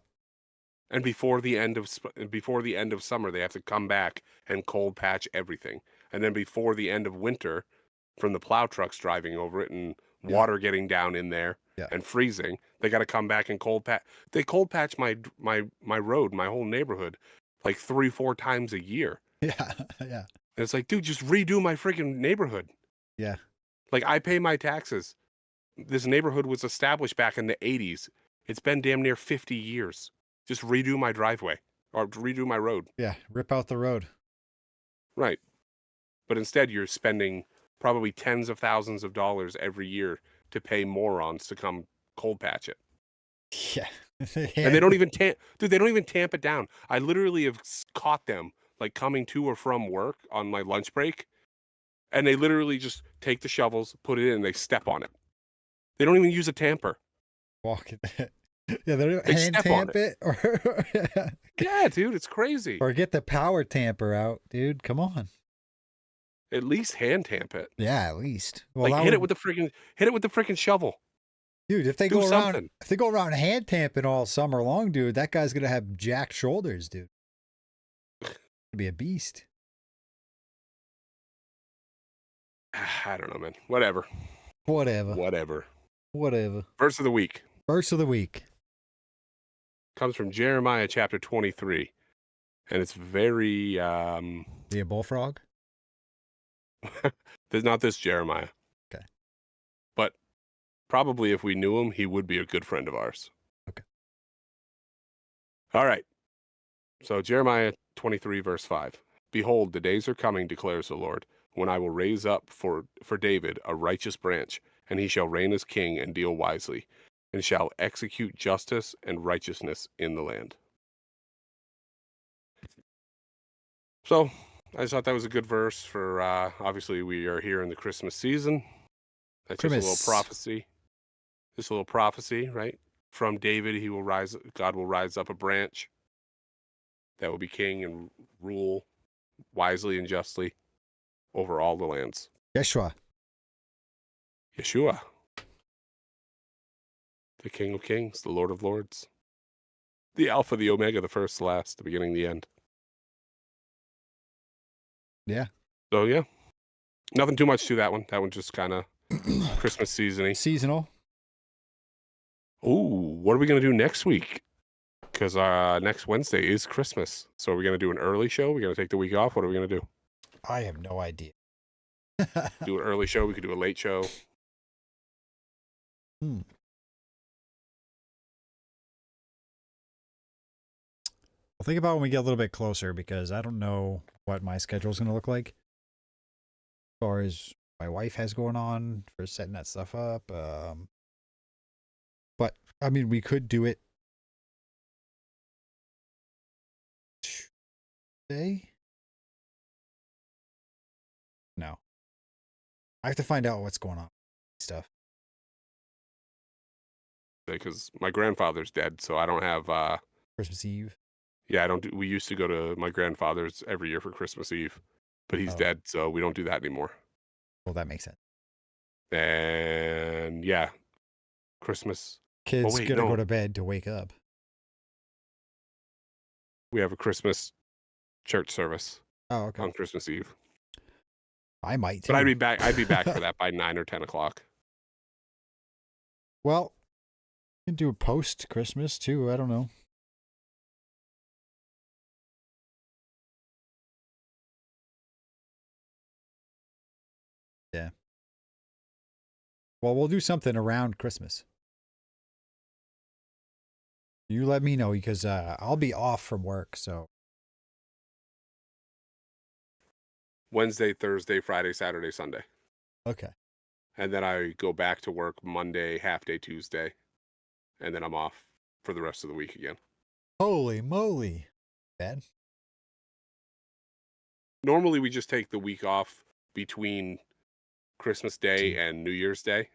And before the end of summer, they have to come back and cold patch everything. And then before the end of winter, from the plow trucks driving over it and water getting down in there and freezing, they got to come back and cold patch. They cold patch my road, my whole neighborhood, like 3-4 times a year. Yeah, yeah. And it's like, dude, just redo my freaking neighborhood. Yeah. Like I pay my taxes. This neighborhood was established back in the 80s. It's been damn near 50 years. Just redo my driveway or redo my road. Yeah, rip out the road. Right. But instead you're spending probably tens of thousands of dollars every year to pay morons to come cold patch it. Yeah. And they don't even they don't even tamp it down. I literally have caught them like coming to or from work on my lunch break, and they literally just take the shovels, put it in, and they step on it. They don't even use a tamper. Walk it. Yeah, they don't They hand step on tamp it or Yeah, dude, it's crazy. or get the power tamper out, dude. Come on. At least hand tamp it. Yeah, at least. Well, Like that hit it would- with the freaking shovel. Dude, if they Do go around, something. if they go around hand tamping all summer long, dude, that guy's gonna have jacked shoulders, dude. Gonna be a beast. I don't know, man. Whatever. Whatever. Verse of the week Verse of the week. comes from Jeremiah chapter 23. And it's very, Be a bullfrog. there's not this Jeremiah. Okay. But probably if we knew him, he would be a good friend of ours. Okay. All right. So Jeremiah 23, verse 5. Behold, the days are coming, declares the Lord, when I will raise up for David a righteous branch, and he shall reign as king and deal wisely, and shall execute justice and righteousness in the land. So I just thought that was a good verse for, obviously we are here in the Christmas season. That's just a little Christmas. prophecy. Just a little prophecy, right? From David, God will rise up a branch that will be king and rule wisely and justly over all the lands. Yeshua. Yeshua, the King of Kings, the Lord of Lords, the Alpha, the Omega, the first, the last, the beginning, the end. Yeah. So yeah, nothing too much to that one. That one just kind of Christmas season-y. Seasonal. Ooh, what are we gonna do next week? Because next Wednesday is Christmas. So are we gonna do an early show? We're gonna take the week off. What are we gonna do? I have no idea. Do an early show. We could do a late show. I'll think about when we get a little bit closer because I don't know what my schedule is going to look like. As far as my wife has going on for setting that stuff up. But, I mean, we could do it Tuesday? No. I have to find out what's going on. Stuff. Because my grandfather's dead, so I don't have. Christmas Eve. Yeah, I don't. We used to go to my grandfather's every year for Christmas Eve, but he's dead, so we don't do that anymore. Well, that makes sense. And yeah, Christmas. Kids wait, gonna no. go to bed to wake up. We have a Christmas church service Oh, okay. on Christmas Eve. I might. But I'd too. be back. I'd be back for that by 9 or 10 o'clock. Well, you can do a post Christmas too. I don't know. Yeah. Well, we'll do something around Christmas. You let me know because I'll be off from work. So Wednesday, Thursday, Friday, Saturday, Sunday, okay. and then I go back to work Monday, half day Tuesday, and then I'm off for the rest of the week again. Holy moly, Dad. Normally, we just take the week off between Christmas Day and New Year's Day,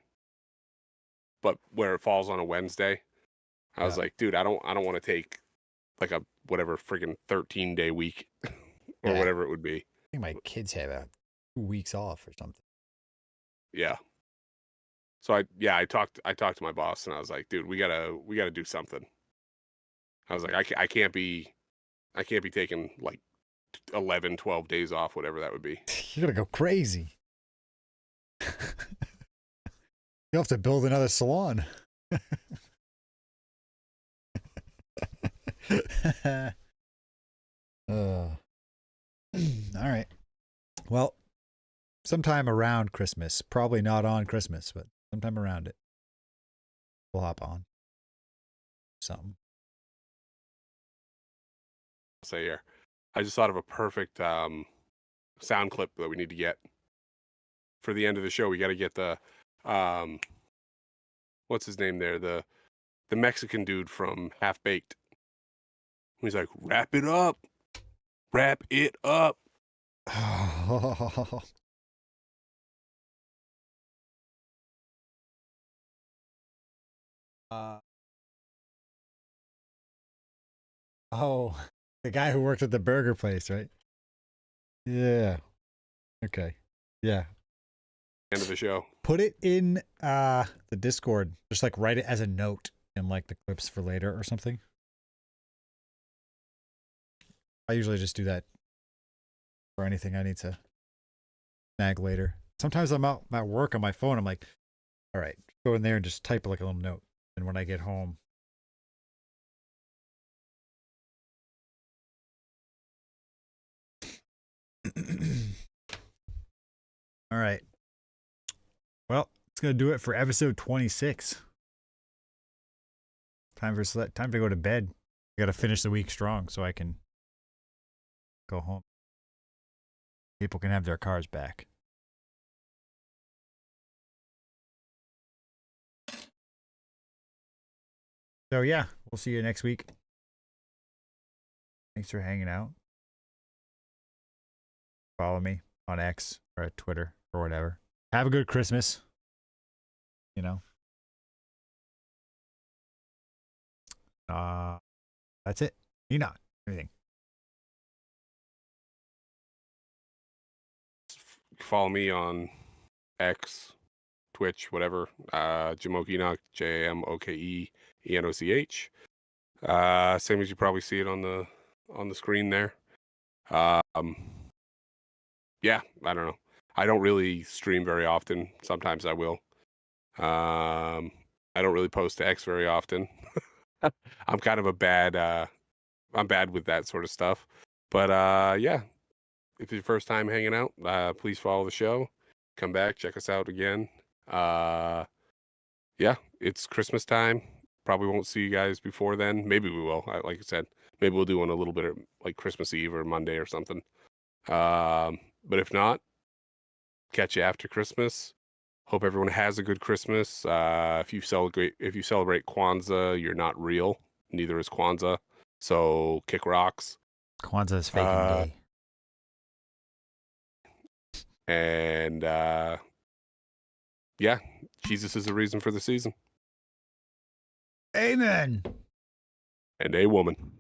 but where it falls on a Wednesday, I was like, dude, I don't want to take like a whatever friggin' 13-day week or Yeah. whatever it would be. I think my kids have 2 weeks off or something. Yeah. So I talked to my boss and I was like, dude, we gotta do something. I was like, I can't be taking like 11, 12 days off, whatever that would be. You're gonna go crazy. You'll have to build another salon. All right. Well, sometime around Christmas, probably not on Christmas, but sometime around it, we'll hop on something. I'll say here, I just thought of a perfect sound clip that we need to get for the end of the show. We got to get the what's his name there, the Mexican dude from Half Baked. He's like, wrap it up. Wrap it up. Oh, the guy who worked at the burger place, right? Yeah. Okay. Yeah. End of the show. Put it in the Discord. Just like write it as a note in like the clips for later or something. I usually just do that for anything I need to snag later. Sometimes I'm out at work on my phone. I'm like, all right, go in there and just type like a little note. And when I get home, all right. Well, it's gonna do it for episode 26. Time to go to bed. I gotta finish the week strong so I can go home. People can have their cars back. So yeah, we'll see you next week. Thanks for hanging out. Follow me on X or at Twitter or whatever. Have a good Christmas. You know. That's it. Enoch, anything. Follow me on X, Twitch, whatever. Jamoke Enoch, JAMOKE ENOCH. Same as you probably see it on the screen there. Yeah, I don't know. I don't really stream very often. Sometimes I will. I don't really post to X very often. I'm kind of I'm bad with that sort of stuff. But yeah, if it's your first time hanging out, please follow the show. Come back, check us out again. Yeah, it's Christmas time. Probably won't see you guys before then. Maybe we will. Like I said, maybe we'll do one a little bit of like Christmas Eve or Monday or something. But if not, catch you after Christmas. Hope everyone has a good Christmas. If you celebrate Kwanzaa, you're not real. Neither is Kwanzaa. So kick rocks. Kwanzaa is fake and gay. And yeah, Jesus is the reason for the season. Amen. And a woman.